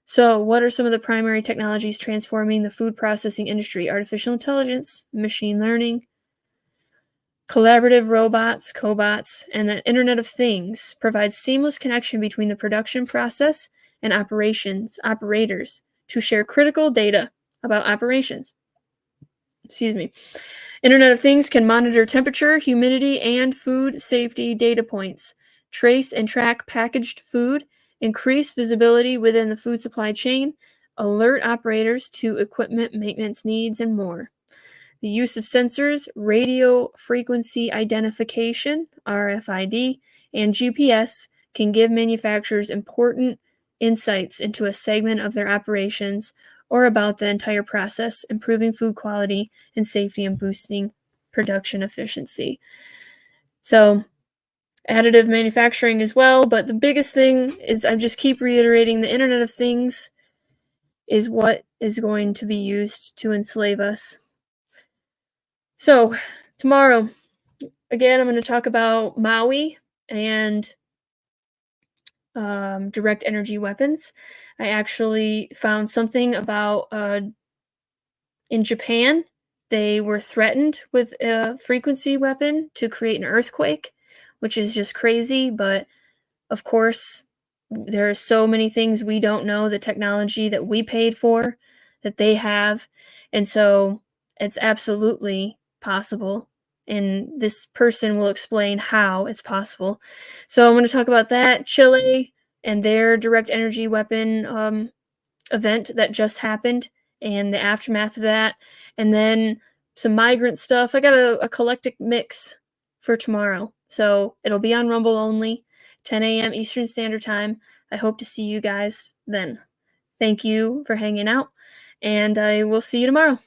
So, what are some of the primary technologies transforming the food processing industry? Artificial intelligence, machine learning, collaborative robots, cobots, and the Internet of Things provide seamless connection between the production process and operators to share critical data about operations. Excuse me. Internet of Things can monitor temperature, humidity, and food safety data points, trace and track packaged food, increase visibility within the food supply chain, alert operators to equipment maintenance needs, and more. The use of sensors, radio frequency identification, RFID, and GPS can give manufacturers important insights into a segment of their operations or about the entire process, improving food quality and safety and boosting production efficiency. So, additive manufacturing as well, but the biggest thing is, I just keep reiterating, the Internet of Things is what is going to be used to enslave us. So, tomorrow, again, I'm going to talk about Maui and direct energy weapons. I actually found something about in Japan, they were threatened with a frequency weapon to create an earthquake, which is just crazy. But of course, there are so many things we don't know, the technology that we paid for, that they have. And so it's absolutely possible. And this person will explain how it's possible. So I'm going to talk about that, Chile, and their direct energy weapon event that just happened and the aftermath of that, and then some migrant stuff. I got a eclectic mix for tomorrow. So it'll be on Rumble only, 10 a.m. Eastern Standard Time. I hope to see you guys then. Thank you for hanging out, and I will see you tomorrow.